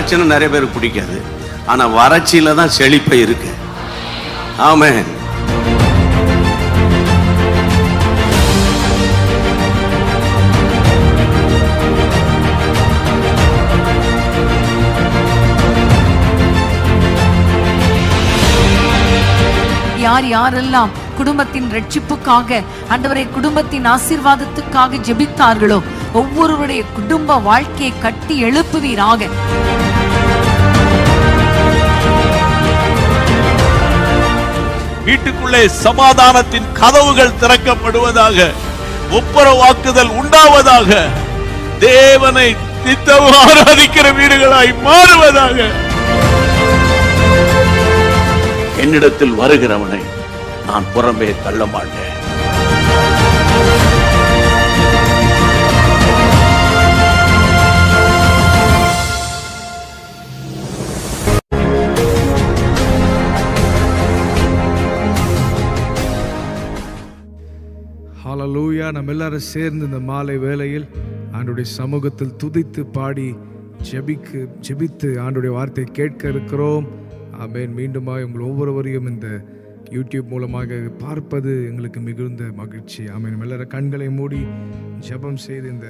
வறட்சின்னு நிறைய பேருக்கு பிடிக்காது. ஆனா வறட்சியில தான் செழிப்பை இருக்கு. ஆமென். யார் யாரெல்லாம் குடும்பத்தின் ரட்சிப்புக்காக, ஆண்டவரே குடும்பத்தின் ஆசீர்வாதத்துக்காக ஜெபித்தார்களோ ஒவ்வொருவருடைய குடும்ப வாழ்க்கையை கட்டி எழுப்புவீராக. வீட்டுக்குள்ளே சமாதானத்தின் கதவுகள் திறக்கப்படுவதாக, ஒப்புரவாக்குதல் உண்டாவதாக, தேவனை நித்தமும் ஆராதிக்கிற வீடுகளாய் மாறுவதாக. என்னிடத்தில் வருகிறவனை நான் புறம்பே தள்ள மாட்டேன். ஹல்லேலூயா. நம்ம எல்லாரும் சேர்ந்து இந்த மாலை வேளையில் ஆண்டவருடைய சமூகத்தில் துதித்து பாடி ஜெபித்து ஆண்டவருடைய வார்த்தையை கேட்க இருக்கிறோம். ஆமென். மீண்டுமாய் உங்கள் ஒவ்வொருவரையும் இந்த யூடியூப் மூலமாக பார்ப்பது எங்களுக்கு மிகுந்த மகிழ்ச்சி. ஆமென். நம்ம எல்லாரும் கண்களை மூடி ஜெபம் செய்து இந்த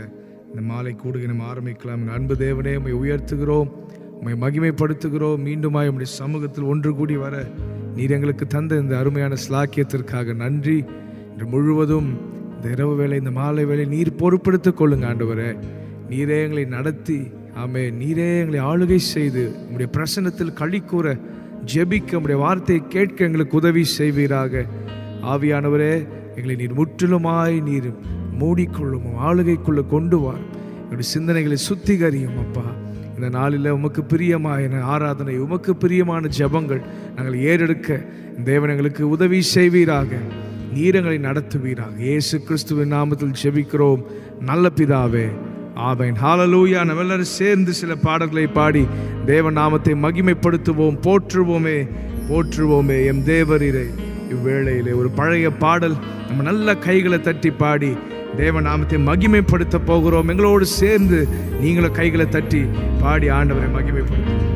மாலை கூடுகை நம்ம ஆரம்பிக்கலாம். அன்பு தேவனே, உம்மை உயர்த்துகிறோம், உம்மை மகிமைப்படுத்துகிறோம். மீண்டுமாய் உம்முடைய சமூகத்தில் ஒன்று கூடி வர நீர் எங்களுக்கு தந்த இந்த அருமையான ஸ்லாக்கியத்திற்காக நன்றி. இன்று முழுவதும் இந்த இரவு வேளை, இந்த மாலை வேளை நீர் பொறுப்படுத்திக் கொள்ளுங்க ஆண்டவரே. நீரே எங்களை நடத்தி, ஆமென், நீரே எங்களை ஆளுகை செய்து உம்முடைய பிரசன்னத்தில் களி கூற, ஜெபிக்க, உம்முடைய வார்த்தையை கேட்க எங்களுக்கு உதவி செய்வீராக. ஆவியானவரே, எங்களை நீர் முற்றிலுமாய் நீர் மூடிக்கொள்ளும், ஆளுகைக்குள்ள கொண்டு வார். எங்களுடைய சிந்தனைகளை சுத்திகரியும் அப்பா. இந்த நாளில் உமக்கு பிரியமான ஆராதனை, உமக்கு பிரியமான ஜெபங்கள் நாங்கள் ஏறெடுக்க தேவன் எங்களுக்கு உதவி செய்வீராக. நீர் எங்களை நடத்துவீராக. இயேசு கிறிஸ்துவின் நாமத்தில் ஜெபிக்கிறோம் நல்ல பிதாவே, ஆமென். ஹல்லேலூயா. நம்ம எல்லாரும் சேர்ந்து சில பாடல்களை பாடி தேவ நாமத்தை மகிமைப்படுத்துவோம். போற்றுவோமே போற்றுவோமே எம் தேவரீரை. இவ்வேளையிலே ஒரு பழைய பாடல் நம்ம நல்ல கைகளை தட்டி பாடி தேவ நாமத்தை மகிமைப்படுத்த போகிறோம். எங்களோடு சேர்ந்து நீங்களும் கைகளை தட்டி பாடி ஆண்டவரை மகிமைப்படுத்துவோம்.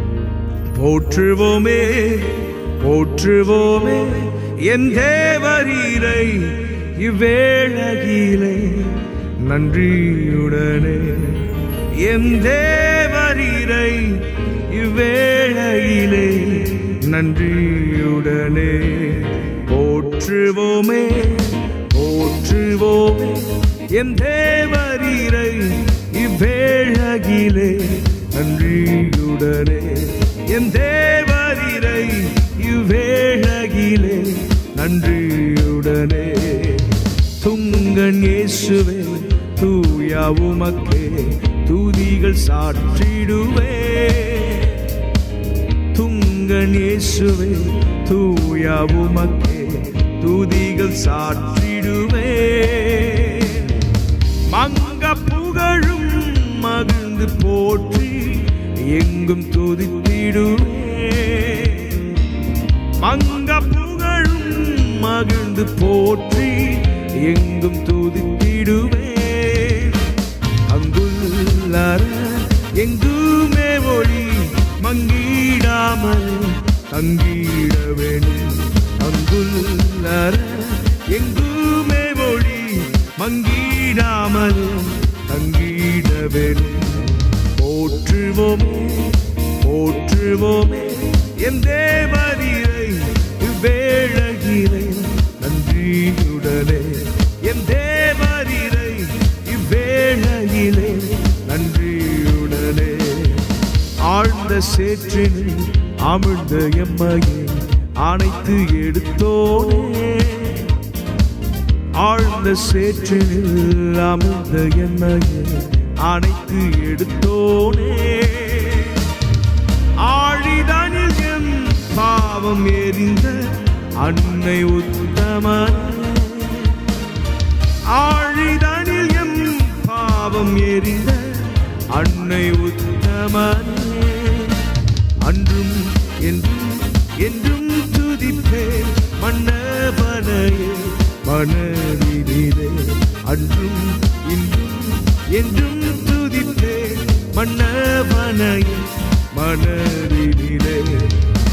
போற்றுவோமே போற்றுவோமே என் தேவரீரை இவ்வேளையிலே நன்றியுடனே. என் தேவரீரை இவ்வேளையிலே நன்றியுடனே. போற்றுவோமே போற்றுவோமே என் தேவரீரை இவ்வேளையிலே நன்றியுடனே. என் தேவரீரை இவ்வேளையிலே நன்றியுடனே. துங்கன் இயேசுவே தூயா உமக்கே துதிகள் சாற்றிடுவே. துங்கன் இயேசுவே தூயா உமக்கே துதிகள் சாற்றிடுவே. மங்க புகழும் மகிழ்ந்து போற்றி எங்கும் துதித்திடுவே. மங்க புகழும் மகிழ்ந்து போற்றி எங்கும் துதித்திடுவே. அங்குள்ளார எங்குமே ஒளி மங்கிடாமல் தங்கிட வேண்டும். அங்குள்ளார எங்குமே ஒளி மங்கிடாமல் தங்கிட வேண்டும். போற்றுவோமே போற்றுவோமே என் தேவரீரை இவ்வேளையிலே நன்றியுடனே. என் தேவரீரை இவ்வேளையிலே நன்றியுடனே. ஆழ்ந்த சேற்றில் அமிழ்ந்த எம்மையை அணைத்து எடுத்தோனே. ஆழ்ந்த சேற்றில் அமிழ்ந்த எம்மையை அணைத்து எடுத்தோனே. ஆழிதனில் எம் பாவம் எரிந்த அன்னை உத்தமன். ஆழிதனில் எம் பாவம் எரிந்த அன்னை உத்தமன். அன்றும் என்றும் என்றும் துதிப்பே மன்னவனையே மனதிலே. அன்றும் இன்றும் என்றும் துதிப்பே மன்னவனையே மனதினிலே.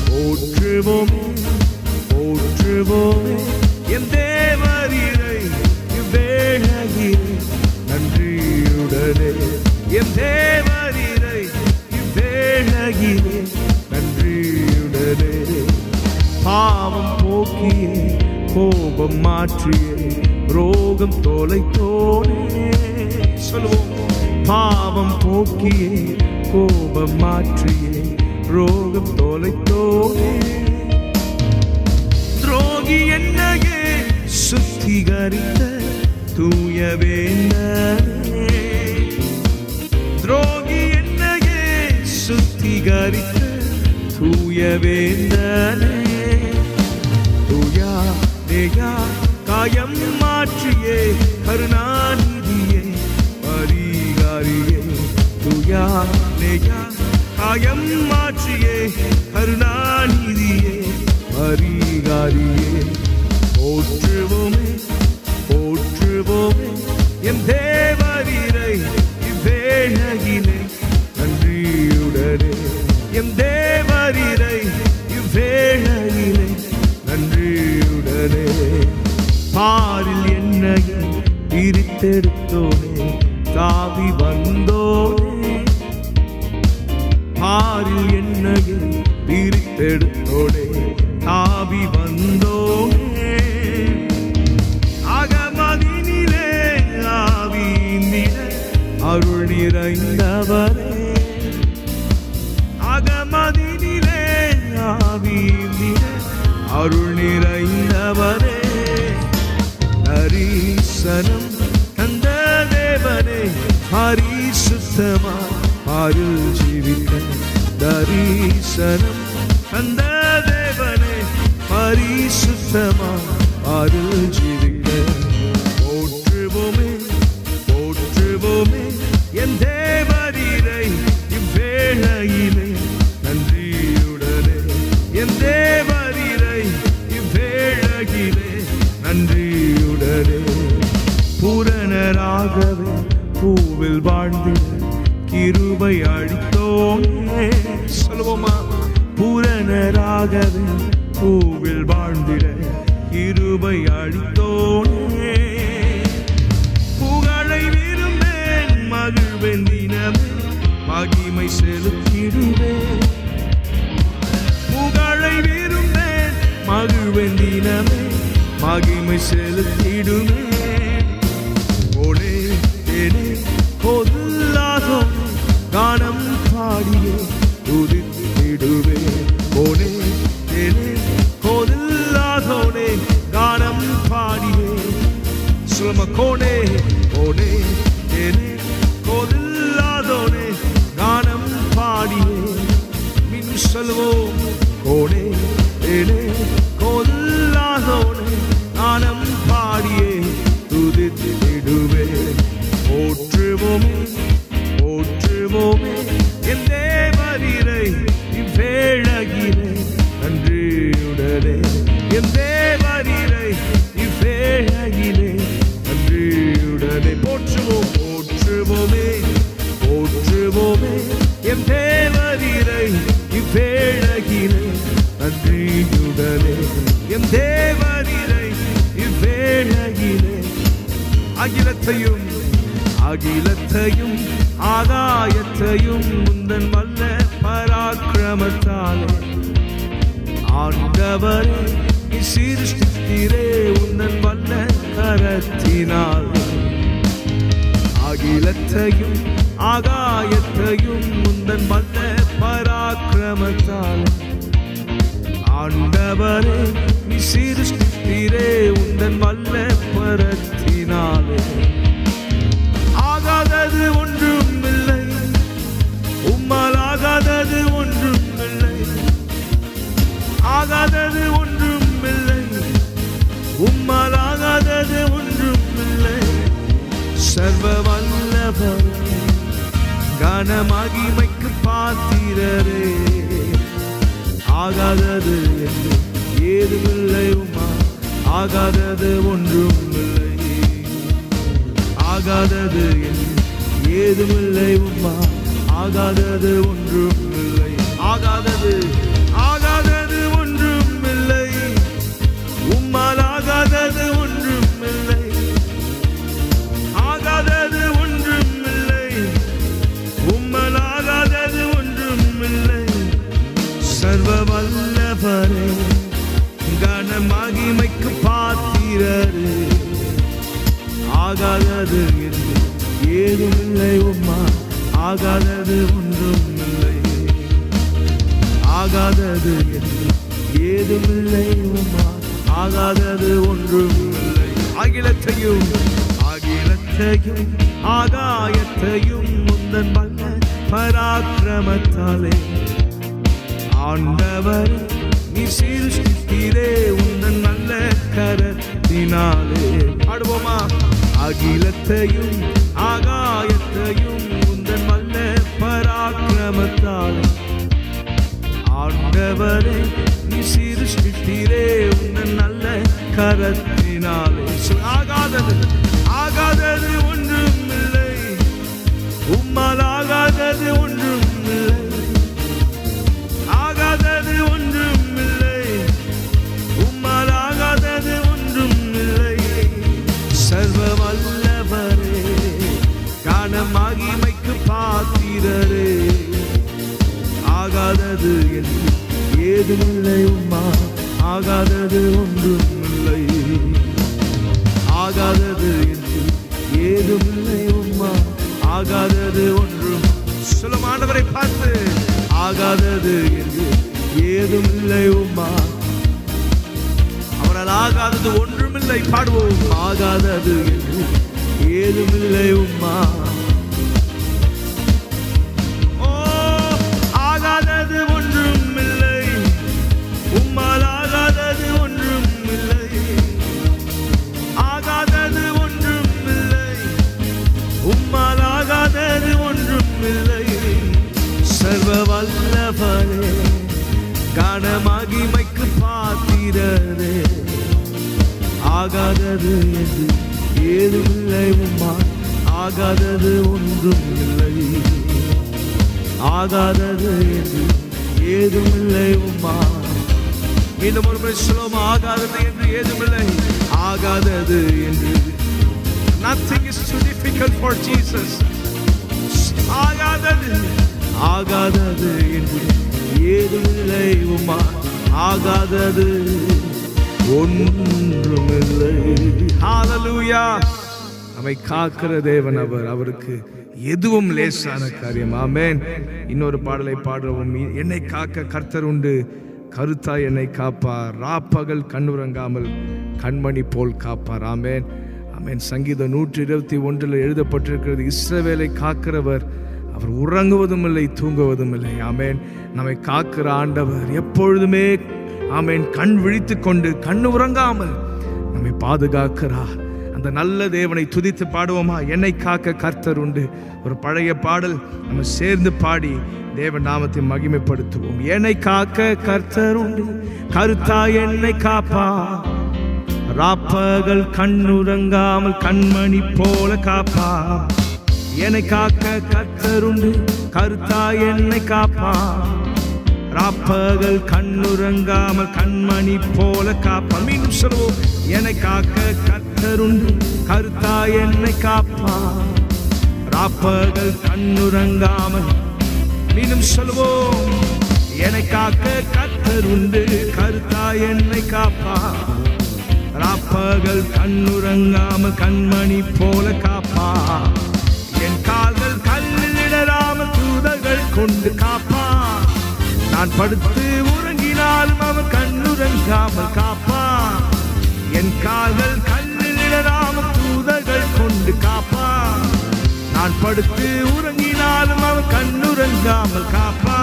போற்றுவோமே போற்றுவோமே என் தேவரீரை இவ்வேளையிலே நன்றியுடனே. என் தேவரீரை இவ்வேளையிலே நன்றியுடனே. பாவம் போக்கியே கோபம் மாற்றியே ரோகம் தொலைத்தோனே. சொல்லுவோம். பாவம் போக்கியே கோபம் மாற்றியே ரோகம் தொலைத்தோனே. துரோகி என்னையே சுத்திகரித்த தூய வேந்தனே. துரோகி என்னையே சுத்திகரித்த தூய வேந்தனே. தூயா தேயா காயம் மாற்றியே கருணாநிதியே பரிகாரியே. தூயா தேயா காயம் மாற்றியே கருணாநிதியே பரிகாரியே. போற்றுவோமே போற்றுவோமே என் தேவரீரை இவ்வேளையிலே நன்றியுடனே. என் தேவரீரை இவ்வேளையிலே நன்றியுடனே. பாரில் என்னையை பிரித்தெடுத்தோனே தாவி வந்தோனே. பாரில் என்னையை பிரித்தெடுத்தோனே தாவி வந்தோனே. அகமதினிலே ஆவியினிட அருள் நிறைந்தவரே. அகமதினிலே ஆவியினிட அருள் நிறைந்தவரே. தரிசனம் தந்த தேவனே பரிசுத்தமா அருள் ஜீவிக்க. தரிசனம் தந்த தேவனே பரிசுத்தமா அருள் ஜீவிக்க. போற்றுவோமே போற்றுவோமே என் தேவரீரை இவ்வேளையிலே நன்றியுடனே. என் தேவரீரை இவ்வேளையிலே நன்றியுடனே. பூரணராகவே பூவில் வாழ்ந்திட கிருபை அளித்தோனே. சொல்லுவோமா. பூரணராகவே பூவில் வாழ்ந்திட கிருபை அளித்தோனே. புகழை விரும்பேன் மகிழ்வேன் தினமே மகிமை செலுத்திடுவேன். புகழை விரும்பேன் மகிழ்வேன் தினமே மகிமை செலுத்திடுவேன். ஓடே தேனே கொல்லாதோ கானம் பாடியே துதித்திடுவேன். ஓடே தேனே கொல்லாதோனே கானம் பாடியே. சுலம கோனே ஓடே தேனே கொல்லாதோனே கானம் பாடியே. மின் சொல்வோம். ஓடே தேனே கொல்லாதோனே கானம் பாடியே துதித்திடுவேன். போற்றுவோமே போற்றுவோமே என் தேவரீரை இவ்வேளையிலே நன்றியுடனே. என் தேவரீரை இவ்வேளையிலே நன்றியுடனே. போற்றுவோம் போற்றுவோமே போற்றுவோமே என் தேவரீரை இவ்வேளையிலே நன்றியுடனே. என் தேவரீரை இவ்வேளையிலே. அகிலத்தையும் அகிலத்தையும் ஆகாயத்தையும் முந்தன் வல்ல பராக்கிரமத்தாலே ஆண்டவரே சிருஷ்டித்தீரே உந்தன் வல்ல கரத்தினாலே. அகிலத்தையும் ஆகாயத்தையும் முந்தன் வல்ல பராக்கிரமத்தாலே ஆண்டவரே சிருஷ்டித்தீரே உந்தன் வல்ல பரத்தினாலே. ஆகாதது ஒன்றும் இல்லை உம்மால் ஆகாதது ஒன்றும் இல்லை. ஆகாதது ஒன்றும் இல்லை உம்மால் ஆகாதது ஒன்றும் இல்லை. சர்வ வல்லவர் கனமகிமைக்கு பாத்திரரே. ஆகாதது ஏதுமில்லை உம்மா ஆகாதது ஒன்றும் இல்லை. ஆகாதது ஏதுமில்லை உம்மா ஆகாதது ஒன்றும் இல்லை. ஆகாதது ஆகாதது ஒன்றும் இல்லை. உம்மால் ஆகாதது ஒன்றும் இல்லை. ஆகாதது ஒன்றும் இல்லை. உம்மால் ஆகாதது ஒன்றும் இல்லை. சர்வ வல்லவரே, கன மகிமைக்கு பாத்திரரே, ஆகாதது என்று ஏதுமில்லை. உம்மா ஆகாதது ஒன்றும் இல்லை. ஆகாதது என்று ஏதுமில்லை. உம்மா ஆகாதது ஒன்றும் இல்லை. அகிலத்தையும் அகிலத்தையும் ஆகாயத்தையும் முந்தன் வல்ல பராக்கிரமத்தாலே ஆண்டவர் நீ சிருஷ்டித்தீரே, உந்தன் நல்ல கரத்தினாலே. பாடுவோமா? அகிலத்தையும் ஆகாயத்தையும் உந்தன் வல்ல பராக்கிரமத்தாலே ஆண்டவரே நீ சிருஷ்டித்தீரே, உந்தன் நல்ல கரத்தினாலே. ஆகாதது ஆகாதது ஒன்றும் இல்லை. உம்மால் ஆகாதது ஒன்றும் இல்லை. ஆகாதது ஒன்றும் இல்லை. உம்மால் ஆகாதது ஒன்றும் இல்லை. சர்வ வல்லவரே, காண மகிமைக்கு பாத்திரரே, ஆகாதது என்று ஏதுமில்லை. உம்மா ஆகாதது ஒன்றும் இல்லை. ஆகாதது என்று ஏதுமில்லை. உம்மா ஆகாதது ஒன்றும். சொல்லும் ஆண்டவரை பார்த்து, ஆகாதது என்று ஏதுமில்லை. உம்மா அவரால் ஆகாதது ஒன்றுமில்லை. பாடுவோம். ஆகாதது என்று ஏதுமில்லை. உம்மா ஆகாதது ஒன்றும் இல்லை. உம்மால் ஆகாதது ஒன்றும் இல்லை. ஆகாதது ஒன்றும் இல்லை. உம்மால் ஆகாதது ஒன்றும் இல்லை. சர்வ வல்லவரே, கன மகிமைக்கு பாத்திரரே, ஆகாதது என்று ஏதுமில்லை. உம்மா ஆகாதது ஒன்றும் இல்லை. ஆகாதது என்று ஏதுமில்லை. உம்மா மீண்டும் ஒரு முறை சொல்லுவோம். ஆகாதது என்று ஏதுமில்லை. ஆகாதது என்று. Nothing is too difficult for Jesus. ஆகாதது ஆகாதது என்று ஏதுமில்லை. உம்மா ஆகாதது ஒன்றுமில்லை. ஹல்லேலூயா. நம்மை காக்கிற தேவன் அவர். அவருக்கு எதுவும் லேசான காரியம். ஆமென். இன்னொரு பாடலை பாடுவோம். என்னை காக்க கர்த்தர் உண்டு, கருத்தாய் என்னை காப்பார், ராப்பகல் கண்ணுறங்காமல் கண்மணி போல் காப்பார். ஆமென் ஆமென். சங்கீதம் 121 எழுதப்பட்டிருக்கிறது, இஸ்ரவேலை காக்கிறவர் அவர் உறங்குவதும் இல்லை தூங்குவதும் இல்லை. ஆமென். நம்மை காக்கிற ஆண்டவர் எப்பொழுதுமே ஆமென் கண் விழித்து கொண்டு கண்ணு உறங்காமல் நம்மை பாதுகாக்கிறார். அந்த நல்ல தேவனை துதித்து பாடுவோமா? என்னை காக்க கர்த்தர் உண்டு. ஒரு பழைய பாடல் நம்ம சேர்ந்து பாடி தேவன் நாமத்தை மகிமைப்படுத்துவோம். என்னை காக்க கர்த்தர் உண்டு, கருத்தாய் என்னை காப்பா, ராப்பகல் கண்ணுறங்காமல் கண்மணி போல காப்பா. என்னை காக்க கர்த்தர் உண்டு, கருத்தாய் என்னை காப்பா, ராப்பகல் கண்ணுறங்காமல் கண்மணி போல காப்பா. மீண்டும் சொல்லுவோம். என்னை காக்க கர்த்தர் உண்டு, கருத்தாய் என்னை காப்பா, ராப்பகல் கண்ணுறங்காமல். மீண்டும் சொல்லுவோம். என்னை காக்க கர்த்தர் உண்டு, கருத்தாய் என்னை காப்பா, ராப்பகல் கண்ணுறங்காமல் கண்மணி போல காப்பா. என் கால்கள் கல்லில் இடராமல் தூதர்கள் கொண்டு காப்பா. நான் படுத்து உறங்கினாலும் அவன் கண்ணுறங்காமல் காப்பா. என் கால்கள் கல்லில் இடராமல் தூதர்கள் கொண்டு காப்பா. நான் படுத்து உறங்கினாலும் அவன் கண்ணுறங்காமல் காப்பா.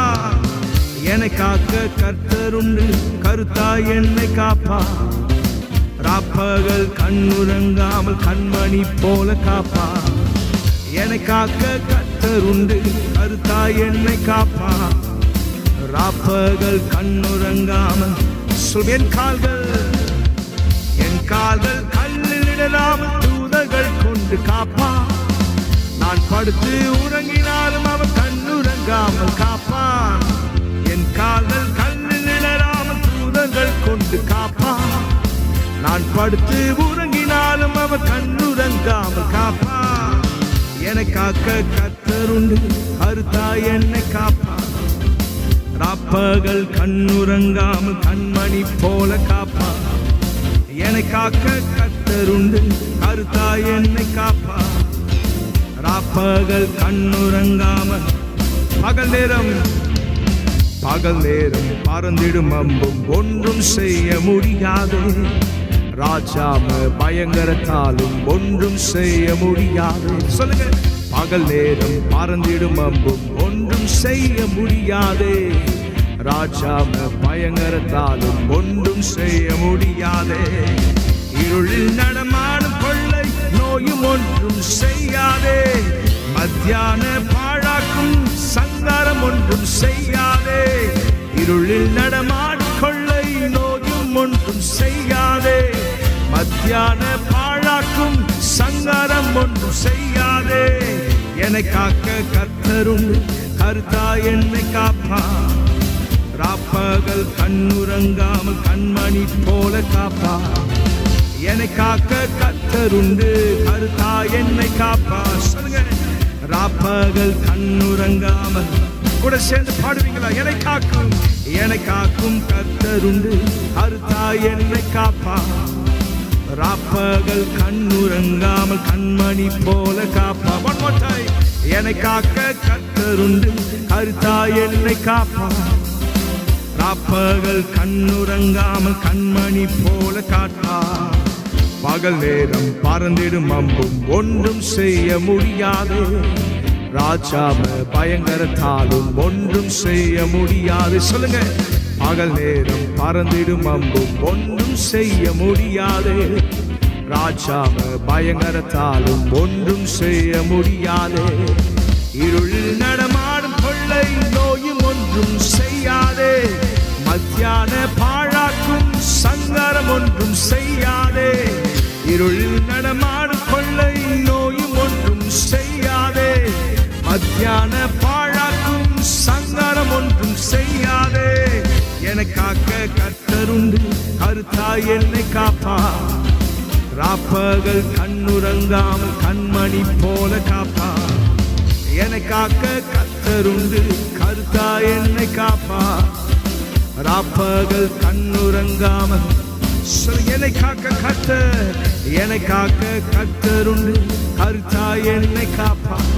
என்னை காக்க கர்த்தர் உண்டு, கருத்தாய் என்னை காப்பா, ராப்பகல் கண்ணுறங்காமல் கண்மணி போல காப்பா. என்னை காக்க கர்த்தர் உண்டு, கருத்தாய் என்னை காப்பா, ராப்பகல் கண்ணுறங்காமல். என் கால்கள் கல்லில் இடராமல் தூதர்கள் கொண்டு காப்பா. நான் படுத்து உறங்கினாலும் அவர் கண்ணுறங்காமல் காப்பான். என் கால்கள் கண்ணில் இடராமல் தூதர்கள் கொண்டு காப்பான். நான் படுத்து உறங்கினாலும் அவர் கண்ணுறங்காமல் காப்பான். என்னை காக்க கர்த்தருண்டு, கருத்தாய் என்னை காப்பான். ராப்பகல் கண்ணுறங்காமல் கண்மணி போல காப்பான். என்னை காக்க கர்த்தருண்டு, கருத்தாய் என்னை காப்பான். ராப்பகல் கண்ணுறங்காமல் பகல் நேரம் பறந்திடும் அம்பும் ஒன்றும் செய்ய முடியாது. ராஜாம பயங்கரத்தாலும் ஒன்றும் செய்ய முடியாது. சொல்லுங்க, பகல் நேரம் பறந்திடும் அம்பும் ஒன்றும் செய்ய முடியாது. ராஜாம பயங்கரத்தாலும் ஒன்றும் செய்ய முடியாது. இருளில் நடமாடும் கொள்ளை நோயும் ஒன்றும் செய்யாதே. மத்தியான பாழாக்கும் சங்காரம் ஒன்றும் செய்யாதே. இருளில் நடமாடும் கொள்ளை நோயும் ஒன்றும் செய்யாதே. மத்தியான பாழாக்கும் சங்காரம் ஒன்றும் செய்யாதே. என்னை காக்க கர்த்தரும், கருத்தாய் என்னை காப்பான். ராப்பகல் கண்ணுறங்காமல் கண்மணி போல காப்பான். என்னை காக்க கர்த்தருண்டு, கருத்தாய் என்னை காப்பான். சொல்லுங்க, ராப்பகல் கண்ணுறங்காமல். கூட சேர்ந்து பாடுவீங்களா? என்னை காக்கும் கர்த்தருண்டு, கருத்தாய் என்னை காப்பான். ராப்பகல் கண்ணுறங்காமல் கண்மணி போல காப்பான். One more time. என்னை காக்க கர்த்தருண்டு, கருத்தாய் என்னை காப்பான். ராப்பகல் கண்ணுறங்காமல் கண்மணி போல காப்பான். பகல் நேரம் பறந்திடும் அம்பும் ஒன்றும் செய்ய முடியாது. ராஜாம பயங்கரத்தாலும் ஒன்றும் செய்ய முடியாது. சொல்லுங்க, பகல் நேரம் பறந்திடும் அம்பும் ஒன்றும் செய்ய முடியாது. ராஜாம பயங்கரத்தாலும் ஒன்றும் செய்ய முடியாது. இருளில் நடமாடும் கொள்ளை நோயும் ஒன்றும் செய்யாதே. மத்தியான பாழாக்கும் சங்காரம் ஒன்றும் செய்யாதே. இருளில் நடமாடும் கொள்ளை நோயும் ஒன்றும் செய்யாதே. மத்தியான பாழாக்கும் சங்காரம் ஒன்றும் செய்யாதே. என்னை காக்க கர்த்தருண்டு, கருத்தாய் என்னை காப்பான். ராப்பகல் கண்ணுறங்காமல் கண்மணி போல காப்பான். என்னை காக்க கர்த்தருண்டு, கருத்தாய் என்னை காப்பான். ராப்பகல் கண்ணுறங்காமல். என்னை காக்க கர்த்தர், என்னை காக்க கர்த்தருண்டு, கருத்தாய் என்னை காப்பான்.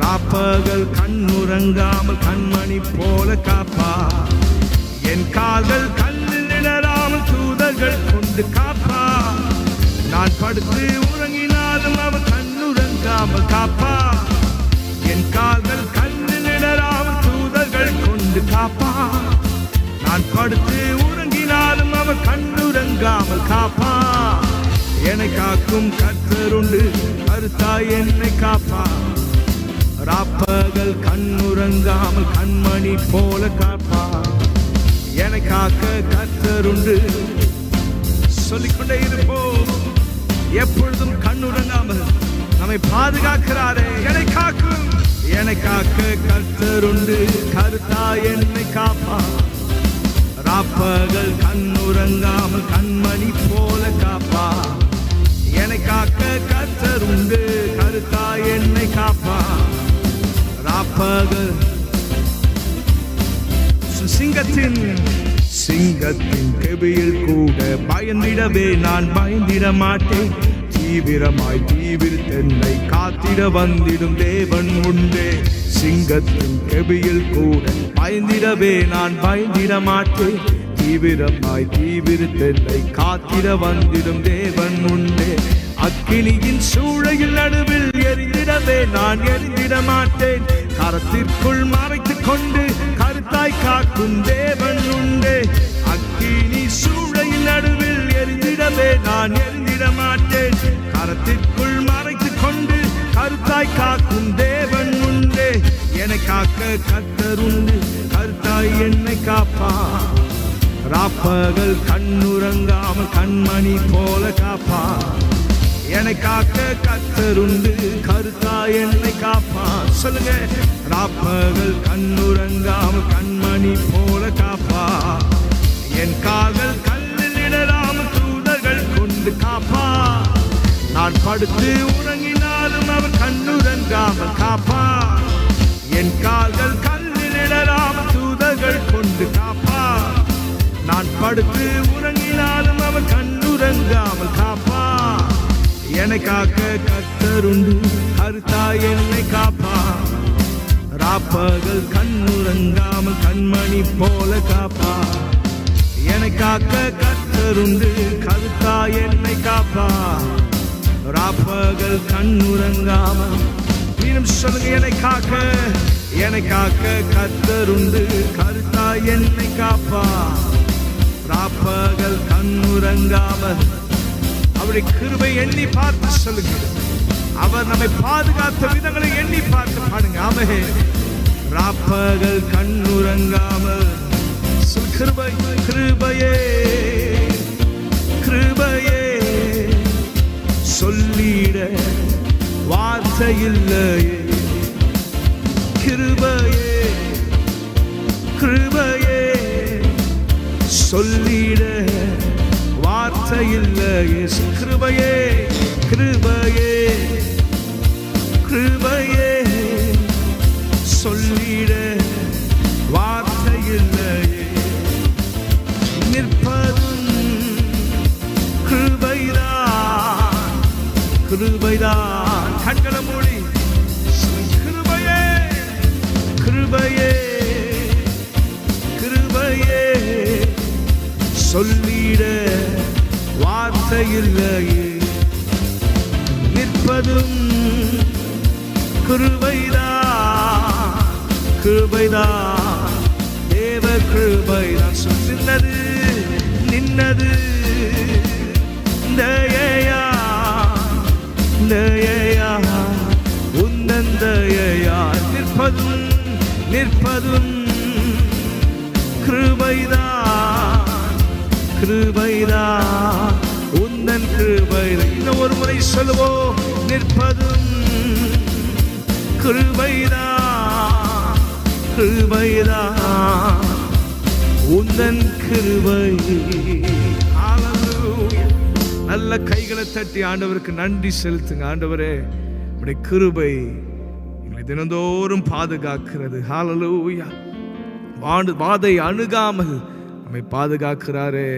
ராப்பகல் கண்ணுறங்காமல் கண்மணி போல காப்பான். என் கால்கள் கண்ணில் இடராமல் தூதர்கள் கொண்டு காப்பான். நான் படுத்து உறங்கினாலும் அவர் கண்ணுறங்காமல் காப்பான். என் கால்கள் கண்ணில் இடராமல் தூதர்கள் கொண்டு காப்பான். நான் படுத்து உறங்கினாலும் அவர் கண்ணுறங்காமல் காப்பான். என்னை காக்கும் கர்த்தருண்டு, கருத்தாய் என்னை காப்பான். ராப்பகல் கண்ணுறங்காமல் கண்மணி போல காப்பான். என்னை காக்க கர்த்தருண்டு. சொல்லிக்கொண்டே இருப்போம், எப்பொழுதும் கண்ணுறங்காமல் நம்மை பாதுகாக்கிறாரே. என்னை காக்க கர்த்தருண்டு, கருத்தாய் என்னை காப்பான். ராப்பகல் கண்ணுறங்காமல் கண்மணி போல காப்பான். என்னை காக்க கர்த்தருண்டு, கருத்தாய் என்னை காப்பான். ராப்பகல் சிங்கத்தின் கெபியில் கூட பயந்திடவே நான் பயந்திட மாட்டேன். தீவிரமாய் தீவிரத்தென்னை காத்திட வந்திடும் தேவன் உண்டே. சிங்கத்தின் கெபியில் கூட பயந்திடவே நான் பயந்திட மாட்டேன். தீவிரமாய் தீவிரத்தென்னை காத்திட வந்திடும் தேவன் உண்டே. அக்கினியின் சூளையில் நடுவில் எரிந்திடவே நான் எரிந்திட மாட்டேன். கரத்திற்குள் மறைத்துக் கொண்டு கருத்தாய் காக்கும் தேவன் உண்டே. அக்கினி சூளையில் நடுவில் எரிந்திடவே நான் எரிந்திட மாட்டேன். கரத்திற்குள் மறைத்துக் கொண்டு கருத்தாய் காக்கும் தேவன் உண்டே. என்னை காக்க கர்த்தர் உண்டு, கருத்தாய் என்னை காப்பான். ராப்பகல் கண்ணுறங்காமல் கண்மணி போல காப்பான். என்னை காக்க கர்த்தருண்டு, கருத்தாய் என்னை காப்பார். சொல்லுங்க, ராப்பகல் கண்ணுறங்காமல் கண்மணி போல காப்பார். என் கால்கள் கல்லில் இடராமல் தூதர்கள் கொண்டு காப்பார். நான் படுத்து உறங்கினாலும் அவர் கண்ணுறங்காமல் காப்பார். என் கால்கள் கல்லில் இடராமல் தூதர்கள் கொண்டு காப்பார். நான் படுத்து உறங்கினாலும் அவர் கண்ணுறங்காமல் காப்பார். என்னை காக்க கர்த்தருண்டு, கருத்தாய் என்னை காப்பார். ராப்பகல் கண்ணுறங்காமல் கண்மணி போல காப்பார். என்னை காக்க கர்த்தருண்டு, கருத்தாய் என்னை காப்பார். ராப்பகல் கண்ணுறங்காமல். மீண்டும் சொல்லுங்க, என்னை காக்க கர்த்தருண்டு, கருத்தாய் என்னை காப்பார். ராப்பகல் கண்ணுறங்காமல். அவருடைய கிருபை எண்ணி பார்த்து சொல்லுங்க. அவர் நம்மை பாதுகாத்த விதங்களை எண்ணி பார்த்து பாடுங்க. ஆமே. ராப்பகல் கண்ணுறங்காமல். கிருபை, கிருபையே, கிருபையே சொல்லிட வார்த்தை இல்லையே. கிருபையே, கிருபையே சொல்லிட வார்த்தை இல்லையே. கிருபையே, கிருபையே, கிருபையே சொல்லிட வார்த்தை இல்லையே. நிற்பதும் கிருபைதான், கிருபைதான். கண்களை மூடி கிருபையே, கிருபையே, கிருபையே சொல்லிட வார்த்தை இல்லையே. நிற்பதும் கிருபைதான், கிருபைதான், தேவ கிருபைதான். நின்னது, நின்னது தயையா, தயையா, உந்தன் தயையா. நிற்பதும், நிற்பதும் கிருபைதான், கிருபைதான், உந்தன் கிருபைதான். இன்னும் ஒரு முறை சொல்லுவோம். நிற்பதும் கிருபைதான், கிருபைதான், உந்தன் கிருபை. ஹல்லேலூயா. நல்ல கைகளை தட்டி ஆண்டவருக்கு நன்றி செலுத்துங்க. ஆண்டவரே, உம்முடைய கிருபை எங்களை தினந்தோறும் பாதுகாக்கிறது. ஹல்லேலூயா. வாதை அணுகாமல் நம்மை பாதுகாக்கிறாரே.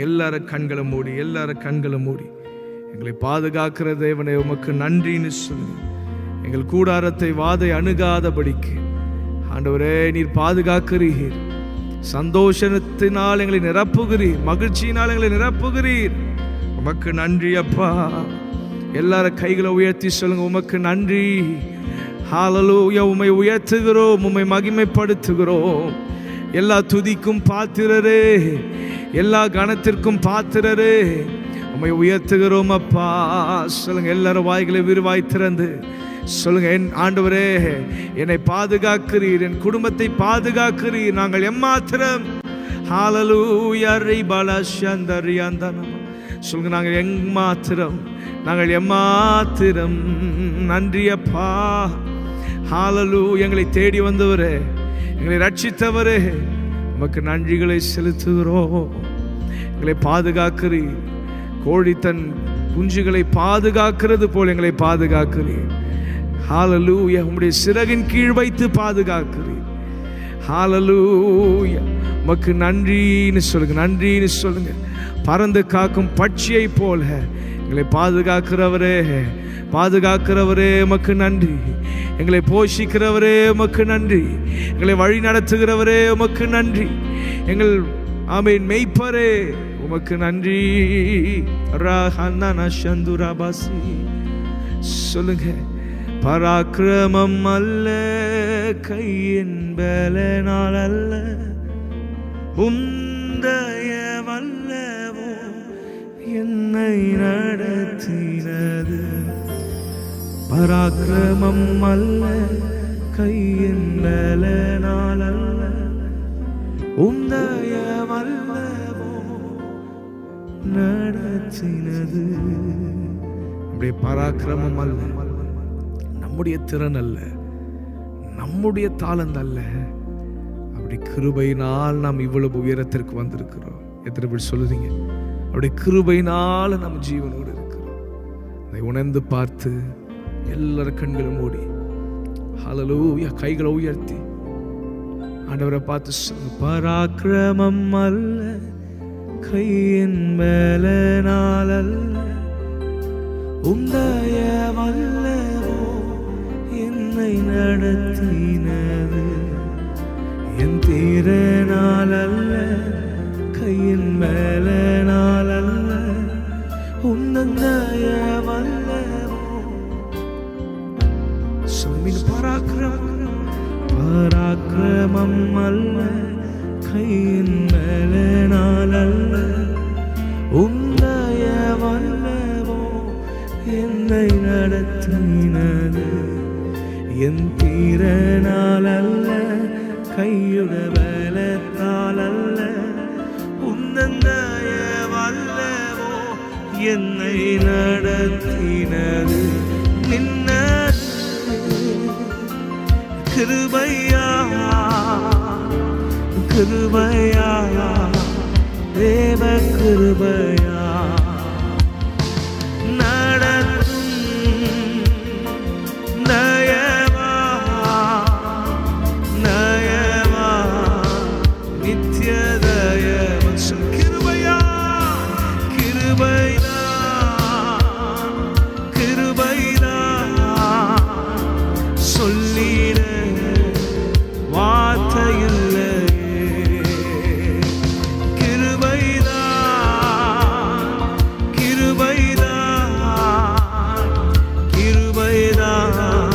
எல்லாரும் கண்களை மூடி, எல்லாரும் கண்களை மூடி. எங்களை பாதுகாக்கிற தேவனே, உமக்கு நன்றின்னு சொல்லி எங்கள் கூடாரத்தை வாதை அணுகாதபடிக்கு ஆண்டவரே நீர் பாதுகாக்கிறீர். சந்தோஷத்தினால் எங்களை நிரப்புகிறீர், மகிழ்ச்சியினால் எங்களை நிரப்புகிறீர். உமக்கு நன்றி அப்பா. எல்லாரும் கைகளை உயர்த்தி சொல்லுங்க, உமக்கு நன்றி. ஹல்லேலூயா. உம்மை உயர்த்துகிறோம், உம்மை மகிமைப்படுத்துகிறோம். எல்லா துதிக்கும் பாத்திரரே, எல்லா கணத்திற்கும் பாத்திரரே, உம்மை உயர்த்துகிறோம் அப்பா. சொல்லுங்க, எல்லாரும் வாய்களை விரிவாய் திறந்து சொல்லுங்க, என் ஆண்டவரே என்னை பாதுகாக்கிறீர், என் குடும்பத்தை பாதுகாக்கிறீர். நாங்கள் எம்மாத்திரம். ஹல்லேலூயா. சொல்லுங்க, நாங்கள் எம்மாத்திரம், நாங்கள் எம்மாத்திரம். நன்றி அப்பா. ஹல்லேலூயா. எங்களை தேடி வந்தவரே, எங்களை ரட்சித்தவரே, உமக்கு நன்றிகளை செலுத்துகிறோம். எங்களை பாதுகாக்கிறீர். கோழி தன் குஞ்சுகளை பாதுகாக்கிறது போல் எங்களை பாதுகாக்கிறீர். ஹல்லேலூயா. உம்முடைய சிறகின் கீழ் வைத்து பாதுகாக்கிறீர். ஹல்லேலூயா. உமக்கு நன்றின்னு சொல்லுங்க, நன்றின்னு சொல்லுங்க. பறந்து காக்கும் பட்சியை போல எங்களை பாதுகாக்கிறவரே, பாதுகாக்கிறவரே உமக்கு நன்றி. எங்களை போஷிக்கிறவரே உமக்கு நன்றி. எங்களை வழி நடத்துகிறவரே உமக்கு நன்றி. எங்கள் ஆமென் மெய்ப்பரே உமக்கு நன்றி. சொல்லுங்க, பராக்கிரமம் அல்ல, கையின் பலனால் அல்ல, உந்தய வல்லவோ என்னை நடத்தினது. பராக்கிரமம் அல்ல, கையின் பலனால் அல்ல, உந்தய வல்லவோ நடத்தினது. நம்முடைய பராக்கிரமம் அல்ல, நம்முடைய திறன் அல்ல, நம்முடைய தாளந்து அல்ல. அப்படி கிருபையினால் நாம் இவ்வளவு உயரத்திற்கு வந்திருக்கிறோம். எத்தனை பேர் சொல்லுறீங்க? அவருடைய கிருபையினால நம்ம ஜீவனோடு இருக்கிறோம். அதை உணர்ந்து பார்த்து எல்லாரும் கண்களும் மூடி ஹல்லேலூயா கைகளை உயர்த்தி ஆண்டவரை பார்த்து சொல்லு. பராக்கிரமம் அல்ல, கையின் மேலனால் அல்ல, உந்தயவல்லவோ என்னை நடத்தினது. என் திறனால் அல்ல, கையின் மேலனால் அல்ல, உந்தயவல்லவோ. சொல்லின் பராக்கிரமம் அல்ல, கையின் மேலனால் அல்ல, உந்தயவல்லவோ என்னை நடத்தினது. என் திறனால் அல்ல, கையுட பலத்தால் அல்ல, உந்தயவல்லவோ என்னை நடத்தினது. நின்ன கிருபையா கிருபையா தேவ கிருபையா நடத்தும் நயவா நயவா நித்திய தயவா. கிருபையா கிருபையா கிருபையா சொல்லிட வார்த்தையில்லை. கிருபைதான் கிருபைதான் கிருபைதான்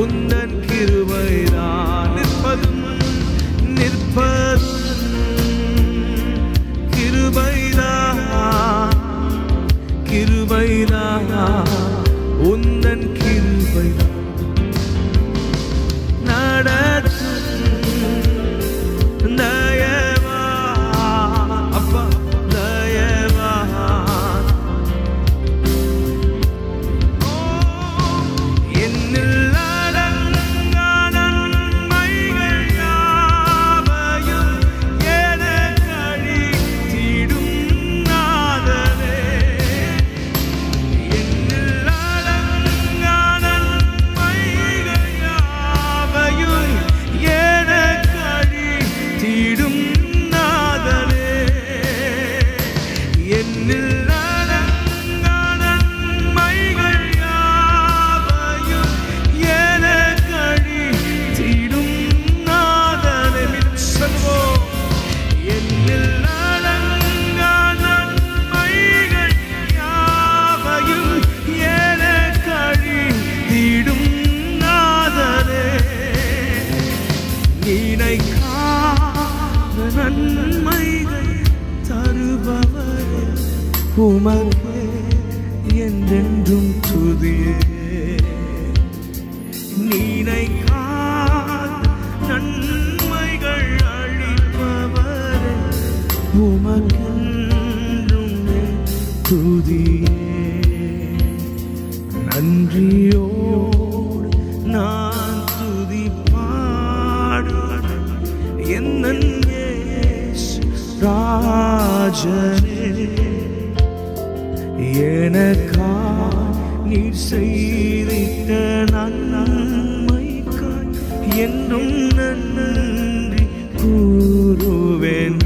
உந்தன் கிருபைதான் நிற்பதும் நிற்பதும் கிருபைதான் கிருபைதான் உந்தன் கிருபைதான் தயவா அப்பா தயவா. என்னில் அடங்கா நன்மைகள் யாவையும் எனக்கு அளித்திடும் நாதனே. என்னில் அடங்கா நன்மைகள் யாவையும் எனக்கு அளித்திடும் நாதனே. என்னில் அடங்கா நன்மைகள் யாவையும் எனக்கு அளித்திடும் நாதனே. சொல்வோம். என்னில் அடங்கா நன்மைகள் யாவையும் எனக்கு அளித்திடும் நாதனே. நினைக்காத நன்மைகள் தருபவரே, உமக்கே என்றென்றும் துதியே. நினைக்காத நன்மைகள் அளிப்பவரே, உமக்கென்றும் துதியே. நன்றியோடு நான் துதி பாடுவேன் என்னன் இயேசு ராஜனே. எனக்கா நீர் செய்திட்ட நன்மைக்காய் என்றும் நன்றி கூறுவேன்.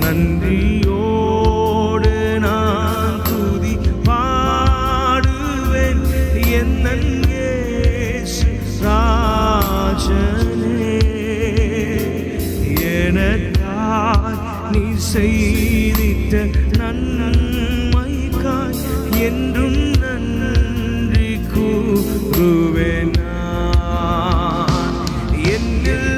நன்றியோடு நான் துதி பாடுவேன் என்னன் இயேசு ராஜனே. எனக்காய் நீ செய்திட்ட நன்மைக்காய் என்றும் நன்றி கூறுவேன். என்னில்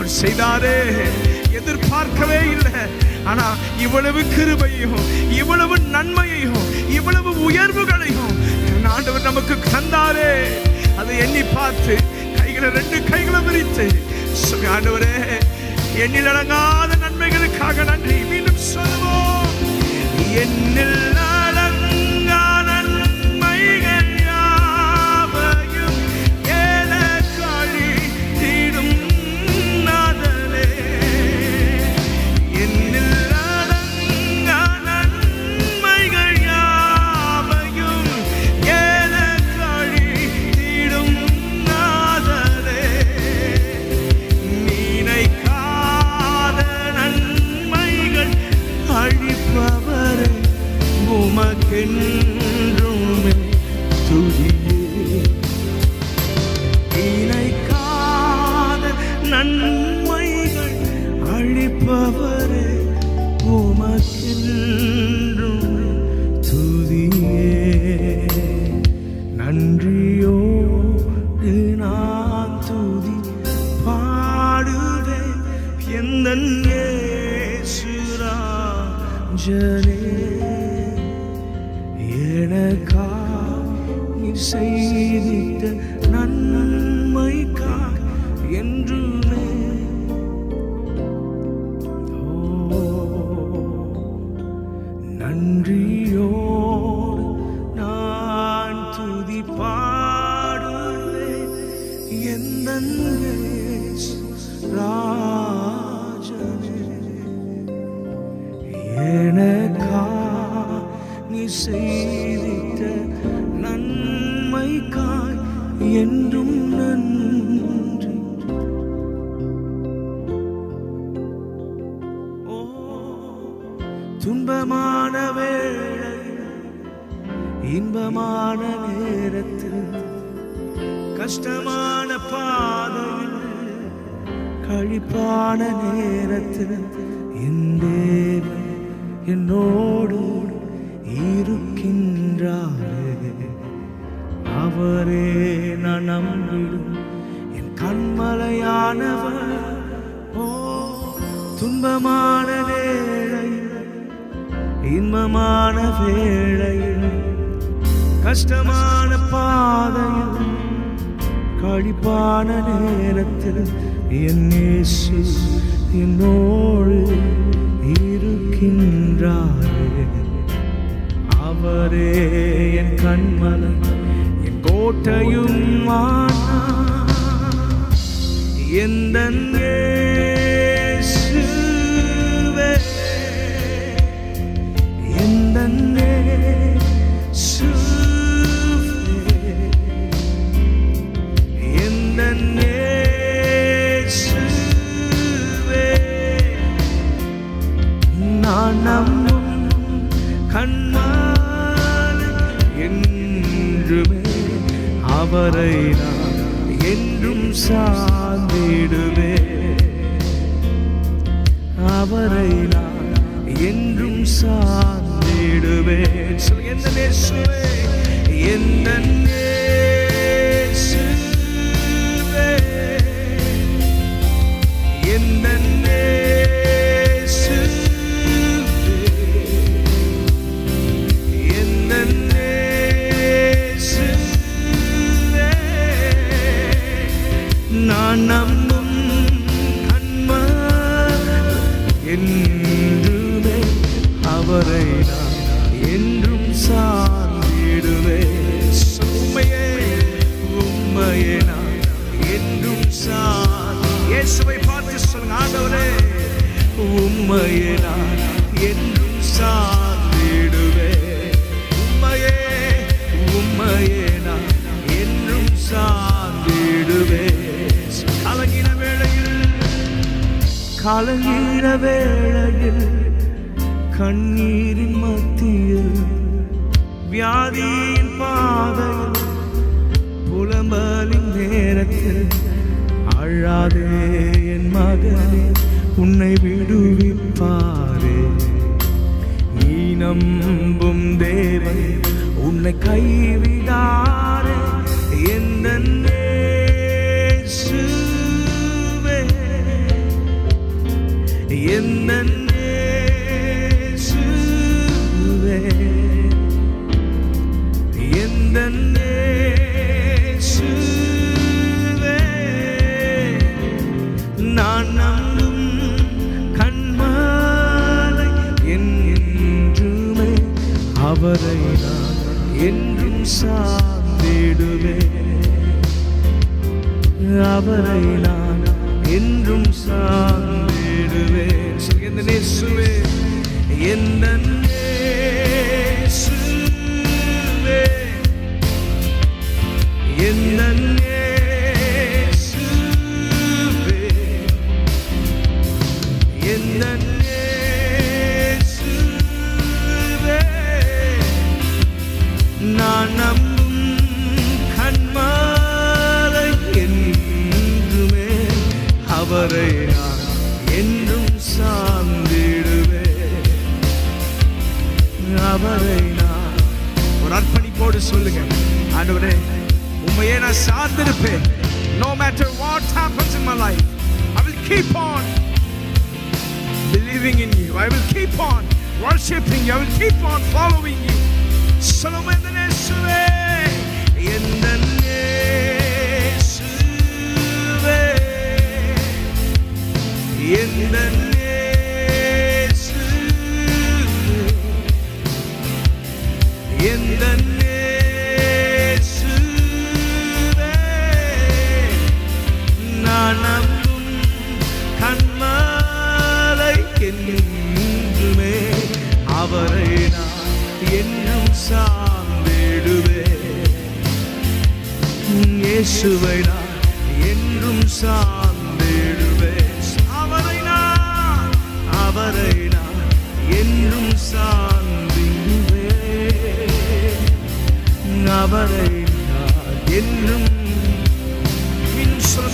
அவர் செய்தாரே. எதிர்பார்க்கவே இல்லை, ஆனா இவ்வளவு கிருபையும் இவ்வளவு நன்மையையும் இவ்வளவு உயர்வுகளையும் ஆண்டவர் நமக்கு தந்தாரே. அதை எண்ணி பார்த்து கைகளை 2 கைகளை விரித்து ஆண்டவரே எண்ணில் அடங்காத நன்மைகளுக்காக நன்றி. மீண்டும் சொல்லுவோம், எண்ணில் அடங்கா நன்மைகள் யாவையும் எனக்கு அளித்திடும் நாதனே. எண்ணில் அடங்கா நன்மைகள் யாவையும் எனக்கு அளித்திடும் நாதனே. நினைக்காத நன்மைகள் அழிப்பவரே, உமக்கென்றுமே துதியே. நினைக்காத நன்மைகள் அழிப்பவரே, உமக்கென்றுமே துதியே. நன்றியோடு நான் துதி பாடுவேன் எந்தன் இயேசுராஜனே. எனக்கா நீ செய்திட்ட நன்மைக்கா என்றுமே. நன்றியோடு நான் துதி பாடுவேன் எந்தன் இயேசுராஜனே. எனக்கா நீ செய்திட்ட நன்மைக்காய் என்றும் நன்றி. ஓ துன்பமான வேளை இன்பமான நேரத்தில் கஷ்டமான பாதையில் கழிப்பான நேரத்தில் என் தேவன் என்னோடு இருக்கின்றாரே. அவரே நான் நம்பிடும் என் கண்மலையானவர். ஓ துன்பமான வேளையில் இன்பமான வேளையில் கஷ்டமான பாதையில் கழிப்பான நேரத்தில் என் இயேசு என்னோடு இருக்கின்றாரே. அவரே என் கண்மலை என் கோட்டையும் எந்தன் இயேசுவே. எந்தன் இயேசுவே. எந்தன் இயேசுவே. நான் நம்பும் கண்மலை என்றுமே அவரை நான் என்றும் சார்ந்திடுவே. அவரை நான் என்றும் சார்ந்திடுவே. எந்த இயேசுவே. எந்த இயேசுவே. எந்த நான் நம்பும் கண்மலை என்றுமே அவரை நான் என்றும் சார்ந்திடுவே. உம்மையே உம்மையே நான் என்றும் இயேசுவை பார்த்து சொல்லுங்க, ஆண்டவரே உம்மையே நான் என்றும் சார்ந்திடுவே. உம்மையே உம்மையே நான் என்றும் சார்ந்திடுவே. கலங்கிற வேளையில் கண்ணீரின் மத்தியில் வியாதியின் பாதையில் புலம்பலின் நேரத்தில் அழாதே என் மகனே உன்னை விடுவிப்பாரே. நீ நம்பும் தேவன் உன்னை கைவிடாரே. எந்த இயேசுவே. எந்தன் இயேசுவே நான் நம்பும் கண்மாலை என்றுமே அவரை நான் என்றும் சார்ந்திடுவேன் அவரை நான் என்றும் சார்ந்திடுவேன் எந்தன் இயேசுவே எந்தன் இயேசுவே எந்தன் இயேசுவே எந்தன் இயேசுவே நான் நம்பும் கண்மாலை என்றுமே அவரை நான் என்றும் சார்ந்திடுவேன் அவரை நான் ஒரு அர்ப்பணிப்போடு சொல்லுங்க ஆண்டவரே உம்மையே நான் சார்ந்திருப்பேன் no matter what happens in my life I will keep on believing in you I will keep on worshiping you I will keep on following you சொல்லுங்க எந்தன் இயேசுவே எந்தன் இயேசுவே எந்தன் இயேசுவே எந்தன் இயேசுவே நான் நம்பும் கண்மாலை என்றுமே அவரை நான் என்னும் சார்ந்திடுவேன் இயேசுவை நான் என்றும் சார்ந்திடுவேன் அவரை நான் என்றும் சார்ந்திடுவேன் அவரை நான் என்றும்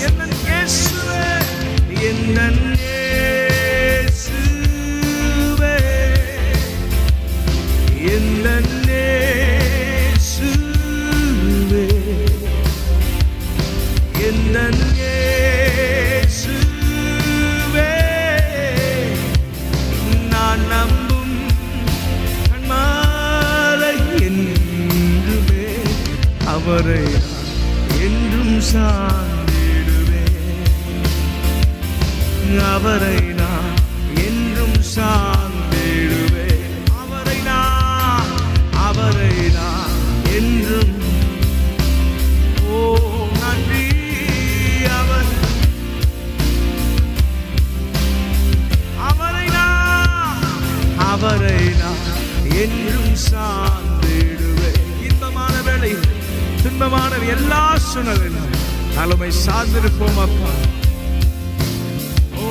எந்தன் இயேசுவே எந்தன் இயேசுவே எந்தன் இயேசுவே எந்தன் இயேசுவே நான் நம்பும் கண்மாலை என்றுமே அவரை என்றும் சார்ந்திடுவேன் அவரை நான் என்றும் சார்ந்திடுவேன் அவரை நான் என்றும் ஓ நன்றி அவரை நான் என்றும் சார்ந்திடுவேன் இன்பமான வேளையில் துன்பமான எல்லா சூழ்நிலையிலும் நாளுமை சார்ந்திருப்போம் அப்பா ஓ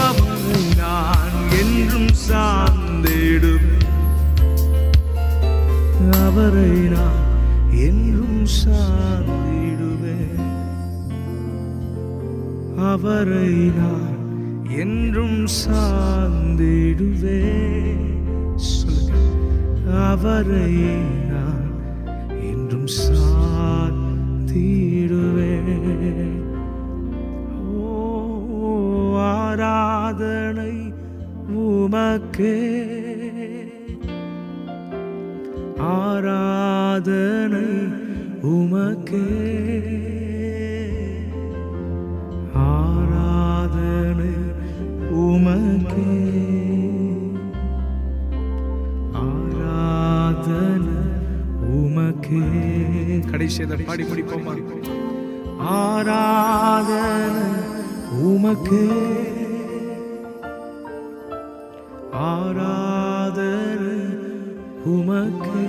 அவரை நான் என்றும் சார்ந்திடுவேன் அவரை நான் என்றும் சார்ந்திடுவேன் அவரை நான் என்றும் சார்ந்திடுவேன் அவரை நான் என்றும் சார்ந்திடுவேன் ஓ ஆராதனை உமக்கே ஆராதனை உமக்கே ஆராதனை உமக்கே ஆராதனை உமக்கே கடைசியை பாடி முடிப்போமா ஆராதனை உமக்கே ஆராதனை உமக்கே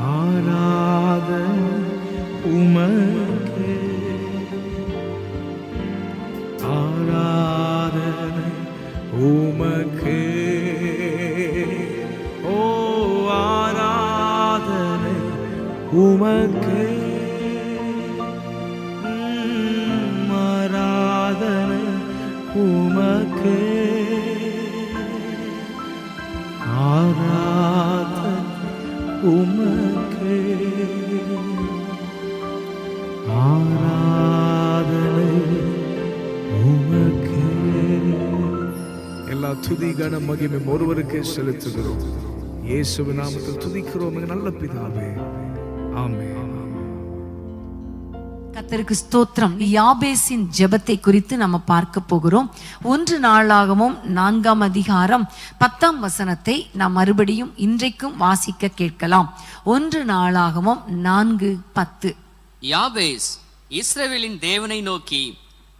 ஆராதனை உமக்கே ஆராதனை உமக்கே ஓ ஆராதனை உமக்கே ஆராதனை உமக்கே ஆராதனை உமக்கே ஆராதனை உமக்கே எல்லா துதி கன மகிமை ஒருவருக்கே செலுத்துகிறோம் இயேசுவின் நாமத்தில் துதிக்கிறோம் எங்கள் நல்ல பிதாவே, ஆமென். கர்த்தருக்கு ஸ்தோத்திரம். யாபேசின் ஜெபத்தை குறித்து நம்ம பார்க்க போகிறோம். 1 நாளாகமம் 4ஆம் அதிகாரம் 10ஆம் வசனத்தை நாம் மறுபடியும் இன்றைக்கும் வாசிக்க கேட்கலாம். 1 நாளாகமம் 4:10. யாபேஸ் இஸ்ரவேலின் தேவனை நோக்கி,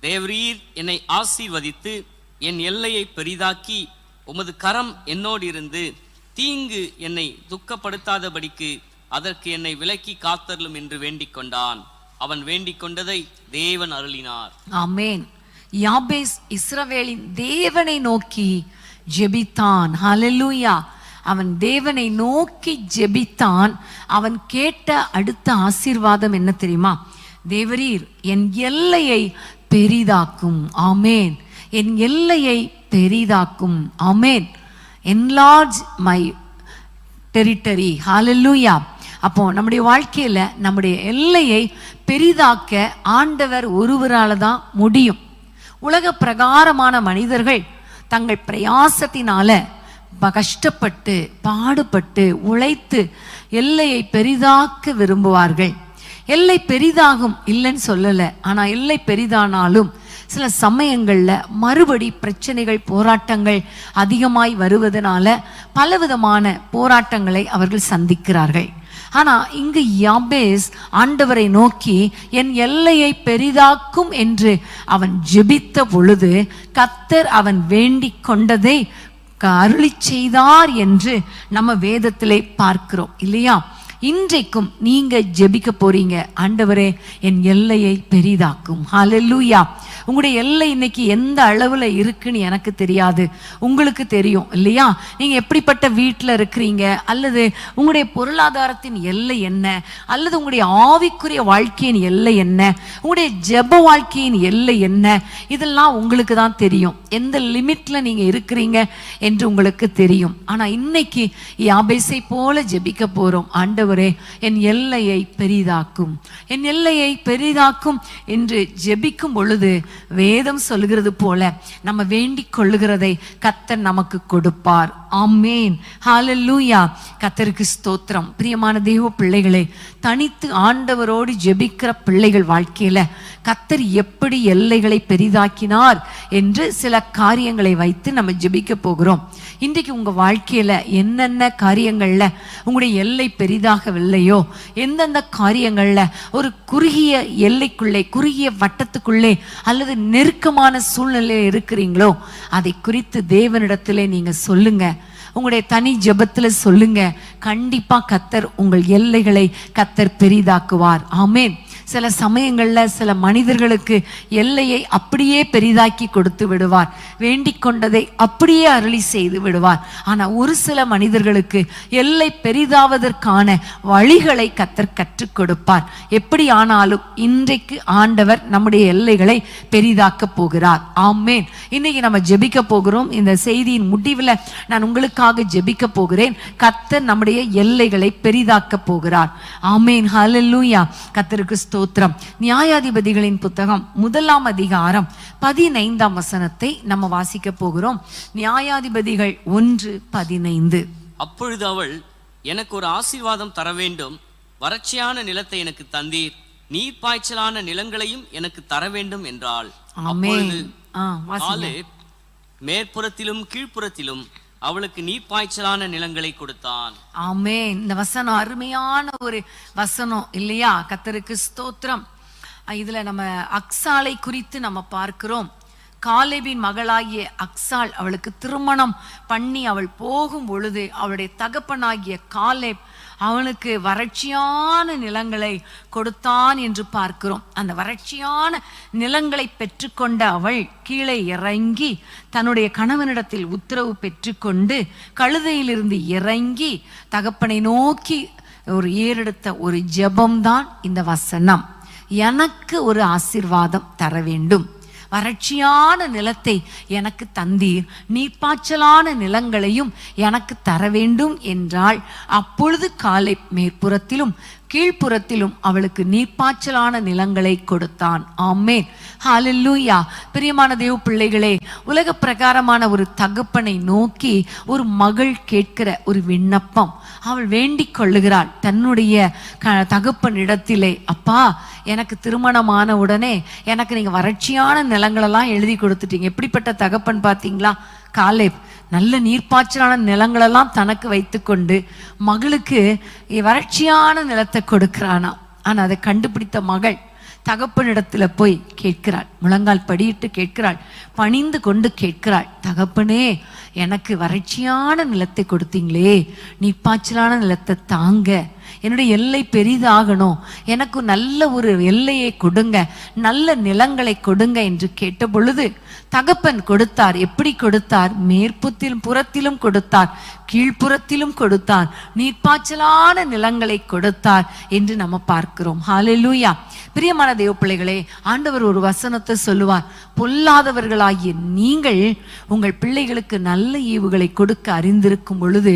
தேவரீர் என்னை ஆசீர்வதித்து என் எல்லையை பெரிதாக்கி உமது கரம் என்னோடு இருந்து தீங்கு என்னை துக்கப்படுத்தாதபடிக்கு அதற்கு என்னை விலக்கி காத்தருளும் என்று வேண்டிக் கொண்டான். அவன் வேண்டிக் கொண்டதை தேவன் அருளினார். ஆமென். யாபேஸ் இஸ்ரவேலின் தேவனை நோக்கி ஜெபித்தான். ஹல்லேலூயா. அவன் தேவனை நோக்கி ஜெபித்தான். அவன் கேட்ட அடுத்த ஆசீர்வாதம் என்ன தெரியுமா? தேவரீர் என் எல்லையை பெரிதாக்கும். ஆமென். என் எல்லையை பெரிதாக்கும். ஆமென். enlarge my territory. ஹல்லேலூயா. அப்போ நம்முடைய வாழ்க்கையில நம்முடைய எல்லையை பெரிதாக்க ஆண்டவர் ஒருவரால தான் முடியும். உலக பிரகாரமான மனிதர்கள் தங்கள் பிரயாசத்தினால கஷ்டப்பட்டு பாடுபட்டு உழைத்து எல்லையை பெரிதாக்க விரும்புவார்கள். எல்லை பெரிதாகும் இல்லைன்னு சொல்லல. ஆனா எல்லை பெரிதானாலும் சில சமயங்கள்ல மறுபடி பிரச்சனைகள் போராட்டங்கள் அதிகமாய் வருவதனால பலவிதமான போராட்டங்களை அவர்கள் சந்திக்கிறார்கள். ஆனா இங்கு யாபேஸ் ஆண்டவரை நோக்கி என் எல்லையை பெரிதாக்கும் என்று அவன் ஜெபித்த பொழுது கர்த்தர் அவன் வேண்டிக் கொண்டதை அருளி செய்தார் என்று நம்ம வேதத்திலே பார்க்கிறோம் இல்லையா? இன்றைக்கும் நீங்க ஜெபிக்க போறீங்க, ஆண்டவரே என் எல்லையை பெரிதாக்கும். ஹல்லேலூயா. உங்களுடைய எல்லை இன்னைக்கு எந்த அளவுல இருக்குன்னு எனக்கு தெரியாது, உங்களுக்கு தெரியும் இல்லையா? நீங்க எப்படிப்பட்ட வீட்டில் இருக்கிறீங்க, அல்லது உங்களுடைய பொருளாதாரத்தின் எல்லை என்ன, அல்லது உங்களுடைய ஆவிக்குரிய வாழ்க்கையின் எல்லை என்ன, உங்களுடைய ஜெப வாழ்க்கையின் எல்லை என்ன, இதெல்லாம் உங்களுக்கு தான் தெரியும். எந்த லிமிட்ல நீங்க இருக்கிறீங்க என்று உங்களுக்கு தெரியும். ஆனா இன்னைக்கு யாபேசை போல ஜெபிக்க போறோம். ஆண்டவரே என் எல்லையை பெரிதாக்கும், என் எல்லையை பெரிதாக்கும் என்று ஜெபிக்கும் பொழுது வேதம் சொல்லுகிறது போல நம்ம வேண்டிக் கொள்ளுகிறதை கர்த்தர் நமக்கு கொடுப்பார். ஆமென். ஹல்லேலூயா. கர்த்தருக்கு ஸ்தோத்திரம். பிரியமான தேவ பிள்ளைகளே, தனித்து ஆண்டவரோடு ஜெபிக்கிற பிள்ளைகள் வாழ்க்கையில கர்த்தர் எப்படி எல்லைகளை பெரிதாக்கினார் என்று சில காரியங்களை வைத்து நம்ம ஜெபிக்க போகிறோம். இன்றைக்கு உங்க வாழ்க்கையில என்னென்ன காரியங்கள்ல உங்களுடைய எல்லை பெரிதாகவில்லையோ, எந்தெந்த காரியங்கள்ல ஒரு குறுகிய எல்லைக்குள்ளே குறுகிய வட்டத்துக்குள்ளே அல்லது நெருக்கமான சூழ்நிலையில் இருக்கிறீங்களோ அதை குறித்து தேவனிடத்திலே நீங்க சொல்லுங்க. உங்களுடைய தனி ஜெபத்துல சொல்லுங்க. கண்டிப்பா கர்த்தர் உங்கள் எல்லைகளை கர்த்தர் பெரிதாக்குவார். ஆமென். சில சமயங்கள்ல சில மனிதர்களுக்கு எல்லையை அப்படியே பெரிதாக்கி கொடுத்து விடுவார், வேண்டிக் கொண்டதை அப்படியே அருளி செய்து விடுவார். ஆனா ஒரு சில மனிதர்களுக்கு எல்லை பெரிதாவதற்கான வழிகளை கர்த்தர் கற்றுக் கொடுப்பார். எப்படி ஆனாலும் இன்றைக்கு ஆண்டவர் நம்முடைய எல்லைகளை பெரிதாக்க போகிறார். ஆமென். இன்னைக்கு நம்ம ஜெபிக்க போகிறோம். இந்த செய்தியின் முடிவில் நான் உங்களுக்காக ஜெபிக்க போகிறேன். கர்த்தர் நம்முடைய எல்லைகளை பெரிதாக்க போகிறார். ஆமென். ஹல்லேலூயா. கர்த்தருக்கு ஸ்தோத்திரம். நியாயாதிபதிகளின் புத்தகம் 1ஆம் அதிகாரம் 15ஆம் வசனத்தை நம்ம வாசிக்க போகிறோம். நியாயாதிபதிகள் 1:15. அப்பொழுது அவள், எனக்கு ஒரு ஆசீர்வாதம் தர வேண்டும், வறட்சியான நிலத்தை எனக்கு தந்தீர், நீர் பாய்ச்சலான நிலங்களையும் எனக்கு தர வேண்டும் என்றாள். அப்பொழுது காலேப் மேற்புறத்திலும் கீழ்ப்புறத்திலும் அவளுக்கு நீர்ப்பாய்ச்சலான நிலங்களை கொடுத்தான். ஆமென். இந்த வசனம் அருமையான ஒரு வசனம் இல்லையா? கர்த்தருக்கு ஸ்தோத்திரம். இதுல நம்ம அக்சாலை குறித்து நம்ம பார்க்கிறோம். காலேபின் மகளாகிய அக்சாள் அவளுக்கு திருமணம் பண்ணி அவள் போகும் பொழுது அவளுடைய தகப்பனாகிய காலேப் அவனுக்கு வறட்சியான நிலங்களை கொடுத்தான் என்று பார்க்கிறோம். அந்த வறட்சியான நிலங்களை பெற்றுக்கொண்ட அவள் கீழே இறங்கி தன்னுடைய கணவனிடத்தில் உத்தரவு பெற்றுக்கொண்டு கழுதையிலிருந்து இறங்கி தகப்பனை நோக்கி ஒரு ஏறெடுத்த ஒரு ஜெபம்தான் இந்த வசனம். எனக்கு ஒரு ஆசீர்வாதம் தர வேண்டும், வறட்சியான நிலத்தை எனக்கு தந்தீர், நீர்ப்பாய்ச்சலான நிலங்களையும் எனக்கு தர வேண்டும் என்றால், அப்பொழுது காலேப் மேற்புறத்திலும் கீழ்ப்புறத்திலும் அவளுக்கு நீர்ப்பாய்ச்சலான நிலங்களை கொடுத்தான். ஆமென், ஹல்லேலூயா. பிரியமான தேவ பிள்ளைகளே, உலக பிரகாரமான ஒரு தகப்பனை நோக்கி ஒரு மகள் கேட்கிற ஒரு விண்ணப்பம். அவள் வேண்டிக் கொள்ளுகிறாள் தன்னுடைய தகப்பனிடத்திலே, அப்பா எனக்கு திருமணமான உடனே எனக்கு நீங்க வறட்சியான நிலங்களெல்லாம் எழுதி கொடுத்துட்டீங்க. எப்படிப்பட்ட தகப்பன் பார்த்தீங்களா? காலேப் நல்ல நீர்ப்பாய்ச்சலான நிலங்களெல்லாம் தனக்கு வைத்துக்கொண்டு மகளுக்கு வறட்சியான நிலத்தை கொடுக்கிறானா. ஆனா அதை கண்டுபிடித்த மகள் தகப்பனிடத்துல போய் கேட்கிறாள், முழங்கால் படியிட்டு கேட்கிறாள், பணிந்து கொண்டு கேட்கிறாள், தகப்பனே எனக்கு வறட்சியான நிலத்தை கொடுத்தீங்களே, நீர்ப்பாய்ச்சலான நிலத்தை தாங்க, என்னுடைய எல்லை பெரிதாகணும், எனக்கு நல்ல ஒரு எல்லையை கொடுங்க, நல்ல நிலங்களை கொடுங்க என்று கேட்ட பொழுது தகப்பன் கொடுத்தார். எப்படி கொடுத்தார்? மேற்புத்திலும் புறத்திலும் கொடுத்தார், கீழ்ப்புறத்திலும் கொடுத்தார், நீர்ப்பாய்ச்சலான நிலங்களை கொடுத்தார் என்று நம்ம பார்க்கிறோம். ஹல்லேலூயா. பிரியமான தேவ பிள்ளைகளே, ஆண்டவர் ஒரு வசனத்தை சொல்லுவார், பொல்லாதவர்களாகிய நீங்கள் உங்கள் பிள்ளைகளுக்கு நல்ல ஈவுகளை கொடுக்க அறிந்திருக்கும் பொழுது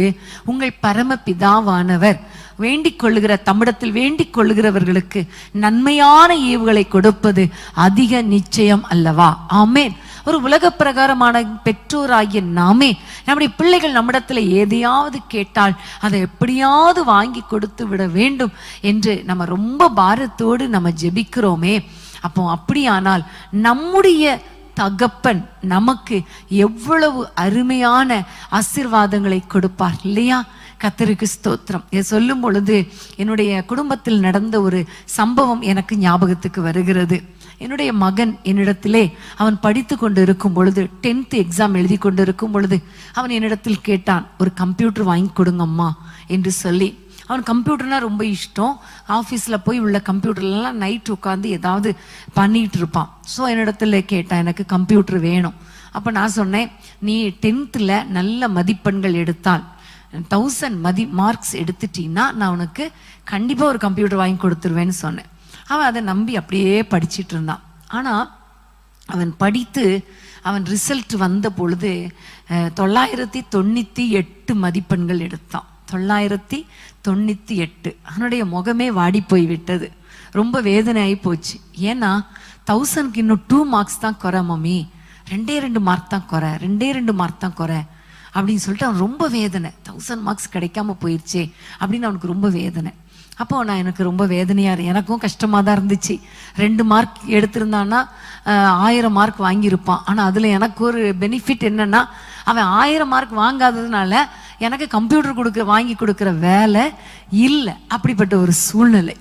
உங்கள் பரம பிதாவானவர் வேண்டிக் கொள்ளுகிற தம்மிடத்தில் வேண்டிக் கொள்ளுகிறவர்களுக்கு நன்மையான ஈவுகளை கொடுப்பது அதிக நிச்சயம் அல்லவா? ஆமென். ஒரு உலக பிரகாரமான பெற்றோராகிய நாமே நம்முடைய பிள்ளைகள் நம்மிடத்துல எதையாவது கேட்டால் அதை எப்படியாவது வாங்கி கொடுத்து விட வேண்டும் என்று நம்ம ரொம்ப பாரத்தோடு நம்ம ஜெபிக்கிறோமே. அப்போ அப்படியானால் நம்முடைய தகப்பன் நமக்கு எவ்வளவு அருமையான ஆசீர்வாதங்களை கொடுப்பார் இல்லையா? கர்த்தருக்கு ஸ்தோத்திரம். இதை சொல்லும் பொழுது என்னுடைய குடும்பத்தில் நடந்த ஒரு சம்பவம் எனக்கு ஞாபகத்துக்கு வருகிறது. என்னுடைய மகன் என்னிடத்திலே அவன் படித்து கொண்டு இருக்கும் பொழுது 10th எக்ஸாம் எழுதி கொண்டு இருக்கும் பொழுது அவன் என்னிடத்தில் கேட்டான், ஒரு கம்ப்யூட்டர் வாங்கி கொடுங்கம்மா என்று சொல்லி. அவன் கம்ப்யூட்டர்னா ரொம்ப இஷ்டம். ஆஃபீஸில் போய் உள்ள கம்ப்யூட்டர்லாம் நைட் உட்காந்து ஏதாவது பண்ணிகிட்டு இருப்பான். ஸோ என்னிடத்துல கேட்டான், எனக்கு கம்ப்யூட்டர் வேணும். அப்போ நான் சொன்னேன், நீ 10th நல்ல மதிப்பெண்கள் எடுத்தால் 1000 மார்க்ஸ் எடுத்துட்டீங்கன்னா நான் உனக்கு கண்டிப்பாக ஒரு கம்ப்யூட்டர் வாங்கி கொடுத்துருவேன்னு சொன்னேன். அவன் அதை நம்பி அப்படியே படிச்சுட்டு இருந்தான். ஆனால் அவன் படித்து அவன் ரிசல்ட் வந்த பொழுது 998 மதிப்பெண்கள் எடுத்தான். 998. அவனுடைய முகமே வாடி போய் விட்டது. ரொம்ப வேதனை ஆகி போச்சு. ஏன்னா 1000க்கு இன்னும் 2 மார்க்ஸ் தான் குறை மம்மி, 2 மார்க் தான் குறை, 2 மார்க் தான் குறை அப்படின்னு சொல்லிட்டு அவன் ரொம்ப வேதனை. 1000 மார்க்ஸ் கிடைக்காம போயிடுச்சே அப்படின்னு அவனுக்கு ரொம்ப வேதனை. அப்போ நான் எனக்கு ரொம்ப வேதனையாக எனக்கும் கஷ்டமாக தான் இருந்துச்சு. 2 மார்க் எடுத்திருந்தான்னா 1000 மார்க் வாங்கியிருப்பான். ஆனால் அதில் எனக்கு ஒரு பெனிஃபிட் என்னன்னா, அவன் 1000 மார்க் வாங்காததுனால எனக்கு கம்ப்யூட்டர் வாங்கி கொடுக்குற வேலை இல்லை. அப்படிப்பட்ட ஒரு சூழ்நிலை.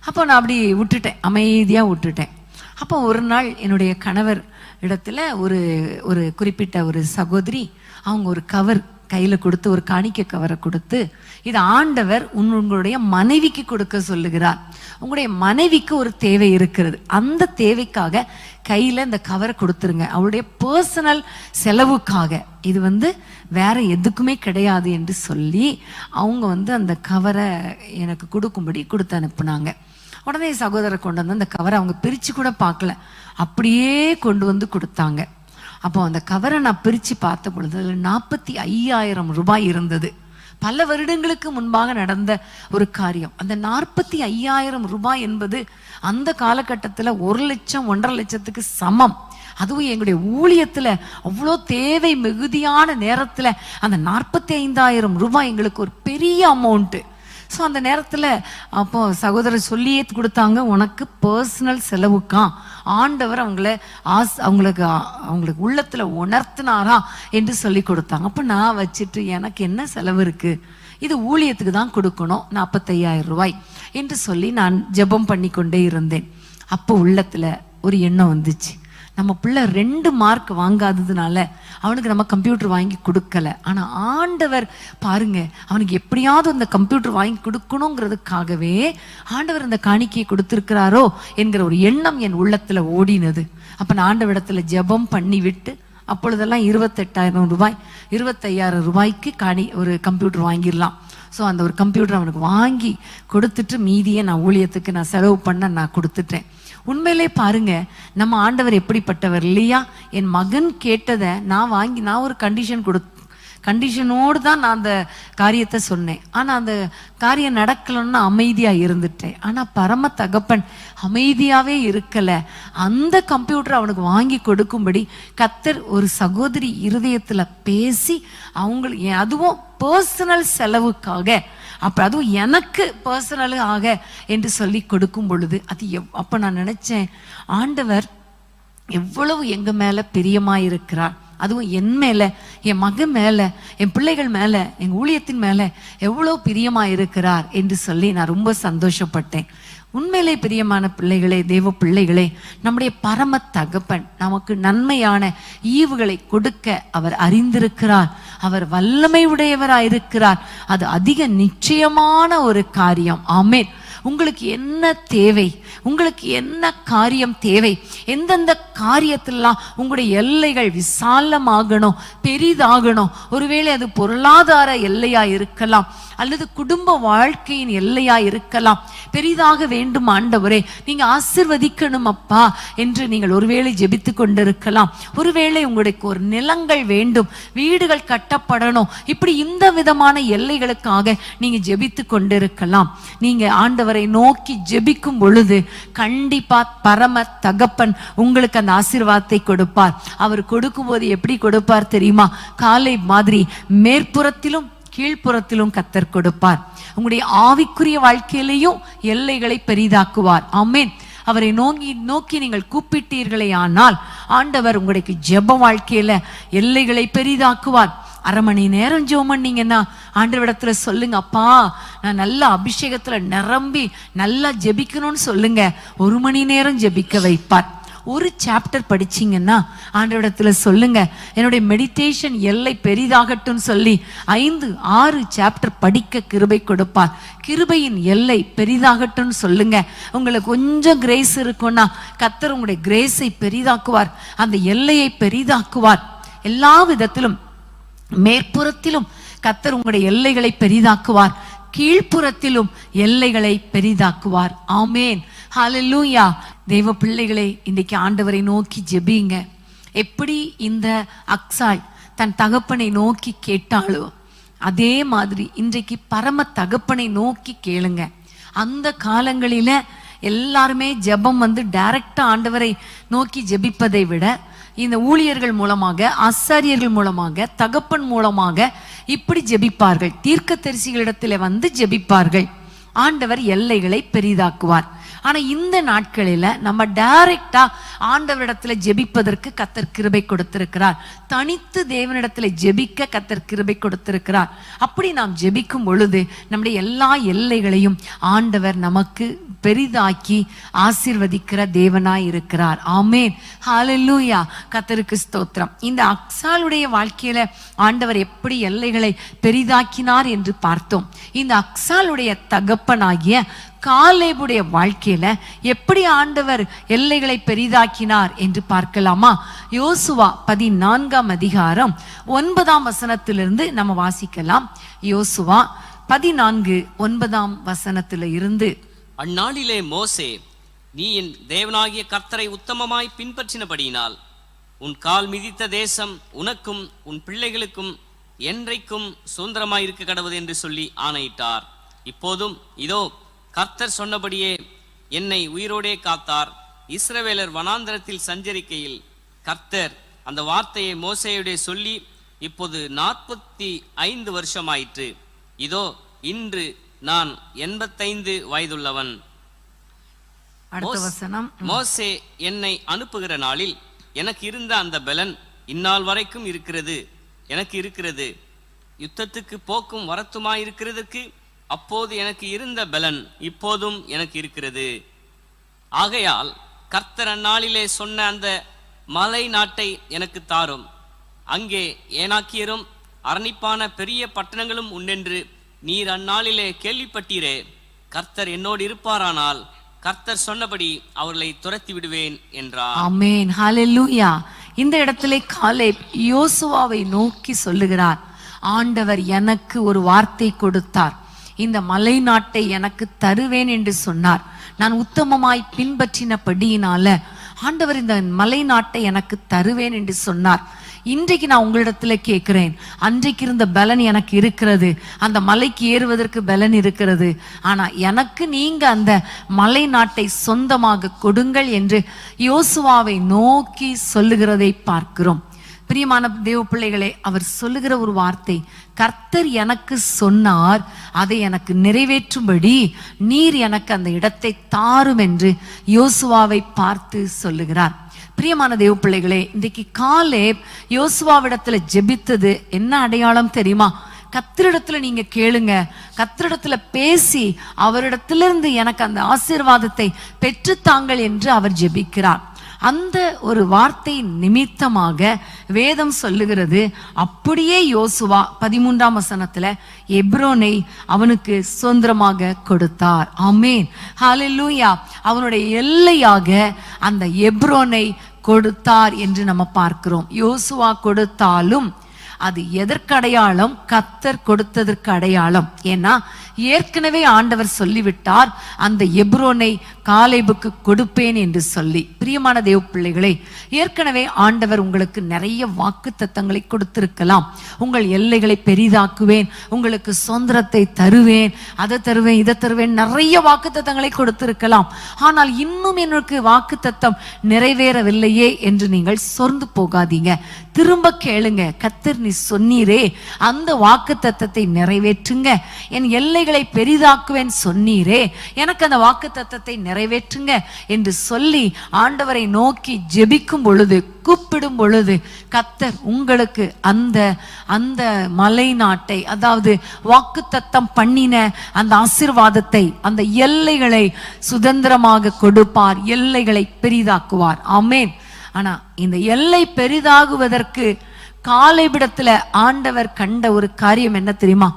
அப்போ நான் அப்படி விட்டுட்டேன், அமைதியாக விட்டுட்டேன். அப்போ ஒரு நாள் என்னுடைய கணவர் இடத்துல ஒரு குறிப்பிட்ட ஒரு சகோதரி அவங்க ஒரு கவர் கையில் கொடுத்து, ஒரு காணிக்கை கவரை கொடுத்து, இது ஆண்டவர் உங்களுடைய மனைவிக்கு கொடுக்க சொல்லுகிறார், உங்களுடைய மனைவிக்கு ஒரு தேவை இருக்கிறது, அந்த தேவைக்காக கையில் இந்த கவரை கொடுத்துருங்க, அவளுடைய பர்சனல் செலவுக்காக, இது வேற எதுக்குமே கிடையாது என்று சொல்லி அவங்க அந்த கவரை எனக்கு கொடுக்கும்படி கொடுத்து அனுப்புனாங்க. உடனே சகோதரர் கொண்டு வந்து அந்த கவரை அவங்க பிரித்து கூட பார்க்கல, அப்படியே கொண்டு வந்து கொடுத்தாங்க. அப்போ அந்த கவரை நான் பிரித்து பார்த்த பொழுது அதில் 45,000 ரூபாய் இருந்தது. பல வருடங்களுக்கு முன்பாக நடந்த ஒரு காரியம். அந்த 45,000 ரூபாய் என்பது அந்த காலகட்டத்தில் 1 லட்சம் 1.5 லட்சத்துக்கு சமம். அதுவும் எங்களுடைய ஊழியத்தில் அவ்வளோ தேவை மிகுதியான நேரத்தில் அந்த 45,000 ரூபாய் எங்களுக்கு ஒரு பெரிய அமௌண்ட்டு. ஸோ அந்த நேரத்தில் அப்போ சகோதரர் சொல்லியே கொடுத்தாங்க, உனக்கு பர்சனல் செலவுக்கா ஆண்டவர் அவங்களுக்கு உள்ளத்தில் உணர்த்தினாரா என்று சொல்லி கொடுத்தாங்க. அப்போ நான் வச்சுட்டு எனக்கு என்ன செலவு இருக்குது, இது ஊழியத்துக்கு தான் கொடுக்கணும், 45,000 ரூபாய் என்று சொல்லி நான் ஜெபம் பண்ணி கொண்டே இருந்தேன். அப்போ உள்ளத்தில் ஒரு எண்ணம் வந்துச்சு, நம்ம பிள்ளை 2 மார்க் வாங்காததுனால அவனுக்கு நம்ம கம்ப்யூட்டர் வாங்கி கொடுக்கல, ஆனால் ஆண்டவர் பாருங்க அவனுக்கு எப்படியாவது அந்த கம்ப்யூட்டர் வாங்கி கொடுக்கணுங்கிறதுக்காகவே ஆண்டவர் அந்த காணிக்கையை கொடுத்திருக்கிறாரோ என்கிற ஒரு எண்ணம் என் உள்ளத்துல ஓடினது. அப்ப நான் ஆண்டவரிடத்துல ஜெபம் பண்ணி விட்டு, அப்பொழுதெல்லாம் 28,000 ரூபாய் 25,000 ரூபாய்க்கு ஒரு கம்ப்யூட்டர் வாங்கிடலாம். ஸோ அந்த ஒரு கம்ப்யூட்டர் அவனுக்கு வாங்கி கொடுத்துட்டு மீதியை நான் ஊழியத்துக்கு நான் செலவு பண்ண நான் கொடுத்துட்டேன். உண்மையிலே பாருங்க நம்ம ஆண்டவர் எப்படிப்பட்டவர் இல்லையா? என் மகன் கேட்டதை நான் ஒரு கண்டிஷன் கண்டிஷனோடு தான் நான் அந்த காரியத்தை சொன்னேன். ஆனா அந்த காரியம் நடக்கலன்னா அமைதியா இருந்துட்டேன். ஆனா பரம தகப்பன் அமைதியாவே இருக்கல. அந்த கம்ப்யூட்டர் அவனுக்கு வாங்கி கொடுக்கும்படி கர்த்தர் ஒரு சகோதரி இருதயத்துல பேசி அவங்களுக்கு, அதுவும் பர்சனல் செலவுக்காக, அப்ப அதுவும் எனக்கு பர்சனலாக என்று சொல்லி கொடுக்கும் பொழுது அது அப்ப நான் நினைச்சேன், ஆண்டவர் எவ்வளவு எங்க மேல பிரியமா இருக்கிறார். அதுவும் என் மேல, என் மகன் மேல, என் பிள்ளைகள் மேல, எங்க ஊழியத்தின் மேல எவ்வளவு பிரியமா இருக்கிறார் என்று சொல்லி நான் ரொம்ப சந்தோஷப்பட்டேன். உண்மையிலே பிரியமான பிள்ளைகளே, தேவ பிள்ளைகளே, நம்முடைய பரம தகப்பன் நமக்கு நன்மையான ஈவுகளை கொடுக்க அவர் அறிந்திருக்கிறார். அவர் வல்லமை உடையவராயிருக்கிறார். அது அதிக நிச்சயமான ஒரு காரியம். ஆமென். உங்களுக்கு என்ன தேவை, உங்களுக்கு என்ன காரியம் தேவை, எந்தெந்த காரியத்திலாம் உங்களுடைய எல்லைகள் விசாலமாகணும், பெரிதாகணும். ஒருவேளை அது பொருளாதார எல்லையா இருக்கலாம், அல்லது குடும்ப வாழ்க்கையின் எல்லையா இருக்கலாம். பெரிதாக வேண்டும் ஆண்டவரே, நீங்க ஆசிர்வதிக்கணும் அப்பா என்று நீங்கள் ஒருவேளை ஜெபித்து கொண்டிருக்கலாம். ஒருவேளை உங்களுக்கு ஒரு நிலங்கள் வேண்டும், வீடுகள் கட்டப்படணும், இப்படி இந்த விதமான எல்லைகளுக்காக நீங்க ஜெபித்து கொண்டிருக்கலாம். நீங்க ஆண்டவரை நோக்கி ஜெபிக்கும் பொழுது கண்டிப்பா பரம தகப்பன் உங்களுக்கு அந்த ஆசீர்வாதத்தை கொடுப்பார். அவர் கொடுக்கும் போது எப்படி கொடுப்பார் தெரியுமா? காலை மாதிரி மேற்புறத்திலும் கீழ்ப்புறத்திலும் கர்த்தர் கொடுப்பார். உங்களுடைய ஆவிக்குரிய வாழ்க்கையிலையும் எல்லைகளை பெரிதாக்குவார். ஆமென். அவரை நோக்கி நீங்கள் கூப்பிட்டீர்களே ஆனால் ஆண்டவர் உங்களுக்கு ஜெப வாழ்க்கையில எல்லைகளை பெரிதாக்குவார். அரை மணி நேரம் ஜெபம் பண்ணீங்கன்னா ஆண்டவரிடத்துல சொல்லுங்க, அப்பா நான் நல்ல அபிஷேகத்துல நிரம்பி நல்லா ஜெபிக்கணும்னு சொல்லுங்க. 1 மணி நேரம் ஜெபிக்க வைப்பார். ஒரு சாப்டர் படிச்சீங்கன்னா ஆண்டவரிடத்துல சொல்லுங்க, என்னுடைய மெடிடேஷன் எல்லை பெரிதாகட்டும் சொல்லி 5-6 சாப்டர் படிக்க கிருபை கொடுப்பார். கிருபையின் எல்லை பெரிதாகட்டும் சொல்லுங்க. உங்களுக்கு கொஞ்சம் கிரேஸ் இருக்கும்னா கர்த்தர் உங்களுடைய கிரேஸை பெரிதாக்குவார், அந்த எல்லையை பெரிதாக்குவார். எல்லா விதத்திலும் மேற்புறத்திலும் கர்த்தர் உங்களுடைய எல்லைகளை பெரிதாக்குவார், கீழ்ப்புறத்திலும் எல்லைகளை பெரிதாக்குவார். ஆமேன். ஹல்லேலூயா. தேவ பிள்ளைகளே, இன்றைக்கு ஆண்டவரை நோக்கி ஜெபிங்க. எப்படி இந்த அக்சாய் தன் தகப்பனை நோக்கி கேட்டாளோ அதே மாதிரி இன்றைக்கு பரம தகப்பனை நோக்கி கேளுங்க. அந்த காலங்களில எல்லாருமே ஜெபம் டைரக்டா ஆண்டவரை நோக்கி ஜெபிப்பதை விட இந்த ஊழியர்கள் மூலமாக, ஆசாரியர்கள் மூலமாக, தகப்பன் மூலமாக இப்படி ஜெபிப்பார்கள். தீர்க்கதரிசிகளிடத்தில் ஜெபிப்பார்கள். ஆண்டவர் எல்லைகளை பெரிதாக்குவார். ஆனா இந்த நாட்களில நம்ம டைரக்டா ஆண்டவரிடத்துல ஜெபிப்பதற்கு கர்த்தர் கிருபை கொடுத்திருக்கிறார். தனித்து தேவனிடத்துல ஜெபிக்க கர்த்தர் கிருபை கொடுத்திருக்கிறார். அப்படி நாம் ஜெபிக்கும் பொழுது நம்முடைய எல்லா எல்லைகளையும் ஆண்டவர் நமக்கு பெரிதாக்கி ஆசீர்வதிக்கிற தேவனாய் இருக்கிறார். ஆமென். ஹல்லேலூயா. கர்த்தருக்கு ஸ்தோத்திரம். இந்த அக்சாளுடைய வாழ்க்கையில ஆண்டவர் எப்படி எல்லைகளை பெரிதாக்கினார் என்று பார்த்தோம். இந்த அக்சாளுடைய தகப்பனாகிய காலேபுடைய வாழ்க்கையில எப்படி ஆண்டவர் எல்லைகளை பெரிதாக்கினார் என்று பார்க்கலாமா? யோசுவா 14ஆம் அதிகாரம் 9ஆம் வசனத்திலிருந்து நம்ம வாசிக்கலாம். யோசுவா 14:9 வசனத்தில இருந்து. அந்நாளிலே மோசே, நீ என் தேவனாகிய கர்த்தரை உத்தமமாய் பின்பற்றினபடியினால் உன் கால் மிதித்த தேசம் உனக்கும் உன் பிள்ளைகளுக்கும் என்றைக்கும் சுதந்திரமாயிருக்க கடவுது என்று சொல்லி ஆணையிட்டார். இப்போதும் இதோ கர்த்தர் சொன்னபடியே என்னை உயிரோடே காத்தார். இஸ்ரவேலர் வனாந்தரத்தில் சஞ்சரிக்கையில் கர்த்தர் அந்த வார்த்தையை மோசேயுடைய சொல்லி இப்போது 45 வருஷமாயிற்று. இதோ இன்று நான் 85 வயதுள்ளவன். மோசே என்னை அனுப்புகிற நாளில் எனக்கு இருந்த அந்த பலன் இந்நாள் வரைக்கும் எனக்கு இருக்கிறது. யுத்தத்துக்கு போக்கும் வரத்துமாயிருக்கிறதுக்கு அப்போது எனக்கு இருந்த பலன் இப்போதும் எனக்கு இருக்கிறது. ஆகையால் கர்த்தர் அந்நாளிலே சொன்ன அந்த மலை நாட்டை எனக்கு தாரும். அங்கே ஏனாக்கியரும் அரணிப்பான பெரிய பட்டணங்களும் உண்டென்று நீர் அந்நாளிலே கேள்விப்பட்டீரே. கர்த்தர் என்னோடு இருப்பாரானால் கர்த்தர் சொன்னபடி அவர்களை துரத்தி விடுவேன் என்றார். ஆமென். ஹல்லேலூயா. இந்த இடத்திலே காலேப் யோசுவாவை நோக்கி சொல்லுகிறார், ஆண்டவர் எனக்கு ஒரு வார்த்தை கொடுத்தார், இந்த மலை நாட்டை எனக்கு தருவேன் என்று சொன்னார். நான் உத்தமமாய் பின்பற்றினபடியினால ஆண்டவர் இந்த மலை நாட்டை எனக்கு தருவேன் என்று சொன்னார். இன்றைக்கு நான் உங்களிடத்துல கேட்கிறேன், அன்றைக்கு இருந்த பலன் எனக்கு இருக்கிறது, அந்த மலைக்கு ஏறுவதற்கு பலன் இருக்கிறது. ஆனா எனக்கு நீங்க அந்த மலை நாட்டை சொந்தமாக கொடுங்கள் என்று யோசுவாவை நோக்கி சொல்லுகிறதை பார்க்கிறோம். பிரியமான தேவ பிள்ளைகளே, அவர் சொல்லுகிற ஒரு வார்த்தை, கர்த்தர் எனக்கு சொன்னார், அதை எனக்கு நிறைவேற்றும்படி நீர் எனக்கு அந்த இடத்தை தாரும் என்று யோசுவாவை பார்த்து சொல்லுகிறார். பிரியமான தேவ பிள்ளைகளே, இன்றைக்கு காலேப் யோசுவாவிடத்துல ஜெபித்தது என்ன அடையாளம் தெரியுமா? கர்த்தரிடத்துல நீங்க கேளுங்க, கர்த்தரிடத்துல பேசி அவரிடத்திலிருந்து எனக்கு அந்த ஆசீர்வாதத்தை பெற்றுத்தாங்கள் என்று அவர் ஜெபிக்கிறார். அந்த ஒரு வார்த்தை நிமித்தமாக வேதம் சொல்லுகிறது, அப்படியே யோசுவா 13ஆம் வசனத்துல எப்ரோனை அவனுக்கு சுதந்திரமாக கொடுத்தார். ஆமென், ஹல்லேலூயா. அவனுடைய எல்லையாக அந்த எப்ரோனை கொடுத்தார் என்று நம்ம பார்க்கிறோம். யோசுவா கொடுத்தாலும் அது எதற்கு அடையாளம்? கர்த்தர் கொடுத்ததற்கு அடையாளம். ஏன்னா ஏற்கனவே ஆண்டவர் சொல்லிவிட்டார், அந்த எப்ரோனை காலேபுக்கு கொடுப்பேன் என்று சொல்லி. பிரியமான தேவ பிள்ளைகளே, ஏற்கனவே ஆண்டவர் உங்களுக்கு நிறைய வாக்குத்தத்தங்களை கொடுத்திருக்கலாம். உங்கள் எல்லைகளை பெரிதாக்குவேன், உங்களுக்கு சுதந்திரத்தை தருவேன், அதை தருவேன், இதை தருவேன், நிறைய வாக்குத்தத்தங்களை கொடுத்திருக்கலாம். ஆனால் இன்னும் எனக்கு வாக்குத்தத்தம் நிறைவேறவில்லையே என்று நீங்கள் சோர்ந்து போகாதீங்க. திரும்ப கேளுங்க, கர்த்தர் நீ சொன்னீரே அந்த வாக்குத்தத்தத்தை நிறைவேற்றுங்க, என் எல்லைகளை பெரிதாக்குவேன் சொன்னீரே, எனக்கு அந்த வாக்குத்தத்தத்தை நிறைவேற்றுங்க என்று சொல்லி ஆண்டவரை நோக்கி ஜெபிக்கும் பொழுது, கூப்பிடும் பொழுது, கர்த்தர் உங்களுக்கு அந்த அந்த மலை நாட்டை, அதாவது வாக்குத்தத்தம் பண்ணின அந்த ஆசீர்வாதத்தை, அந்த எல்லைகளை சுதந்திரமாக கொடுப்பார், எல்லைகளை பெரிதாக்குவார். ஆமென். ஆனா இந்த எல்லை பெரிதாகுவதற்கு காலேபிடத்துல ஆண்டவர் கண்ட ஒரு காரியம் என்ன தெரியுமா?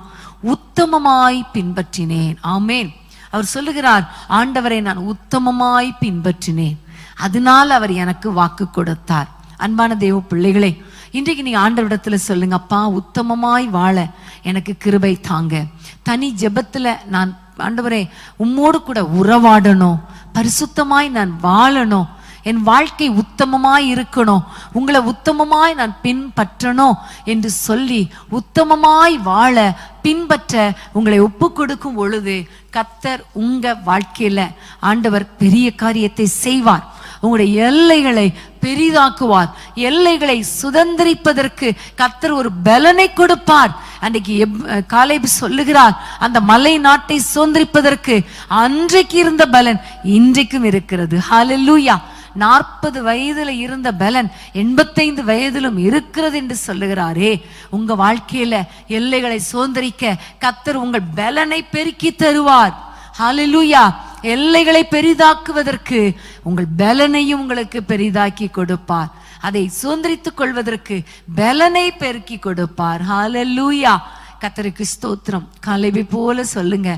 உத்தமமாய் பின்பற்றினேன். ஆமென். அவர் சொல்லுகிறார், ஆண்டவரை நான் உத்தமமாய் பின்பற்றினேன், அதனால அவர் எனக்கு வாக்கு கொடுத்தார். அன்பான தேவ பிள்ளைகளே, இன்றைக்கு நீங்க ஆண்டவரிடத்துல சொல்லுங்க, அப்பா உத்தமமாய் வாழ எனக்கு கிருபை தாங்க. தனி ஜெபத்துல நான் ஆண்டவரே உம்மோடு கூட உறவாடணும், பரிசுத்தமாய் நான் வாழணும், என் வாழ்க்கை உத்தமமாய் இருக்கணும், உங்களை உத்தமமாய் நான் பின்பற்றணும் என்று சொல்லி உத்தமமாய் வாழ பின்பற்ற உங்களை ஒப்பு கொடுக்கும் பொழுது கர்த்தர் உங்க வாழ்க்கையில ஆண்டவர் பெரிய காரியத்தை செய்வார். உங்களுடைய எல்லைகளை பெரிதாக்குவார், எல்லைகளை சுதந்திரிப்பதற்கு கர்த்தர் ஒரு பலனை கொடுப்பார். அன்றைக்கு காலேப் சொல்லுகிறார், அந்த மலை நாட்டை சுதந்திரிப்பதற்கு அன்றைக்கு இருந்த பலன் இன்றைக்கும் இருக்கிறது. ஹல்லேலூயா. 40 வயதுல இருந்த பலன் 85 வயதிலும் இருக்கிறது என்று சொல்லுகிறாரே. உங்க வாழ்க்கையில எல்லைகளை சுதந்திரிக்க கர்த்தர் உங்கள் பலனை பெருக்கி தருவார். ஹல்லேலூயா. எல்லைகளை பெரிதாக்குவதற்கு உங்கள் பலனையும் உங்களுக்கு பெரிதாக்கி கொடுப்பார், அதை சுதந்திரித்துக் கொள்வதற்கு பலனை பெருக்கி கொடுப்பார். ஹல்லேலூயா. கர்த்தருக்கு ஸ்தோத்திரம். காலேபை போல சொல்லுங்க,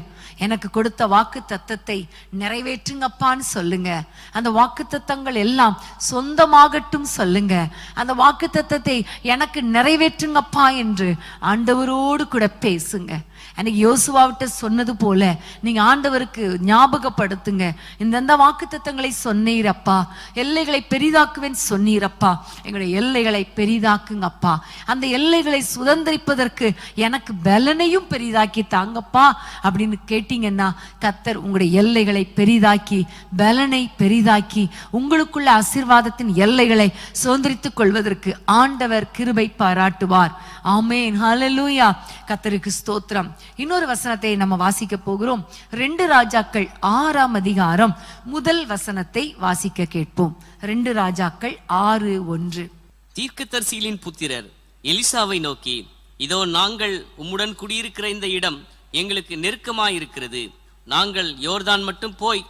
எனக்கு கொடுத்த வாக்கு தத்தத்தை நிறைவேற்றுங்கப்பான்னு சொல்லுங்க. அந்த வாக்கு தத்தங்கள் எல்லாம் சொந்தமாகட்டும் சொல்லுங்க. அந்த வாக்கு தத்தத்தை எனக்கு நிறைவேற்றுங்கப்பா என்று ஆண்டவரோடு கூட பேசுங்க. அன்னைக்கு யோசுவாவிட்ட சொன்னது போல நீங்க ஆண்டவருக்கு ஞாபகப்படுத்துங்க, இந்த வாக்கு தத்தங்களை சொன்னீரப்பா, எல்லைகளை பெரிதாக்குவேன் சொன்னீரப்பா, எங்களுடைய எல்லைகளை பெரிதாக்குங்கப்பா, அந்த எல்லைகளை சுதந்திரிப்பதற்கு எனக்கு பலனையும் பெரிதாக்கி தாங்கப்பா அப்படின்னு கேட்டீங்கன்னா கர்த்தர் உங்களுடைய எல்லைகளை பெரிதாக்கி பலனை பெரிதாக்கி உங்களுக்குள்ள ஆசீர்வாதத்தின் எல்லைகளை சுதந்திரித்துக் கொள்வதற்கு ஆண்டவர் கிருபை பாராட்டுவார். ஆமென், ஹல்லேலூயா. கர்த்தருக்கு ஸ்தோத்திரம். இன்னொரு வசனத்தை நம்ம வாசிக்க போகிறோம். 2 ராஜாக்கள் 6ஆம் அதிகாரம் முதல் வசனத்தை வாசிக்க கேட்போம். 2 ராஜாக்கள் 6:1. தீர்க்கதரிசிகளின் புத்திரர் எலிசாவை நோக்கி, இதோ நாங்கள் உம்முடன் குடியிருக்கிற இந்த இடம் எங்களுக்கு நெருக்கமாயிருக்கிறது, நாங்கள் யோர்தான் மட்டும் போய்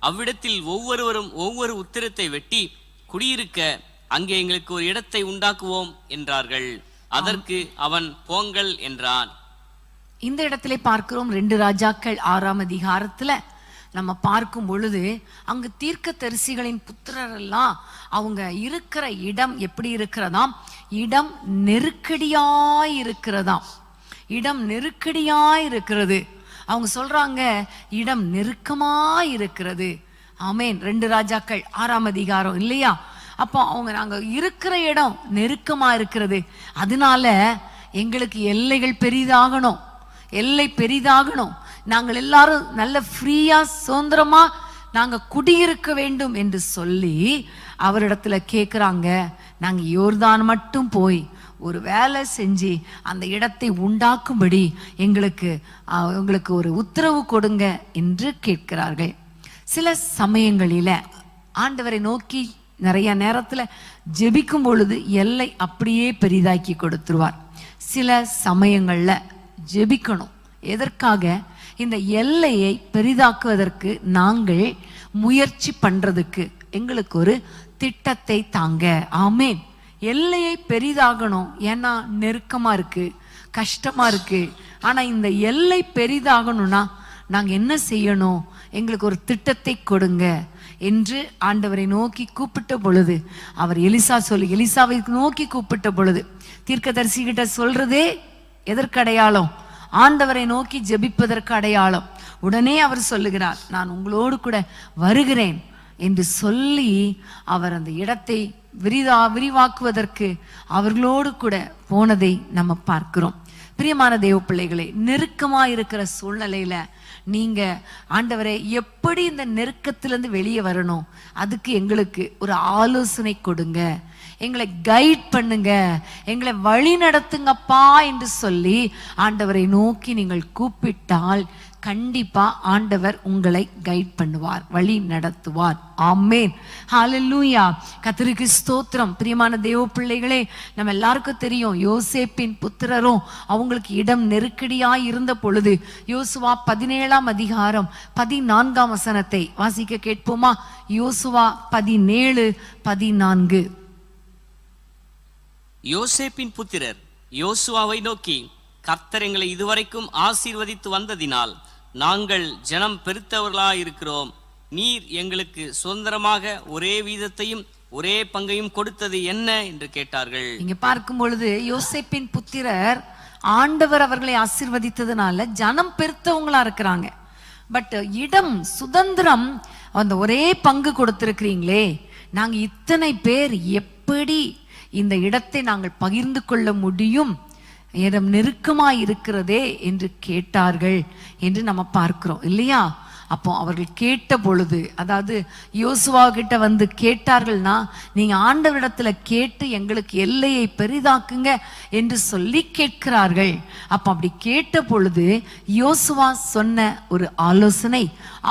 அவ்விடத்தில் ஒவ்வொருவரும் ஒவ்வொரு உத்திரத்தை வெட்டி குடியிருக்க அங்கே எங்களுக்கு ஒரு இடத்தை உண்டாக்குவோம் என்றார்கள். அதற்கு அவன் போங்கள் என்றான். இந்த இடத்திலே பார்க்கிறோம் 2 ராஜாக்கள் 6ஆம் அதிகாரத்துல நம்ம பார்க்கும் பொழுது அங்கு தீர்க்கதரிசிகளின் புத்திரர் எல்லாம் அவங்க இருக்கிற இடம் எப்படி இருக்கிறதாம்? இடம் நெருக்கடியாய் இருக்கிறதாம். இடம் நெருக்கடியாய் இருக்கிறது. அவங்க சொல்றாங்க இடம் நெருக்கமாய் இருக்கிறது. ஆமென். 2 ராஜாக்கள் 6ஆம் அதிகாரம் இல்லையா? அப்போ அவங்க நாங்க இருக்கிற இடம் நெருக்கமா இருக்கிறது, அதனால எங்களுக்கு எல்லைகள் பெரிதாகணும், எல்லை பெரிதாகணும், நாங்கள் எல்லாரும் நல்ல ஃப்ரீயா சுதந்திரமா நாங்க குடியிருக்க வேண்டும் என்று சொல்லி அவரிடத்துல கேட்குறாங்க. நாங்க யோர்தான் மட்டும் போய் ஒரு வேலை செஞ்சு அந்த இடத்தை உண்டாக்கும்படி எங்களுக்கு ஒரு உத்தரவு கொடுங்க என்று கேட்கிறார்கள். சில சமயங்களில ஆண்டவரை நோக்கி நிறைய நேரத்துல ஜெபிக்கும் பொழுது எல்லை அப்படியே பெரிதாக்கி கொடுத்துருவார். சில சமயங்கள்ல ஜெபிக்கணும். எதற்காக? இந்த எல்லையை பெரிதாக்குவதற்கு நாங்கள் முயற்சி பண்றதுக்கு எங்களுக்கு ஒரு திட்டத்தை தாங்க. ஆமேன். எல்லையை பெரிதாகணும். ஏன்னா நெருக்கமா இருக்கு, கஷ்டமா இருக்கு. ஆனா இந்த எல்லை பெரிதாகணும்னா நாங்க என்ன செய்யணும்? எங்களுக்கு ஒரு திட்டத்தை கொடுங்க என்று ஆண்டவரை நோக்கி கூப்பிட்ட பொழுது, அவர் எலிசாவை நோக்கி கூப்பிட்ட பொழுது தீர்க்கதரிசி கிட்ட சொல்றதே எதற்கு அடையாளம்? ஆண்டவரை நோக்கி ஜெபிப்பதற்கு அடையாளம். உடனே அவர் சொல்லுகிறார், நான் உங்களோடு கூட வருகிறேன் என்று சொல்லி அவர் அந்த இடத்தை விரிவாக்குவதற்கு அவர்களோடு கூட போனதை நம்ம பார்க்கிறோம். பிரியமான தேவ பிள்ளைகளே, நெருக்கமா இருக்கிற சூழ்நிலையில நீங்க ஆண்டவரே எப்படி இந்த நெருக்கத்திலிருந்து வெளியே வரணும், அதுக்கு எங்களுக்கு ஒரு ஆலோசனை கொடுங்க, எங்களை கைட் பண்ணுங்க, எங்களை வழி நடத்துங்கப்பா என்று சொல்லி ஆண்டவரை நோக்கி நீங்கள் கூப்பிட்டால் கண்டிப்பா ஆண்டவர் உங்களை கைட் பண்ணுவார், வழி நடத்துவார். ஆமென். ஹல்லேலூயா. கர்த்தருக்கு ஸ்தோத்திரம். பிரியமான தேவ பிள்ளைகளே, நம்ம எல்லாருக்கும் தெரியும், யோசேப்பின் புத்திரரும் அவங்களுக்கு இடம் நெருக்கடியாய் இருந்த பொழுது யோசுவா 17ஆம் அதிகாரம் 14ஆம் வசனத்தை வாசிக்க கேட்போமா? யோசுவா 17:14. யோசேப்பின் புத்திரர் யோசுவாவை நோக்கி, கர்த்தர் எங்களை இதுவரைக்கும் ஆசீர்வதித்து வந்ததினால் நாங்கள் ஜனம் பெருத்தவர்களாயிருக்கிறோம். நீர் எங்களுக்கு சுதந்திரமாக ஒரே வீதத்தையும் ஒரே பங்கையும் கொடுத்தது என்ன என்று கேட்டார்கள். இங்க பார்க்கும் பொழுது யோசேப்பின் புத்திரர் ஆண்டவர் அவர்களை ஆசீர்வதித்ததுனால ஜனம் பெருத்தவங்களா இருக்கிறாங்க. பட் இடம் சுதந்திரம் அந்த ஒரே பங்கு கொடுத்திருக்கிறீங்களே, நாங்க இத்தனை பேர் எப்படி இந்த இடத்தை நாங்கள் பகிர்ந்து கொள்ள முடியும், இடம் நெருக்கமாய் இருக்கிறதே என்று கேட்டார்கள் என்று நம்ம பார்க்கிறோம் இல்லையா? அப்போ அவர்கள் கேட்ட பொழுது, அதாவது யோசுவா கிட்ட வந்து கேட்டார்கள்னா, நீங்க ஆண்டவரிடத்துல கேட்டு எங்களுக்கு எல்லையை பெரிதாக்குங்க என்று சொல்லி கேட்கிறார்கள். அப்ப அப்படி கேட்ட பொழுது யோசுவா சொன்ன ஒரு ஆலோசனை,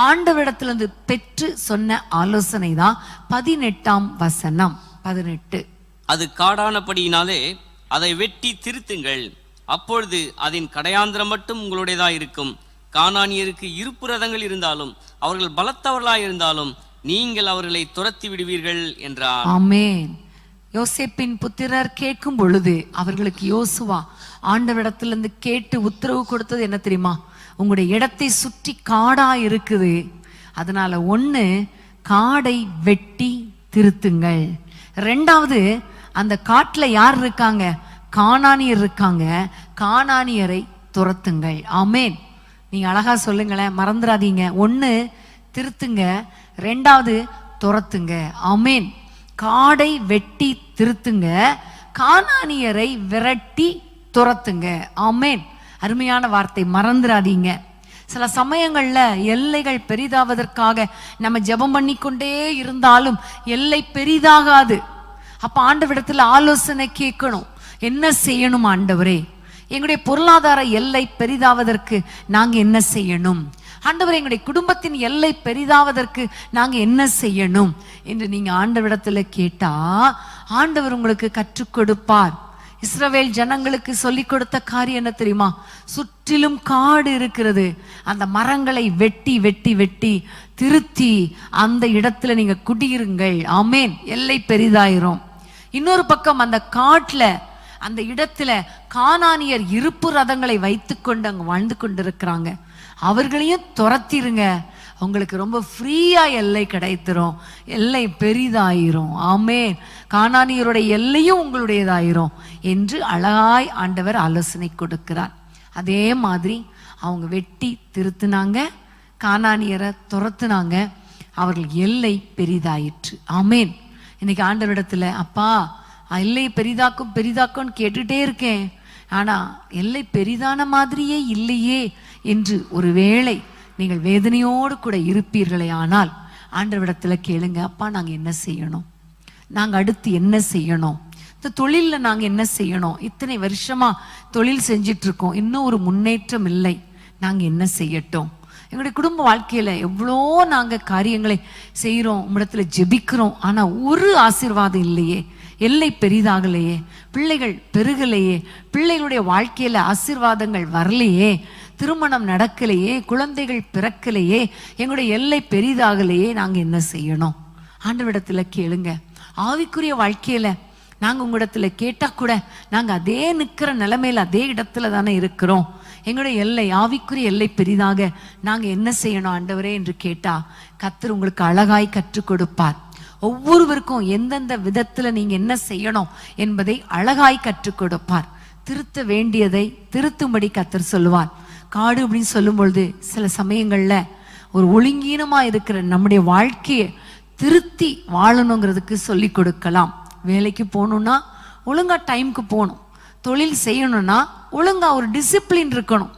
ஆண்டவரிடத்திலிருந்து பெற்று சொன்ன ஆலோசனை தான் 18ஆம் வசனம். 18. அது காடானபடியினாலே அதை வெட்டி திருத்துங்கள், அப்பொழுது அதன் கடையாந்திரம் மட்டும் உங்களுடையதா இருக்கும். கானானியருக்கு இருப்பு ரதங்கள் இருந்தாலும் அவர்கள் பலத்தவர்களாய் இருந்தாலும் நீங்கள் அவர்களை துரத்தி விடுவீர்கள் என்றார். ஆமென். யோசேப்பின் புத்திரர் கேட்கும் பொழுது அவர்களுக்கு யோசுவா ஆண்டவரிடத்திலிருந்து கேட்டு உத்தரவு கொடுத்தது என்ன தெரியுமா? உங்களுடைய இடத்தை சுற்றி காடா இருக்குது, அதனால ஒண்ணு காடை வெட்டி திருத்துங்கள், ரெண்டாவது அந்த காட்டுல யார் இருக்காங்க? கானானியர் இருக்காங்க, கானானியரை துரத்துங்கள். ஆமென். நீங்க அழகா சொல்லுங்களேன், மறந்துடாதீங்க. ஒண்ணு திருத்துங்க, ரெண்டாவது துரத்துங்க. ஆமென். காடை வெட்டி திருத்துங்க, கானானியரை விரட்டி துரத்துங்க. ஆமென். அருமையான வார்த்தை, மறந்துடாதீங்க. சில சமயங்கள்ல எல்லைகள் பெரிதாவதற்காக நம்ம ஜெபம் பண்ணிக்கொண்டே இருந்தாலும் எல்லை பெரிதாகாது. அப்ப ஆண்டவரிடத்துல ஆலோசனை கேட்கணும், என்ன செய்யணும் ஆண்டவரே? எங்களுடைய பொருளாதார எல்லை பெரிதாவதற்கு நாங்க என்ன செய்யணும் ஆண்டவரே? எங்களுடைய குடும்பத்தின் எல்லை பெரிதாவதற்கு நாங்க என்ன செய்யணும் என்று நீங்க ஆண்டவரிடத்துல கேட்டா ஆண்டவர் உங்களுக்கு கற்றுக் கொடுப்பார். இஸ்ரவேல் ஜனங்களுக்கு சொல்லிக் கொடுத்த காரியம் என்ன தெரியுமா? சுற்றிலும் காடு இருக்கிறது, அந்த மரங்களை வெட்டி வெட்டி வெட்டி திருத்தி அந்த இடத்துல நீங்க குடியிருங்கள். ஆமென். எல்லை பெரிதாயிரும். இன்னொரு பக்கம் அந்த காட்டுல அந்த இடத்துல கானானியர் இருப்பு ரதங்களை வைத்துக்கொண்டு அங்க வாழ்ந்து கொண்டிருக்கிறாங்க, அவர்களையும் துரத்திருங்க, உங்களுக்கு ரொம்ப ஃப்ரீயா எல்லை கிடைத்திரும், எல்லை பெரிதாயிரும். ஆமென். கானானியருடைய எல்லையும் உங்களுடையதாயிரும் என்று அழகாய் ஆண்டவர் ஆலோசனை கொடுக்கிறார். அதே மாதிரி அவங்க வெட்டி திருத்தினாங்க, கானானியரை துரத்துனாங்க, அவர்கள் எல்லை பெரிதாயிற்று. ஆமென். இன்னைக்கு ஆண்டவரிடத்துல, அப்பா எல்லை பெரிதாக்கும் பெரிதாக்கும்னு கேட்டுட்டே இருக்கேன், ஆனா எல்லை பெரிதான மாதிரியே இல்லையே என்று ஒருவேளை நீங்கள் வேதனையோடு கூட இருப்பீர்களே ஆனால் ஆண்டவரிடத்துல கேளுங்க, அப்பா நாங்க என்ன செய்யணும், நாங்க அடுத்து என்ன செய்யணும், இந்த தொழில்ல நாங்க என்ன செய்யணும், இத்தனை வருஷமா தொழில் செஞ்சிட்டு இருக்கோம், இன்னும் ஒரு முன்னேற்றம் இல்லை, நாங்க என்ன செய்யட்டும், எங்களுடைய குடும்ப வாழ்க்கையில எவ்வளோ நாங்க காரியங்களை செய்யறோம், உம்மிடத்துல ஜெபிக்கிறோம், ஆனா ஒரு ஆசீர்வாதம் இல்லையே, எல்லை பெரிதாகலையே, பிள்ளைகள் பெருகலையே, பிள்ளைகளுடைய வாழ்க்கையில ஆசீர்வாதங்கள் வரலையே, திருமணம் நடக்கலையே, குழந்தைகள் பிறக்கலையே, எங்களுடைய எல்லை பெரிதாகலையே, நாங்க என்ன செய்யணும்? ஆண்டவரிடத்துல கேளுங்க. ஆவிக்குரிய வாழ்க்கையில நாங்க உங்களிடத்துல கேட்டா கூட நாங்க அதே நிக்கிற நிலைமையில அதே இடத்துல தானே இருக்கிறோம். எங்களுடைய எல்லை, ஆவிக்குரிய எல்லை பெரிதாக நாங்க என்ன செய்யணும் ஆண்டவரே என்று கேட்டா கர்த்தர் உங்களுக்கு அழகாய் கற்றுக் கொடுப்பார். ஒவ்வொருவருக்கும் எந்தெந்த விதத்துல நீங்க என்ன செய்யணும் என்பதை அழகாய் கற்றுக் கொடுப்பார். திருத்த வேண்டியதை திருத்தும்படி கர்த்தர் சொல்லுவார். காடு அப்படின்னு சொல்லும் பொழுது சில சமயங்கள்ல ஒரு ஒழுங்கீனமா இருக்கிற நம்முடைய வாழ்க்கையை திருத்தி வாழணுங்கிறதுக்கு சொல்லி கொடுக்கலாம். வேலைக்கு போகணும்னா ஒழுங்கா டைமுக்கு போகணும், தொழில் செய்யணும்னா ஒழுங்கா ஒரு டிசிப்ளின் இருக்கணும்.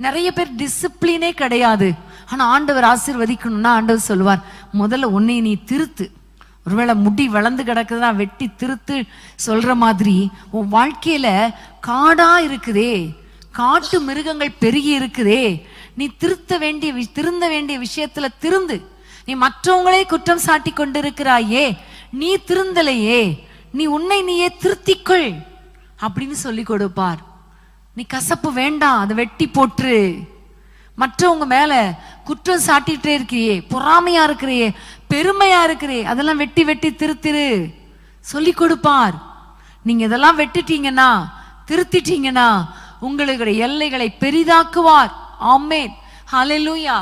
நிறைய பேர் டிசிப்ளினே கிடையாது, ஆனா ஆண்டவர் ஆசீர்வதிக்கணும்னா ஆண்டவர் சொல்லுவார், முதல்ல உன்னை நீ திருத்து. ஒருவேளை முடி வளர்ந்து கிடக்குதுன்னா வெட்டி திருத்து சொல்ற மாதிரி உன் வாழ்க்கையில காடா இருக்குதே, காட்டு மிருகங்கள் பெருகி இருக்குதே, நீ திருந்த வேண்டிய விஷயத்துல திருந்து. நீ மற்றவங்களே குற்றம் சாட்டி கொண்டிருக்கிறாயே, நீ திருந்தலையே, நீ உன்னை நீயே திருத்திக்கொள் அப்படின்னு சொல்லி கொடுப்பார். நீ கசப்பு வேண்டாம், அதை வெட்டி போட்டுரு. மற்றவங்க மேல குற்றம் சாட்டிட்டே இருக்கிறியே, பொறாமையா இருக்கிறியே, பெருமையா இருக்கிறே, அதெல்லாம் வெட்டி வெட்டி திருத்திரு சொல்லி கொடுப்பார். நீங்க இதெல்லாம் வெட்டிட்டீங்கன்னா, திருத்திட்டீங்கன்னா உங்களுடைய எல்லைகளை பெரிதாக்குவார். ஆமென், ஹல்லேலூயா.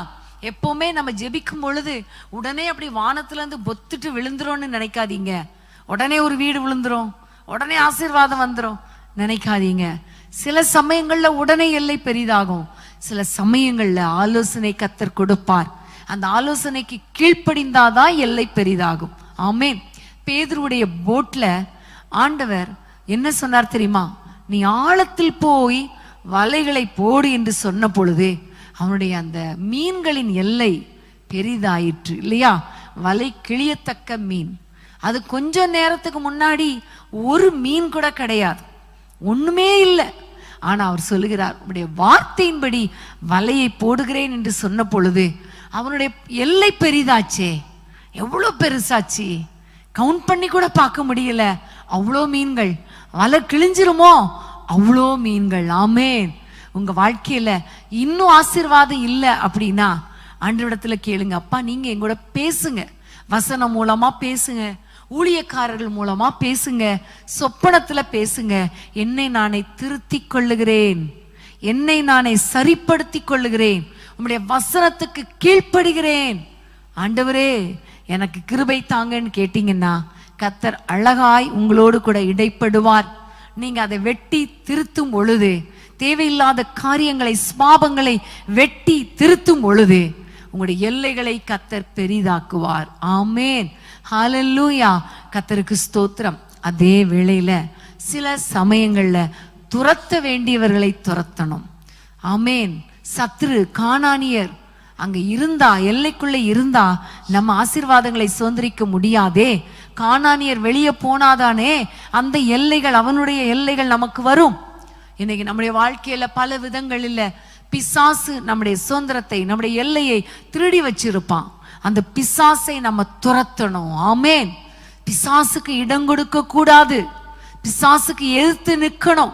எப்பவுமே நம்ம ஜெபிக்கும் பொழுது உடனே அப்படி வானத்துல இருந்து பொத்துட்டு விழுந்துரும்னு நினைக்காதீங்க. உடனே ஒரு வீடு விழுந்துரும், உடனே ஆசீர்வாதம் வந்துரும் நினைக்காதீங்க. சில சமயங்கள்ல உடனே எல்லை பெரிதாகும், சில சமயங்கள்ல ஆலோசனை கர்த்தர் கொடுப்பார். அந்த ஆலோசனைக்கு கீழ்ப்படிந்தாதான் எல்லை பெரிதாகும். ஆமென். பேதுருவுடைய போட்ல ஆண்டவர் என்ன சொன்னார் தெரியுமா? நீ ஆழத்தில் போய் வலைகளை போடு என்று சொன்ன பொழுது அவனுடைய அந்த மீன்களின் எல்லை பெரிதாயிற்று இல்லையா? வலை கிழியத்தக்க மீன், அது கொஞ்ச நேரத்துக்கு முன்னாடி ஒரு மீன் கூட கிடையாது, ஒண்ணுமே இல்லை. ஆனா அவர் சொல்லுகிறார், உடைய வார்த்தையின்படி வலையை போடுகிறேன் என்று சொன்ன பொழுது அவனுடைய எல்லை பெரிதாச்சே, எவ்வளவு பெருசாச்சு, கவுண்ட் பண்ணி கூட பார்க்க முடியல. அவ்வளோ மீன்கள், வலை கிழிஞ்சிருமோ அவ்வளோ மீன்கள். ஆமென். உங்க வாழ்க்கையில இன்னும் ஆசீர்வாதம் இல்லை அப்படின்னா ஆண்டவரிடத்துல கேளுங்க, அப்பா நீங்க எங்கூட பேசுங்க, வசனம் மூலமா பேசுங்க, ஊழியக்காரர்கள் மூலமா பேசுங்க, சொப்பனத்துல பேசுங்க. என்னை நானே திருத்தி கொள்ளுகிறேன், என்னை நானே சரிப்படுத்தி கொள்ளுகிறேன், உம்முடைய வசனத்துக்கு கீழ்ப்படுகிறேன், ஆண்டவரே எனக்கு கிருபை தாங்கன்னு கேட்டீங்கன்னா கர்த்தர் அழகாய் உங்களோடு கூட இடைப்படுவார். நீங்க அதை வெட்டி திருத்தும் பொழுது, தேவையில்லாத காரியங்களை ஸ்பாபங்களை வெட்டி திருத்தும் பொழுது உங்களுடைய எல்லைகளை கர்த்தர் பெரிதாக்குவார். ஆமென், ஹல்லேலூயா. கர்த்தருக்கு ஸ்தோத்திரம். அதே வேளையில சில சமயங்கள்ல துரத்த வேண்டியவர்களை துரத்தணும். ஆமென். சத்ரு கானானியர் அங்க இருந்தா, எல்லைக்குள்ள இருந்தா நம்ம ஆசீர்வாதங்களை சுதந்திரிக்க முடியாதே. கானானியர் வெளியே போனாதானே அந்த எல்லைகள், அவனுடைய எல்லைகள் நமக்கு வரும். இன்னைக்கு நம்முடைய வாழ்க்கையில பல விதங்களில் பிசாசு நம்முடைய சுதந்திரத்தை, நம்முடைய எல்லையை திருடி வச்சிருப்பான். அந்த பிசாசை நம்ம துரத்தணும். ஆமென். பிசாசுக்கு இடம் கொடுக்க கூடாது, பிசாசுக்கு எதிர்த்து நிற்கணும்.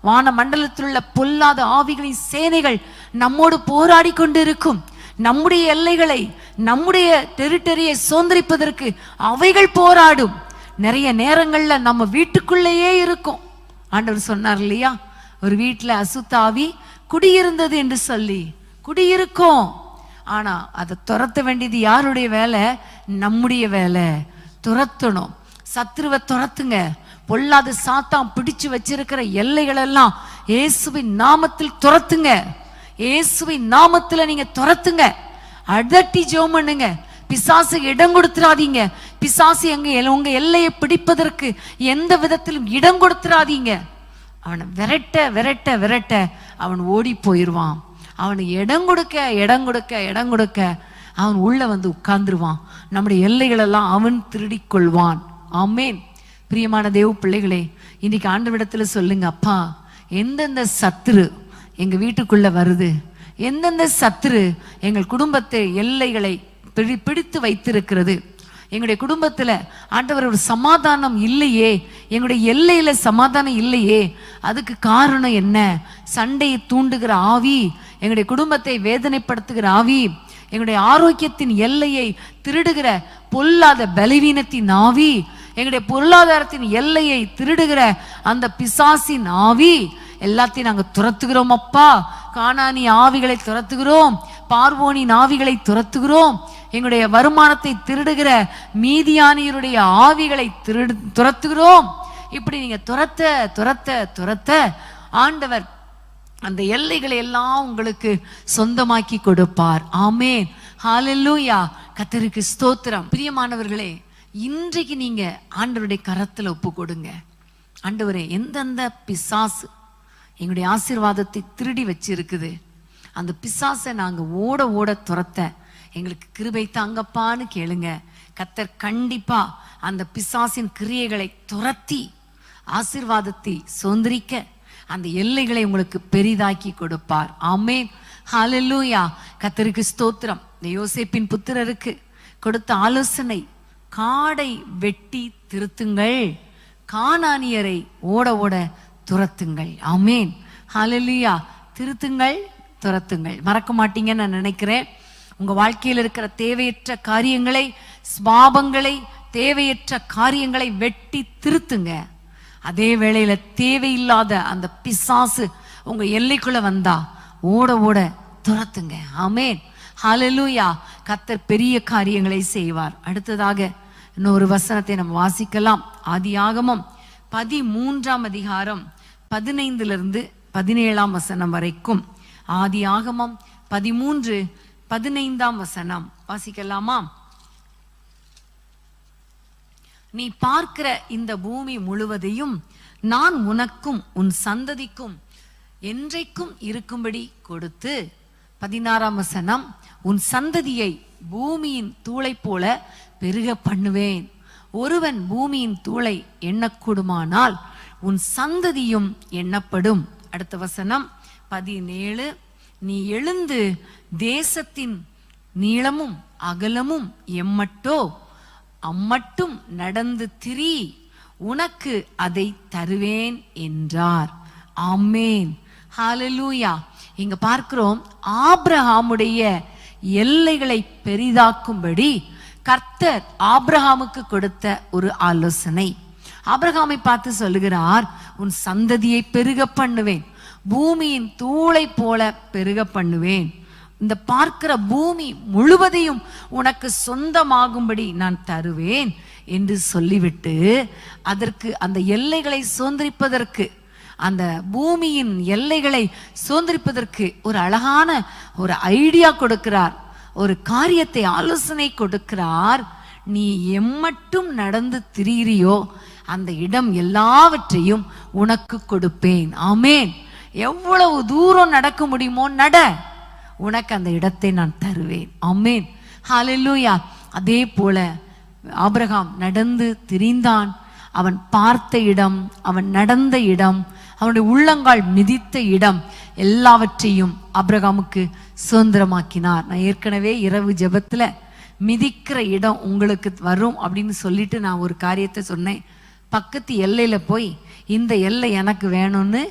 வான மண்டலத்தில் உள்ள பொல்லாத ஆவிகளின் சேனைகள் நம்மோடு போராடி கொண்டிருக்கும். நம்முடைய எல்லைகளை, நம்முடைய டெரிட்டரியை சுதந்திரிப்பதற்கு அவைகள் போராடும். நிறைய நேரங்கள்ல நம்ம வீட்டுக்குள்ளேயே இருக்கும். ஆண்டவர் சொன்னார் இல்லையா, ஒரு வீட்டுல அசுத்த ஆவி குடியிருந்தது என்று சொல்லி. குடியிருக்கும், ஆனா அதை துரத்த வேண்டியது யாருடைய வேலை? நம்முடைய வேலை. துரத்தணும். சத்ருவை துரத்துங்க. பொல்லாத சாத்தான் பிடிச்சு வச்சிருக்கிற எல்லைகள் எல்லாம் இயேசுவின் நாமத்தில் துரத்துங்க. இயேசுவின் நாமத்துல நீங்க துரத்துங்க. அதட்டி ஜெபம் பண்ணுங்க. பிசாசுக்கு இடம் கொடுத்துறாதீங்க. பிசாசு உங்க எல்லையை பிடிப்பதற்கு எந்த விதத்திலும் இடம் கொடுத்துறாதீங்க. அவனை விரட்ட விரட்ட விரட்ட அவன் ஓடி போயிடுவான். அவனை இடம் கொடுக்க இடம் கொடுக்க இடம் கொடுக்க அவன் உள்ள வந்து உட்கார்ந்துருவான். நம்முடைய எல்லைகளெல்லாம் அவன் திருடிக் கொள்வான். ஆமேன். பிரியமான தேவ பிள்ளைகளே, இன்னைக்கு ஆண்டவரிடத்துல சொல்லுங்க, அப்பா எந்தெந்த சத்துரு எங்க வீட்டுக்குள்ள வருது, எந்தெந்த சத்துரு எங்கள் குடும்பத்தை எல்லைகளை பிடித்து வைத்திருக்கிறது, எங்களுடைய குடும்பத்துல ஆண்டவர் ஒரு சமாதானம் இல்லையே, எங்களுடைய எல்லையில சமாதானம் இல்லையே, அதுக்கு காரணம் என்ன? சண்டையை தூண்டுகிற ஆவி, எங்களுடைய குடும்பத்தை வேதனைப்படுத்துகிற ஆவி, எங்களுடைய ஆரோக்கியத்தின் எல்லையை திருடுகிற பொல்லாத பலவீனத்தின் ஆவி, எங்களுடைய பொருளாதாரத்தின் எல்லையை திருடுகிற அந்த பிசாசின் ஆவி, எல்லாத்தையும் நாங்க துரத்துகிறோம் அப்பா. கானானி ஆவிகளை துரத்துகிறோம், பார்வோனின் ஆவிகளை துரத்துகிறோம், எங்களுடைய வருமானத்தை திருடுகிற மீதியானியருடைய ஆவிகளை துரத்துகிறோம். இப்படி நீங்க துரத்த துரத்த துரத்த ஆண்டவர் அந்த எல்லைகளை எல்லாம் உங்களுக்கு சொந்தமாக்கி கொடுப்பார். ஆமேன். ஹல்லேலூயா. கர்த்தருக்கு ஸ்தோத்திரம். பிரியமானவர்களே, இன்றைக்கு நீங்க ஆண்டவருடைய கரத்துல ஒப்பு கொடுங்க. ஆண்டவரே, எந்தெந்த பிசாசு எங்களுடைய ஆசீர்வாதத்தை திருடி வச்சிருக்குது, அந்த பிசாசை நாங்க ஓட ஓட துரத்த எங்களுக்கு கிருபை தாங்கப்பான்னு கேளுங்க. கர்த்தர் கண்டிப்பா அந்த பிசாசின் கிரியைகளை துரத்தி ஆசீர்வாதத்தை சுதந்திரிக்க அந்த எல்லைகளை உங்களுக்கு பெரிதாக்கி கொடுப்பார். ஆமேன். ஹல்லேலூயா. கர்த்தருக்கு ஸ்தோத்திரம். இந்த யோசேப்பின் புத்திரருக்கு கொடுத்த ஆலோசனை, காடை வெட்டி திருத்துங்கள், கானானியரை ஓட ஓட துரத்துங்கள். ஆமேன். ஹல்லேலூயா. திருத்துங்கள், துரத்துங்கள். மறக்க மாட்டீங்கன்னு நான் நினைக்கிறேன். உங்க வாழ்க்கையில் இருக்கிற தேவையற்ற காரியங்களை, ஸ்பாபங்களை, தேவையற்ற காரியங்களை வெட்டி திருத்துங்க. அதே வேளையில தேவையில்லாத அந்த பிசாசு உங்க எல்லைக்குள்ள வந்தா ஓட ஓட துரத்துங்க. ஆமேன். ஹல்லேலூயா. கர்த்தர் பெரிய காரியங்களை செய்வார். அடுத்ததாக இன்னொரு வசனத்தை நம்ம வாசிக்கலாம். ஆதியாகமம் 13ஆம் அதிகாரம் 15 17 வசனம் வரைக்கும். ஆதியாகமம் 13:15 வாசிக்கலாமா? நீ பார்க்கிற இந்த பூமி முழுவதையும் நான் உனக்கும் உன் சந்ததிக்கும் என்றைக்கும் இருக்கும்படி கொடுத்து, 16 உன் சந்ததியை பூமியின் தூளை போல பெருக பண்ணுவேன். ஒருவன் பூமியின் தூளை எண்ணக்கூடுமானால் உன் சந்ததியும் எண்ணப்படும். அடுத்த வசனம் 17 நீ எழுந்து தேசத்தின் நீளமும் அகலமும் எம்மட்டோ அம்மட்டும் நடந்து திரி, உனக்கு அதை தருவேன் என்றார். ஆமேன். ஹல்லேலூயா. இங்க பார்க்கிறோம், ஆபிரகாமுடைய எல்லைகளை பெரிதாக்கும்படி கர்த்தர் ஆபிரகாமுக்கு கொடுத்த ஒரு ஆலோசனை. ஆபிரகாமை பார்த்து சொல்லுகிறார், உன் சந்ததியை பெருக பண்ணுவேன், பூமியின் தூளை போல பெருக பண்ணுவேன், இந்த பார்க்கிற பூமி முழுவதையும் உனக்கு சொந்தமாகும்படி நான் தருவேன் என்று சொல்லிவிட்டு, அதற்கு அந்த எல்லைகளை சுதந்திரிப்பதற்கு, அந்த பூமியின் எல்லைகளை சுதந்திரிப்பதற்கு ஒரு அழகான ஒரு ஐடியா கொடுக்கிறார், ஒரு காரியத்தை ஆலோசனை கொடுக்கிறார். நீ எம்மட்டும் நடந்து திரியிறியோ அந்த இடம் எல்லாவற்றையும் உனக்கு கொடுப்பேன். ஆமேன். எவ்வளவு தூரம் நடக்க முடியுமோ நட, உனக்கு அந்த இடத்தை நான் தருவேன். ஆமேன். ஹல்லேலூயா. அதே போல ஆபிரகாம் நடந்து திரிந்தான். அவன் பார்த்த இடம், அவன் நடந்த இடம், அவனுடைய உள்ளங்கால் மிதித்த இடம் எல்லாவற்றையும் ஆபிரகாமுக்கு சுதந்திரமாக்கினார். நான் ஏற்கனவே இரவு ஜெபத்துல மிதிக்கிற இடம் உங்களுக்கு வரும் அப்படின்னு சொல்லிட்டு நான் ஒரு காரியத்தை சொன்னேன். பக்கத்து எல்லையில போய் இந்த எல்லை எனக்கு வேணும்னு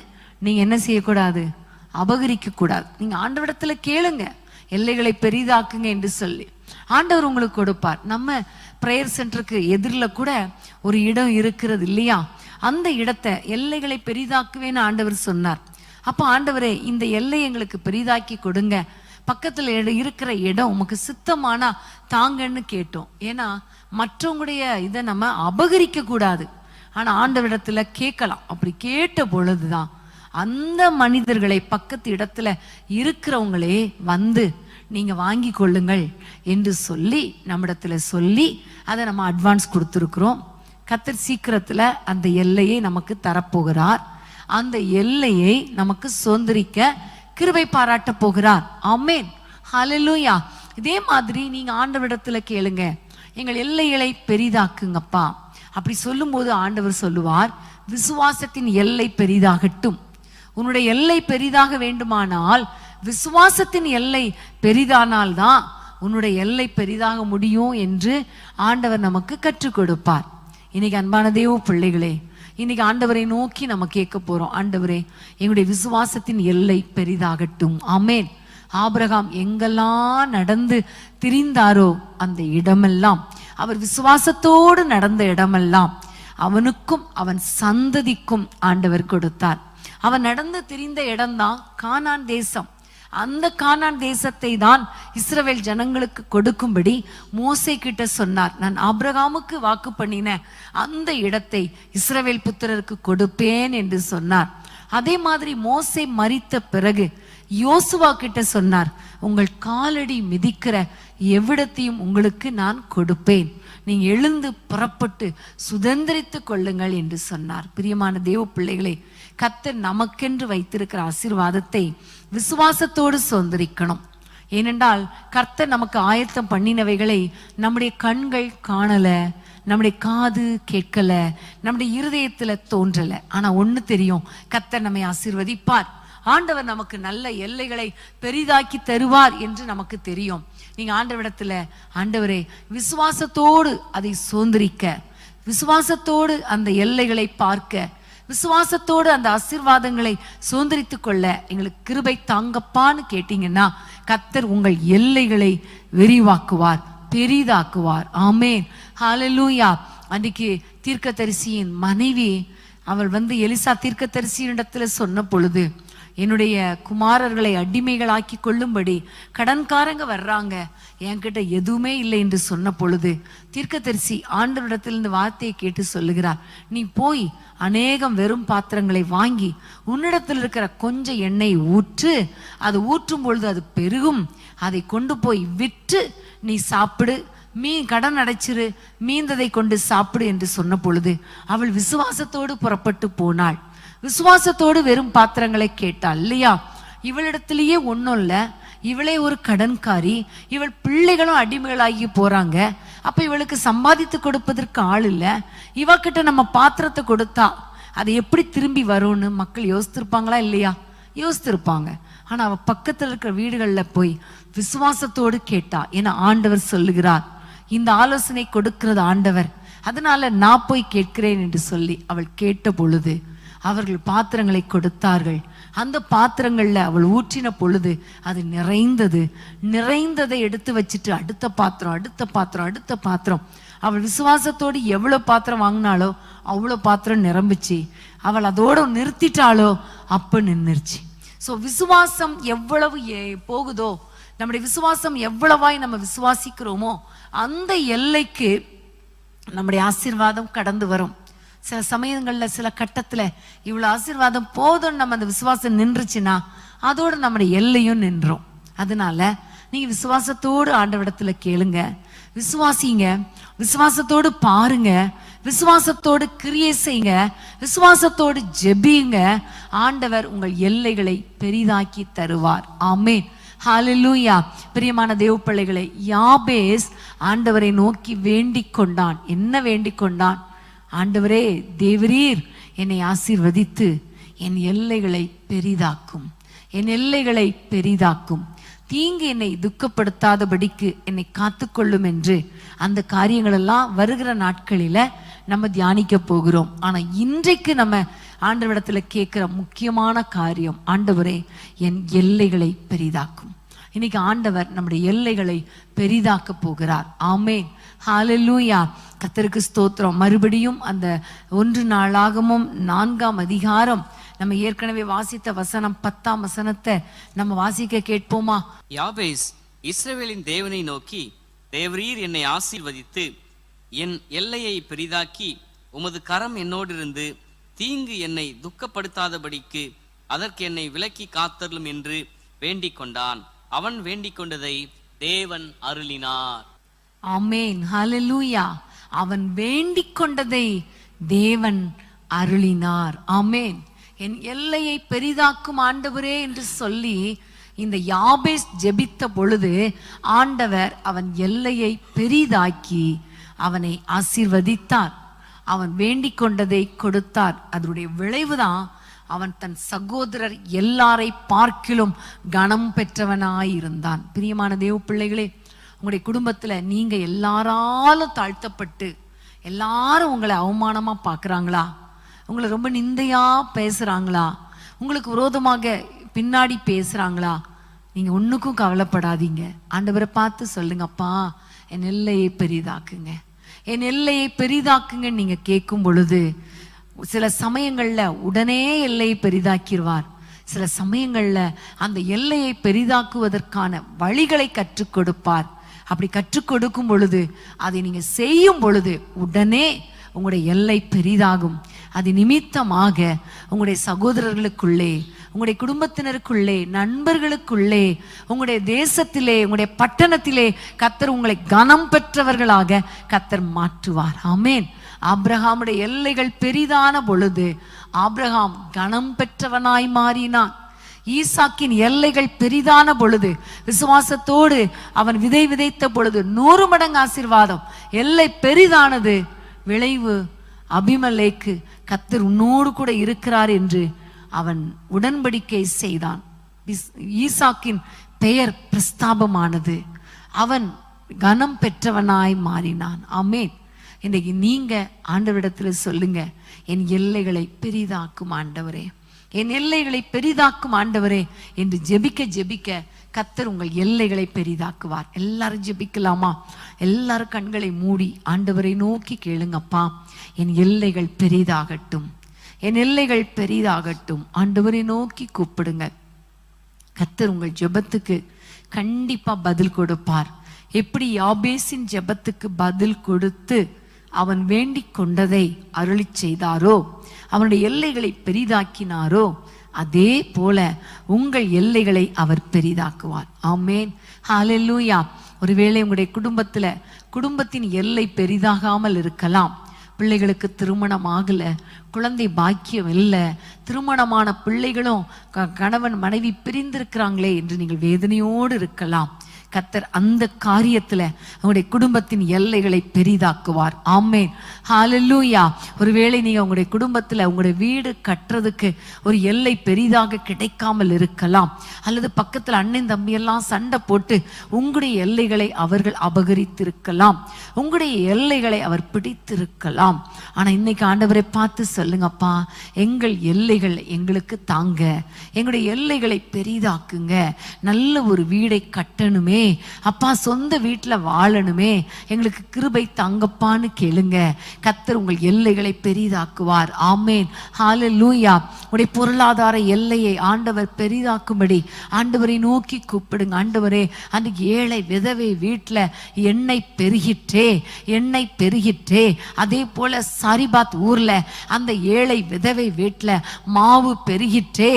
நீங்க என்ன செய்யக்கூடாது, அபகரிக்க கூடாது. நீங்க ஆண்டவரிடத்துல கேளுங்க, எல்லைகளை பெரிதாக்குங்க என்று சொல்லி ஆண்டவர் உங்களுக்கு கொடுப்பார். நம்ம பிரேயர் சென்டருக்கு எதிரில் கூட ஒரு இடம் இருக்கிறது இல்லையா, அந்த இடத்தை எல்லைகளை பெரிதாக்குவேன்னு ஆண்டவர் சொன்னார். அப்போ ஆண்டவரே இந்த எல்லை எங்களுக்கு பெரிதாக்கி கொடுங்க, பக்கத்துல இருக்கிற இடம் உமக்கு சித்தமானா தாங்கன்னு கேட்டோம். ஏன்னா மற்றவங்களுடைய இதை நம்ம அபகரிக்க கூடாது, ஆனா ஆண்டவரிடத்துல கேட்கலாம். அப்படி கேட்ட பொழுதுதான் அந்த மனிதர்களை, பக்கத்து இடத்துல இருக்கிறவங்களே வந்து நீங்க வாங்கி கொள்ளுங்கள் என்று சொல்லி நம்மிடத்துல சொல்லி அதை நம்ம அட்வான்ஸ் கொடுத்துருக்குறோம். கர்த்தர் சீக்கிரத்துல அந்த எல்லையை நமக்கு தரப்போகிறார். அந்த எல்லையை நமக்கு சுதந்திரிக்க கிருபை பாராட்ட போகிறார். ஆமென், ஹல்லேலூயா. இதே மாதிரி நீங்க ஆண்டவரிடத்துல கேளுங்க, எங்கள் எல்லைகளை பெரிதாக்குங்கப்பா. அப்படி சொல்லும்போது ஆண்டவர் சொல்லுவார், விசுவாசத்தின் எல்லை பெரிதாகட்டும். உன்னுடைய எல்லை பெரிதாக வேண்டுமானால் விசுவாசத்தின் எல்லை பெரிதானால்தான் உன்னுடைய எல்லை பெரிதாக முடியும் என்று ஆண்டவர் நமக்கு கற்றுக் கொடுப்பார். இன்னைக்கு அன்பான தேவ பிள்ளைகளே, இன்னைக்கு ஆண்டவரை நோக்கி நம்ம கேட்க போறோம், ஆண்டவரே எங்களுடைய விசுவாசத்தின் எல்லை பெரிதாகட்டும். ஆமென். ஆபிரகாம் எங்கெல்லாம் நடந்து திரிந்தாரோ அந்த இடமெல்லாம், அவர் விசுவாசத்தோடு நடந்த இடமெல்லாம் அவனுக்கும் அவன் சந்ததிக்கும் ஆண்டவர் கொடுத்தார். அவன் நடந்து திரிந்த இடம்தான் கானான் தேசம். அந்த கானான் தேசத்தை தான் இஸ்ரவேல் ஜனங்களுக்கு கொடுக்கும்படி மோசே கிட்ட சொன்னார். நான் ஆபிரகாமுக்கு வாக்கு பண்ணின அந்த இடத்தை இஸ்ரவேல் புத்திரருக்கு கொடுப்பேன் என்று சொன்னார். அதே மாதிரி மோசே மரித்த பிறகு யோசுவா கிட்ட சொன்னார், உங்கள் காலடி மிதிக்கிற எவ்விடத்தையும் உங்களுக்கு நான் கொடுப்பேன், நீங்க எழுந்து புறப்பட்டு சுதந்திரித்து கொள்ளுங்கள் என்று சொன்னார். பிரியமான தேவ பிள்ளைகளே, கர்த்தர் நமக்கென்று வைத்திருக்கிற ஆசீர்வாதத்தை விசுவாசத்தோடு சுதந்திரிக்கணும். ஏனென்றால் கர்த்தர் நமக்கு ஆயத்தம் பண்ணினவைகளை நம்முடைய கண்கள் காணல, நம்முடைய காது கேட்கல, நம்முடைய இருதயத்துல தோன்றல. ஆனா ஒண்ணு தெரியும், கர்த்தர் நம்மை ஆசீர்வதிப்பார். ஆண்டவர் நமக்கு நல்ல எல்லைகளை பெரிதாக்கி தருவார் என்று நமக்கு தெரியும். நீங்க ஆண்டவரிடத்துல, ஆண்டவரே விசுவாசத்தோடு அதை சுதந்திரிக்க, விசுவாசத்தோடு அந்த எல்லைகளை பார்க்க, விசுவாசத்தோடு அந்த ஆசீர்வாதங்களை சுதந்திரித்துக் கொள்ள எங்களுக்கு கிருபை தாங்கப்பான்னு கேட்டீங்கன்னா கர்த்தர் உங்கள் எல்லைகளை விரிவாக்குவார், பெரிதாக்குவார். ஆமென், ஹல்லேலூயா. அன்றைக்கு தீர்க்கதரிசியின் மனைவி அவள் எலிசா தீர்க்கதரிசியினிடத்துல சொன்ன பொழுது, என்னுடைய குமாரர்களை அடிமைகளாக்கி கொள்ளும்படி கடன்காரங்க வர்றாங்க, என்கிட்ட எதுவுமே இல்லை என்று சொன்ன பொழுது தீர்க்கதரிசி ஆண்டவரிடத்திலிருந்து வார்த்தையை கேட்டு சொல்லுகிறார், நீ போய் அநேகம் வெறும் பாத்திரங்களை வாங்கி உன்னிடத்தில் இருக்கிற கொஞ்சம் எண்ணெய் ஊற்று, அது ஊற்றும் பொழுது அது பெருகும், அதை கொண்டு போய் விற்று நீ சாப்பிடு, கடன் அடைச்சிரு, மீந்ததை கொண்டு சாப்பிடு என்று சொன்ன பொழுது அவள் விசுவாசத்தோடு புறப்பட்டு போனாள். விசுவாசத்தோடு வெறும் பாத்திரங்களை கேட்டாள் இல்லையா? இவளிடத்திலேயே ஒன்றும் இல்லை, இவளே ஒரு கடன்காரி, இவள் பிள்ளைகளும் அடிமைகளாகி போறாங்க. அப்ப இவளுக்கு சம்பாதித்து கொடுப்பதற்கு ஆள் இல்லை. இவகிட்ட நம்ம பாத்திரத்தை கொடுத்தா அது எப்படி திரும்பி வரும்னு மக்கள் யோசித்திருப்பாங்களா இல்லையா? யோசித்திருப்பாங்க. ஆனா அவ பக்கத்துல இருக்கிற வீடுகள்ல போய் விசுவாசத்தோடு கேட்டா. ஏன்னா ஆண்டவர் சொல்லுகிறார், இந்த ஆலோசனை கொடுக்கிறது ஆண்டவர், அதனால நான் போய் கேட்கிறேன் என்று சொல்லி அவள் கேட்ட பொழுது அவர்கள் பாத்திரங்களை கொடுத்தார்கள். அந்த பாத்திரங்கள்ல அவள் ஊற்றின பொழுது அது நிறைந்தது. நிறைந்ததை எடுத்து வச்சுட்டு அடுத்த பாத்திரம், அடுத்த பாத்திரம், அடுத்த பாத்திரம். அவள் விசுவாசத்தோடு எவ்வளவு பாத்திரம் வாங்கினாலோ அவ்வளவு பாத்திரம் நிரம்பிச்சு. அவள் அதோட நிறுத்திட்டாளோ அப்ப நின்றுச்சு. சோ விசுவாசம் எவ்வளவு போகுதோ, நம்முடைய விசுவாசம் எவ்வளவாய் நம்ம விசுவாசிக்கிறோமோ அந்த எல்லைக்கு நம்முடைய ஆசீர்வாதம் கடந்து வரும். சில சமயங்கள்ல சில கட்டத்துல இவ்வளவு ஆசீர்வாதம் போதும் நம்ம அந்த விசுவாசம் நின்றுச்சுன்னா அதோட நம்முடைய எல்லையும் நின்றோம். அதனால நீங்க விசுவாசத்தோடு ஆண்டவரிடத்துல கேளுங்க, விசுவாசிங்க, விசுவாசத்தோடு பாருங்க, விசுவாசத்தோடு கிரியை செய்யுங்க, விசுவாசத்தோடு ஜெபியுங்க. ஆண்டவர் உங்கள் எல்லைகளை பெரிதாக்கி தருவார். ஆமென், ஹல்லேலூயா. பிரியமான தேவ பிள்ளைகளை, யாபேஸ் ஆண்டவரை நோக்கி வேண்டிக் கொண்டான். என்ன வேண்டிக் கொண்டான்? ஆண்டவரே, தேவரீர் என்னை ஆசீர்வதித்து என் எல்லைகளை பெரிதாக்கும், என் எல்லைகளை பெரிதாக்கும், தீங்கு என்னை துக்கப்படுத்தாதபடிக்கு என்னை காத்துக்கொள்ளும் என்று அந்த காரியங்கள் எல்லாம் வருகிற நாட்களில நம்ம தியானிக்க போகிறோம். ஆனா இன்றைக்கு நம்ம ஆண்டவரிடத்துல கேட்கிற முக்கியமான காரியம், ஆண்டவரே என் எல்லைகளை பெரிதாக்கும். இன்னைக்கு ஆண்டவர் நம்முடைய எல்லைகளை பெரிதாக்க போகிறார். ஆமென், ஹல்லேலூயா. கர்த்தருக்கு ஸ்தோத்திரம். மறுபடியும் அந்த 1 நாளாகமம் 4ஆம் அதிகாரம் நம்ம ஏற்கனவே வாசித்த வசனம் 10ஆம் வசனத்தை நம்ம வாசிக்க கேட்போமா? யாபேஸ் இஸ்ரவேலின் தேவனை நோக்கி, தேவரீர் என்னை ஆசீர்வதித்து என் எல்லையை பெரிதாக்கி உமது கரம் என்னோடிருந்து தீங்கு என்னை துக்கப்படுத்தாதபடிக்கு அதற்கு என்னை விலக்கி காத்தருளும் என்று வேண்டிக் கொண்டான். அவன் வேண்டிக் கொண்டதை தேவன் அருளினார். ஆமென், ஹalleluya. அவன் வேண்டிக் கொண்டதை தேவன் அருளினார். ஆமென். என் எல்லையை பெரிதாக்கும் ஆண்டவரே என்று சொல்லி இந்த யாபேஸ் ஜெபித்த பொழுது ஆண்டவர் அவன் எல்லையை பெரிதாக்கி அவனை ஆசீர்வதித்தார். அவன் வேண்டிக் கொண்டதை கொடுத்தார். அதனுடைய விளைவுதான் அவன் தன் சகோதரர் எல்லாரை பார்க்கிலும் கனம் பெற்றவனாயிருந்தான். பிரியமான தேவ பிள்ளைகளே, உங்களுடைய குடும்பத்துல நீங்க எல்லாராலும் தாழ்த்தப்பட்டு எல்லாரும் உங்களை அவமானமா பார்க்கறாங்களா? உங்களை ரொம்ப நிந்தையா பேசுறாங்களா? உங்களுக்கு விரோதமாக பின்னாடி பேசுறாங்களா? நீங்க ஒண்ணுக்கும் கவலைப்படாதீங்க. ஆண்டவரை பார்த்து சொல்லுங்க, அப்பா என் எல்லையை பெரிதாக்குங்க, என் எல்லையை பெரிதாக்குங்க. நீங்க கேட்கும் பொழுது சில சமயங்கள்ல உடனே எல்லையை பெரிதாக்கிடுவார். சில சமயங்கள்ல அந்த எல்லையை பெரிதாக்குவதற்கான வழிகளை கற்றுக் கொடுப்பார். அப்படி கற்றுக் கொடுக்கும் பொழுது அதை நீங்க செய்யும் பொழுது உடனே உங்களுடைய எல்லை பெரிதாகும். அது நிமித்தமாக உங்களுடைய சகோதரர்களுக்குள்ளே, உங்களுடைய குடும்பத்தினருக்குள்ளே, நண்பர்களுக்குள்ளே, உங்களுடைய தேசத்திலே, உங்களுடைய பட்டணத்திலே கர்த்தர் உங்களை கனம் பெற்றவர்களாக கர்த்தர் மாற்றுவார். ஆமென். ஆபிரகாமுடைய எல்லைகள் பெரிதான பொழுது ஆபிரகாம் கனம் பெற்றவனாய் மாறினான். ஈசாக்கின் எல்லைகள் பெரிதான பொழுது, விசுவாசத்தோடு அவன் விதை விதைத்த பொழுது 100 மடங்கு ஆசீர்வாதம். எல்லை பெரிதானது. விளைவு அபிமெலேக்கு கர்த்தர் உன்னோடு கூட இருக்கிறார் என்று அவன் உடன்படிக்கை செய்தான். ஈசாக்கின் பெயர் பிரஸ்தாபமானது. அவன் கனம் பெற்றவனாய் மாறினான். ஆமென். இன்னைக்கு நீங்க ஆண்டவரிடத்துல சொல்லுங்க, என் எல்லைகளை பெரிதாக்கும் ஆண்டவரே, என் எல்லைகளை பெரிதாக்கும் ஆண்டவரே என்று ஜெபிக்க ஜெபிக்க கர்த்தர் உங்கள் எல்லைகளை பெரிதாக்குவார். எல்லாரும் ஜெபிக்கலாமா? எல்லாரும் கண்களை மூடி ஆண்டவரை நோக்கி கேளுங்கப்பா, என் எல்லைகள் பெரிதாகட்டும், என் எல்லைகள் பெரிதாகட்டும். ஆண்டவரை நோக்கி கூப்பிடுங்க. கர்த்தர் உங்கள் ஜெபத்துக்கு கண்டிப்பா பதில் கொடுப்பார். எப்படி யாபேசின் ஜெபத்துக்கு பதில் கொடுத்து அவன் வேண்டிக் கொண்டதை அருளி செய்தாரோ, அவனுடைய எல்லைகளை பெரிதாக்கினாரோ, அதே போல உங்கள் எல்லைகளை அவர் பெரிதாக்குவார். ஆமென், ஹalleluya. ஒருவேளை உங்களுடைய குடும்பத்தின் எல்லை பெரிதாகாமல் இருக்கலாம். பிள்ளைகளுக்கு திருமணம் ஆகல, குழந்தை பாக்கியம் இல்லை, திருமணமான பிள்ளைகளும் கணவன் மனைவி பிரிந்திருக்கிறாங்களே என்று நீங்கள் வேதனையோடு இருக்கலாம். கர்த்தர் அந்த காரியத்துல உங்களுடைய குடும்பத்தின் எல்லைகளை பெரிதாக்குவார். ஆமென், ஹalleluya. ஒருவேளை நீங்க உங்களுடைய குடும்பத்துல உங்களுடைய வீடு கட்டுறதுக்கு ஒரு எல்லை பெரிதாக கிடைக்காமல் இருக்கலாம். அல்லது பக்கத்துல அண்ணன் தம்பி எல்லாம் சண்டை போட்டு உங்களுடைய எல்லைகளை அவர்கள் அபகரித்திருக்கலாம், உங்களுடைய எல்லைகளை அவர் பிடித்திருக்கலாம். ஆனா இன்னைக்கு ஆண்டவரை பார்த்து சொல்லுங்கப்பா, எங்கள் எல்லைகள் எங்களுக்கு தாங்க, எங்களுடைய எல்லைகளை பெரிதாக்குங்க. நல்ல ஒரு வீடை கட்டணுமே அப்பா, சொந்த வீட்டுல வாழணுமே, எங்களுக்கு கிருபை தாங்கப்பான்னு கேளுங்க. கர்த்தர் உங்கள் எல்லைகளை பெரிதாக்குவார். ஆமென், ஹalleluya. உடைய பொருளாதார எல்லையை ஆண்டவர் பெரிதாக்கும்படி ஆண்டவரை நோக்கி கூப்பிடுங்க. ஆண்டவரே, அன்றைக்கு ஏழை விதவை வீட்டுல எண்ணெய் பெருகிற்றே, எண்ணெய் பெருகிற்றே. அதே போல சாரிபாத் ஊர்ல அந்த ஏழை விதவை வீட்டுல மாவு பெருகிற்றே,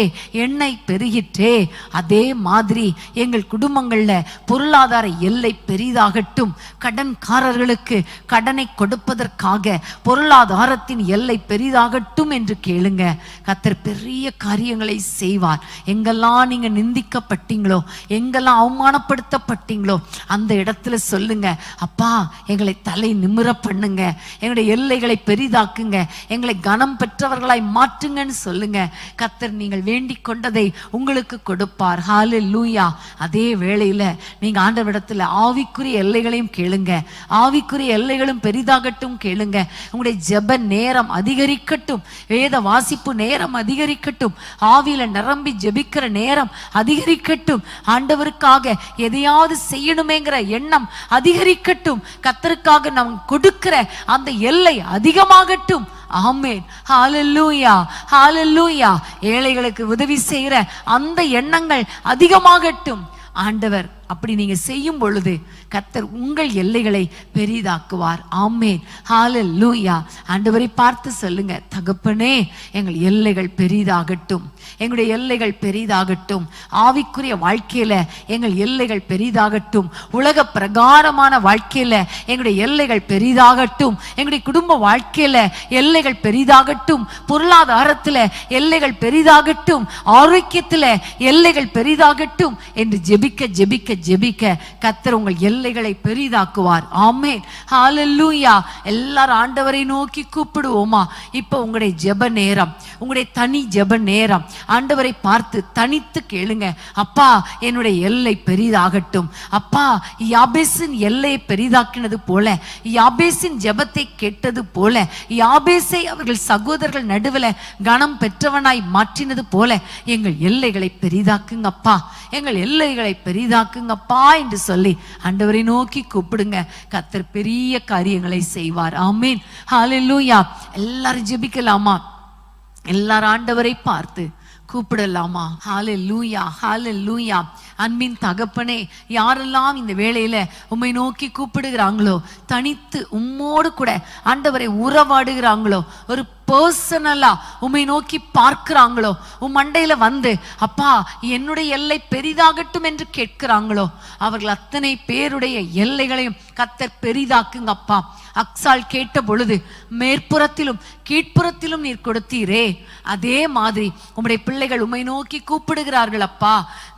எண்ணெய் பெருகிற்றே. அதே மாதிரி எங்கள் குடும்பங்கள்ல பொருளாதார எல்லை பெரிதாகட்டும். கடன்காரர்களுக்கு கடனை கொடுப்பதற்காக பொருளாதாரத்தின் எல்லை பெரிதாகட்டும் என்று கேளுங்க. கர்த்தர் பெரிய காரியங்களை செய்வார். எங்கெல்லாம் நீங்க நிந்திக்கப்பட்டீங்களோ, எங்கெல்லாம் அவமானப்படுத்தப்பட்டீங்களோ அந்த இடத்துல சொல்லுங்க, அப்பா எங்களை தலை நிமிர பண்ணுங்க, எங்களுடைய எல்லைகளை பெரிதாக்குங்க, எங்களை கனம் பெற்றவர்களாய் மாற்றுங்கன்னு சொல்லுங்க. கர்த்தர் நீங்கள் வேண்டிக் கொண்டதை உங்களுக்கு கொடுப்பார். ஹalleluya. அதே வேளையில நீங்க ஆண்டவரிடத்துல ஆவிக்குரிய எல்லைகளையும் கேளுங்க, ஆவிக்குரிய எல்லைகளும் பெரிதாகட்டும் கேளுங்க. உங்களுடைய ஜெப நேரம் அதிகரிக்கட்டும், வேத வாசிப்பு நேரம் அதிகரிக்கட்டும், ஆவியில நிரம்பி ஜெபிக்கிற நேரம் அதிகரிக்கட்டும், ஆண்டவருக்காக எதையாவது செய்யணுமேங்கிற எண்ணம் அதிகரிக்கட்டும், கர்த்தருக்காக நாம் கொடுக்கிற அந்த எல்லை அதிகமாகட்டும். ஆமென், ஹalleluya, ஹalleluya. ஏழைகளுக்கு உதவி செய்கிற அந்த எண்ணங்கள் அதிகமாகட்டும். ஆண்டவர் அப்படி நீங்க செய்யும் பொழுது கர்த்தர் உங்கள் எல்லைகளை பெரிதாக்குவார். ஆமென், ஹalleluya. ஆண்டவரை பார்த்து சொல்லுங்க, தகப்பனே எங்கள் எல்லைகள் பெரிதாகட்டும், எங்களுடைய எல்லைகள் பெரிதாகட்டும். ஆவிக்குரிய வாழ்க்கையில எங்கள் எல்லைகள் பெரிதாகட்டும். உலக பிரகாரமான வாழ்க்கையில எங்களுடைய எல்லைகள் பெரிதாகட்டும். எங்களுடைய குடும்ப வாழ்க்கையில எல்லைகள் பெரிதாகட்டும். பொருளாதாரத்துல எல்லைகள் பெரிதாகட்டும். ஆரோக்கியத்துல எல்லைகள் பெரிதாகட்டும் என்று ஜெபிக்க ஜெபிக்க ஜெபிக்க கர்த்தர் உங்கள் எல்லைகளை பெரிதாக்குவார். ஆமென், ஹalleluya. எல்லாரும் ஆண்டவரை நோக்கி கூப்பிடுவோமா? இப்போ உங்களுடைய ஜெப நேரம், உங்களுடைய தனி ஜெப நேரம். ஆண்டவரை பார்த்து தனித்து கேளுங்க, அப்பா என்னுடைய எல்லை பெரிதாகட்டும். அப்பா யாபேசின் எல்லையை பெரிதாக்கினது போல, யாபேசின் ஜெபத்தை கேட்டது போல, யாபேசை அவர்கள் சகோதரர்கள் நடுவில் கனம் பெற்றவனாய் மாற்றினது போல எங்கள் எல்லைகளை பெரிதாக்குங்கப்பா, எங்கள் எல்லைகளை பெரிதாக்குங்கப்பா என்று சொல்லி ஆண்டவரை நோக்கி கூப்பிடுங்க. கர்த்தர் பெரிய காரியங்களை செய்வார். ஆமென், ஹalleluya. எல்லாரும் ஜெபிக்கலாமா? எல்லாரும் ஆண்டவரை பார்த்து கூப்பிடலாமா? ஹalleluya, ஹalleluya. அன்பின் தகப்பனே, யாரெல்லாம் இந்த வேளையில உம்மை நோக்கி கூப்பிடுகிறாங்களோ, தனித்து உம்மோடு கூட ஆண்டவரை உறவாடுகிறாங்களோ, ஒரு பர்சனலா உம்மை நோக்கி பார்க்கிறாங்களோ, உம் மண்டையில வந்து அப்பா என்னுடைய எல்லை பெரிதாகட்டும் என்று கேட்கிறாங்களோ, அவர்கள் அத்தனை பேருடைய எல்லைகளையும் கர்த்தர் பெரிதாக்குங்க அப்பா. அக்சால் கேட்ட பொழுது மேற்புறத்திலும் கீழ்ப்புறத்திலும் நீர் கொடுத்தீரே, அதே மாதிரி உம்முடைய பிள்ளைகள் உம்மை நோக்கி கூப்பிடுகிறார்கள் அப்பா.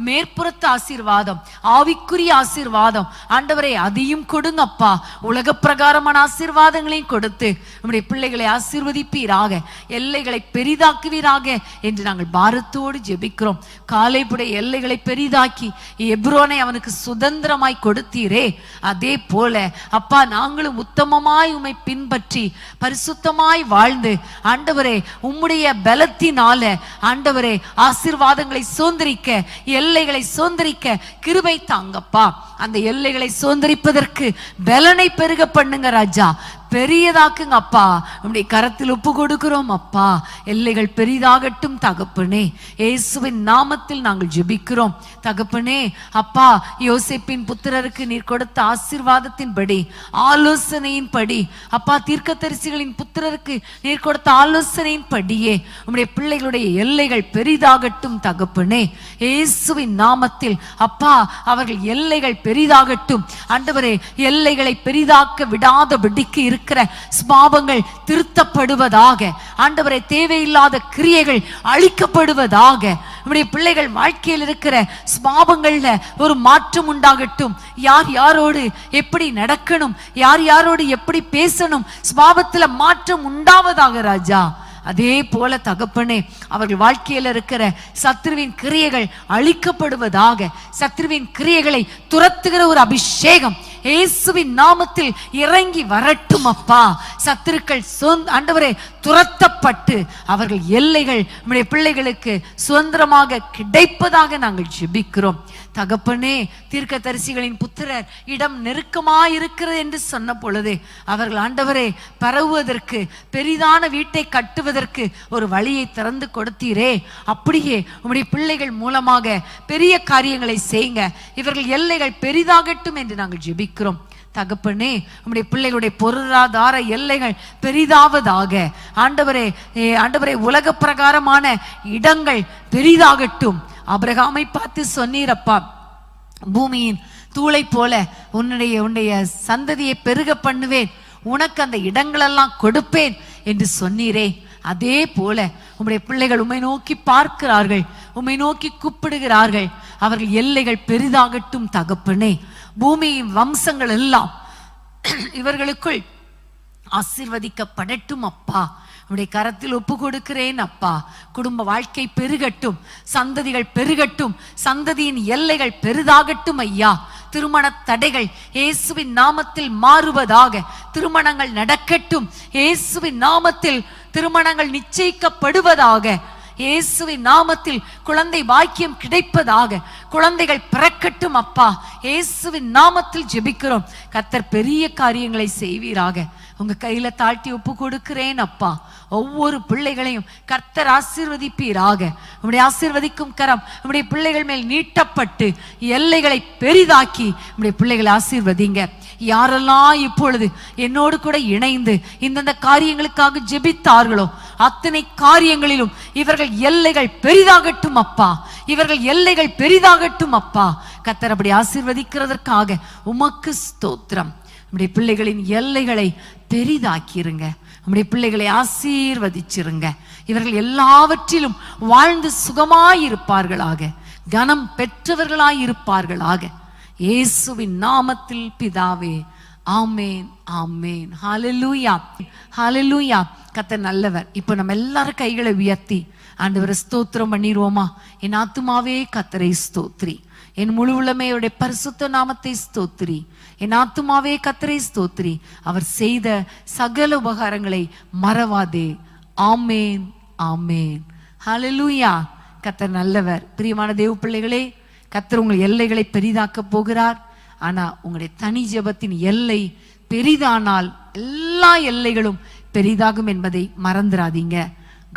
மேற்புறத்து ஆசீர்வாதம், ஆவிக்குரிய ஆசீர்வாதம் ஆண்டவரை அதையும் கொடுங்கப்பா. உலக பிரகாரமான ஆசீர்வாதங்களையும் கொடுத்து உம்முடைய பிள்ளைகளை ஆசீர்வதிப்பீராக, எல்லைகளை பெரிதாக்குவீராக என்று நாங்கள் பாரத்தோடு ஜெபிக்கிறோம். காலேபுடைய எல்லைகளை பெரிதாக்கி எப்ரோனை அவனுக்கு சுதந்திரமாய் கொடுத்தீரே, அதே போல அப்பா நாங்களும் உத்தமமாய் உம்மை பின்பற்றி பரிசுத்தமாய் வாழ்ந்து ஆண்டவரே உம்முடைய பலத்தினால ஆண்டவரே ஆசீர்வாதங்களை சுதந்திரிக்க, எல்லைகளை சுதந்திரிக்க கிருபை தாங்கப்பா. அந்த எல்லைகளை சுதந்திரிப்பதற்கு பலனை பெருக பண்ணுங்க ராஜா, பெரியதாக்குங்க அப்பா. நம்முடைய கரத்தில் ஒப்பு கொடுக்கிறோம் அப்பா. எல்லைகள் பெரிதாகட்டும் தகப்பனே, இயேசுவின் நாமத்தில் நாங்கள் ஜெபிக்கிறோம் தகப்பனே. அப்பா யோசேப்பின் புத்திரருக்கு நீர் கொடுத்த ஆசீர்வாதத்தின்படி, ஆலோசனையின்படி அப்பா, தீர்க்கதரிசிகளின் புத்திரருக்கு நீர் கொடுத்த ஆலோசனையின் படியே உம்முடைய பிள்ளைகளுடைய எல்லைகள் பெரிதாகட்டும் தகப்பனே, இயேசுவின் நாமத்தில் அப்பா. அவர்கள் எல்லைகள் பெரிதாகட்டும் ஆண்டவரே. எல்லைகளை பெரிதாக்க விடாதபடிக்கு இருக்கிற ஸ்பாவங்கள் திருத்தப்படுவதாக ஆண்டவரே. தேவையில்லாத கிரியைகள் அழிக்கப்படுவதாக. நம்முடைய பிள்ளைகள் வாழ்க்கையில் இருக்கிற ஸ்பாவங்கள்ல ஒரு மாற்றம் உண்டாகட்டும். யார் யாரோடு எப்படி நடக்கணும், யார் யாரோடு எப்படி பேசணும், ஸ்பாவத்துல மாற்றம் உண்டாவதாக ராஜா. அதே போல தகப்பனே, அவர்கள் வாழ்க்கையில் இருக்கிற சத்ருவின் கிரியைகள் அழிக்கப்படுவதாக. சத்ருவின் கிரியைகளை துரத்துகிற ஒரு அபிஷேகம் இயேசுவின் நாமத்தில் இறங்கி வரட்டும் அப்பா. சத்துருக்கள் ஆண்டவரே துரத்தப்பட்டு அவர்கள் எல்லைகள் நம்முடைய பிள்ளைகளுக்கு சுதந்திரமாக கிடைப்பதாக நாங்கள் ஜெபிக்கிறோம் தகப்பனே. தீர்க்கதரிசிகளின் புத்திரர் இடம் நெருக்கமாயிருக்கிறது என்று சொன்ன பொழுது அவர்கள் ஆண்டவரே பரவுவதற்கு, பெரிதான வீட்டை கட்டுவதற்கு ஒரு வழியை திறந்து கொடுத்தீரே. அப்படியே உம்முடைய பிள்ளைகள் மூலமாக பெரிய காரியங்களை செய்யுங்க. இவர்கள் எல்லைகள் பெரிதாகட்டும் என்று நாங்கள் ஜெபிக்கிறோம் தகப்பனே. உம்முடைய பிள்ளைகளுடைய பொருளாதார எல்லைகள் பெரிதாவதாக ஆண்டவரே. ஆண்டவரே உலக பிரகாரமான இடங்கள் பெரிதாகட்டும். ஆபிரகாமை பார்த்து சொன்னீரப்பா, பூமியின் தூளை போல உன்னுடைய சந்ததியை பெருக பண்ணுவேன், உனக்கு அந்த இடங்களெல்லாம் கொடுப்பேன் என்று சொன்னீரே. அதே போல உம்முடைய பிள்ளைகள் உம்மை நோக்கி பார்க்கிறார்கள், உம்மை நோக்கி கூப்பிடுகிறார்கள். அவர்கள் எல்லைகள் பெரிதாகட்டும் தகப்பனே. பூமியின் வம்சங்கள் எல்லாம் இவர்களுக்குள் ஆசீர்வதிக்கப்படட்டும் அப்பா. உடைய கரத்தில் ஒப்பு கொடுக்கிறேன் அப்பா. குடும்ப வாழ்க்கை பெருகட்டும், சந்ததிகள் பெருகட்டும், சந்ததியின் எல்லைகள் பெரிதாகட்டும் ஐயா. திருமண தடைகள் இயேசுவின் நாமத்தில் மாறுவதாக. திருமணங்கள் நடக்கட்டும் இயேசுவின் நாமத்தில். திருமணங்கள் நிச்சயிக்கப்படுவதாக இயேசுவின் நாமத்தில் குழந்தை பாக்கியம் கிடைப்பதாக. குழந்தைகள் பிறக்கட்டும் அப்பா, இயேசுவின் நாமத்தில் ஜெபிக்கிறோம். கர்த்தர் பெரிய காரியங்களை செய்வீராக. உங்க கையில தாழ்த்தி ஒப்பு கொடுக்கிறேன் அப்பா. ஒவ்வொரு பிள்ளைகளையும் கர்த்தர் ஆசீர்வதிப்பீராக. உம்முடைய ஆசீர்வதிக்கும் கரம் உம்முடைய பிள்ளைகள் மேல் நீட்டப்பட்டு எல்லைகளை பெரிதாக்கி உம்முடைய பிள்ளைகளை ஆசீர்வதிங்க. யாரெல்லாம் இப்பொழுது என்னோடு கூட இணைந்து இந்தந்த காரியங்களுக்காக ஜெபித்தார்களோ அத்தனை காரியங்களிலும் இவர்கள் எல்லைகள் பெரிதாகட்டும் அப்பா, இவர்கள் எல்லைகள் பெரிதாகட்டும் அப்பா. கர்த்தர் அப்படி ஆசீர்வதிக்கிறதற்காக உமக்கு ஸ்தோத்திரம். நம்முடைய பிள்ளைகளின் எல்லைகளை பெரிதாக்கிருங்க. நம்முடைய பிள்ளைகளை ஆசீர்வதிச்சிருங்க. இவர்கள் எல்லாவற்றிலும் வாழ்ந்து சுகமாயிருப்பார்களாக, கனம் பெற்றவர்களாயிருப்பார்களாக. இயேசுவின் நாமத்தில் பிதாவே, ஆமேன் ஆமேன். ஹல்லேலூயா ஹல்லேலூயா. கர்த்தர் நல்லவர். இப்போ நம்ம எல்லாரும் கைகளை உயர்த்தி ஆண்டவரை ஸ்தோத்திரம் பண்ணிடுவோமா? என் ஆத்துமாவே கர்த்தரை ஸ்தோத்ரி, என் முழு உள்ளமையுடைய பரிசுத்த நாமத்தை ஸ்தோத்ரி. என் ஆத்துமாவே கர்த்தரை ஸ்தோத்ரி, அவர் செய்த சகல உபகாரங்களை மறவாதே. ஆமேன் ஆமேன். ஹல்லேலூயா. கர்த்தர் நல்லவர். பிரியமான தேவ பிள்ளைகளே, கர்த்தர் உங்கள் எல்லைகளை பெரிதாக்க போகிறார். ஆனா உங்களுடைய தனி ஜெபத்தின் எல்லை பெரிதானால் எல்லா எல்லைகளும் பெரிதாகும் என்பதை மறந்துடாதீங்க.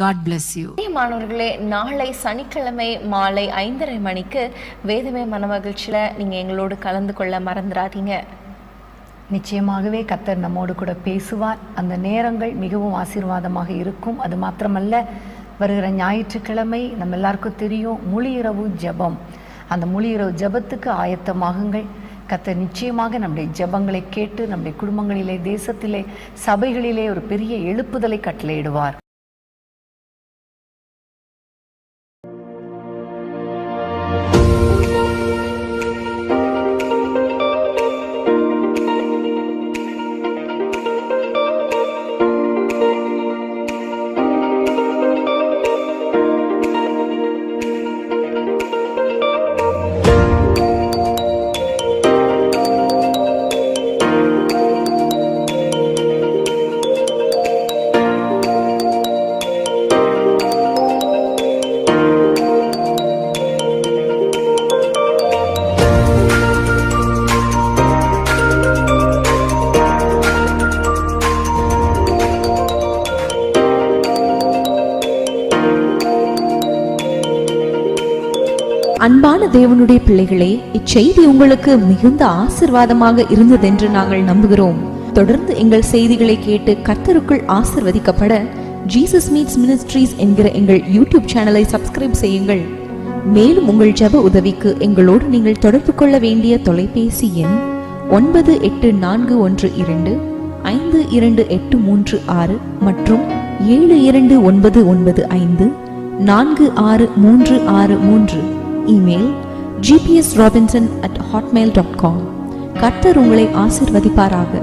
God bless you. மாணவர்களே, நாளை சனிக்கிழமை மாலை 5:30 மணிக்கு வேதமே மனமகிழ்ச்சியில நீங்க எங்களோடு கலந்து கொள்ள மறந்துடாதீங்க. நிச்சயமாகவே கர்த்தர் நம்மோடு கூட பேசுவார். அந்த நேரங்கள் மிகவும் ஆசீர்வாதமாக இருக்கும். அது மாத்திரமல்ல, வருகிற ஞாயிற்றுக்கிழமை நம்ம எல்லாருக்கும் தெரியும் முழு இரவு ஜெபம். அந்த முழு இரவு ஜெபத்துக்கு ஆயத்தமாகுங்கள். கர்த்தர் நிச்சயமாக நம்முடைய ஜெபங்களை கேட்டு நம்முடைய குடும்பங்களிலே, தேசத்திலே, சபைகளிலே ஒரு பெரிய எழுப்புதலை கட்டளையிடுவார். அன்பான தேவனுடைய பிள்ளைகளே, இச்செய்தி உங்களுக்கு மிகுந்த ஆசீர்வாதமாக இருந்ததென்று நாங்கள் நம்புகிறோம். தொடர்ந்து எங்கள் செய்திகளை கேட்டு கர்த்தருக்குள் ஆசீர்வதிக்கப்பட ஜீசஸ் மீட்ஸ் மினிஸ்ட்ரீஸ் என்கிற எங்கள் யூடியூப் சேனலை சப்ஸ்கிரைப் செய்யுங்கள். மேலும் உங்கள் ஜெப உதவிக்கு எங்களோடு நீங்கள் தொடர்பு கொள்ள வேண்டிய தொலைபேசி எண் 9842252836 மற்றும் 7299546363. Email gpsrobinson@hotmail.com. கர்த்தர் உங்களை ஆசீர்வதிப்பாராக.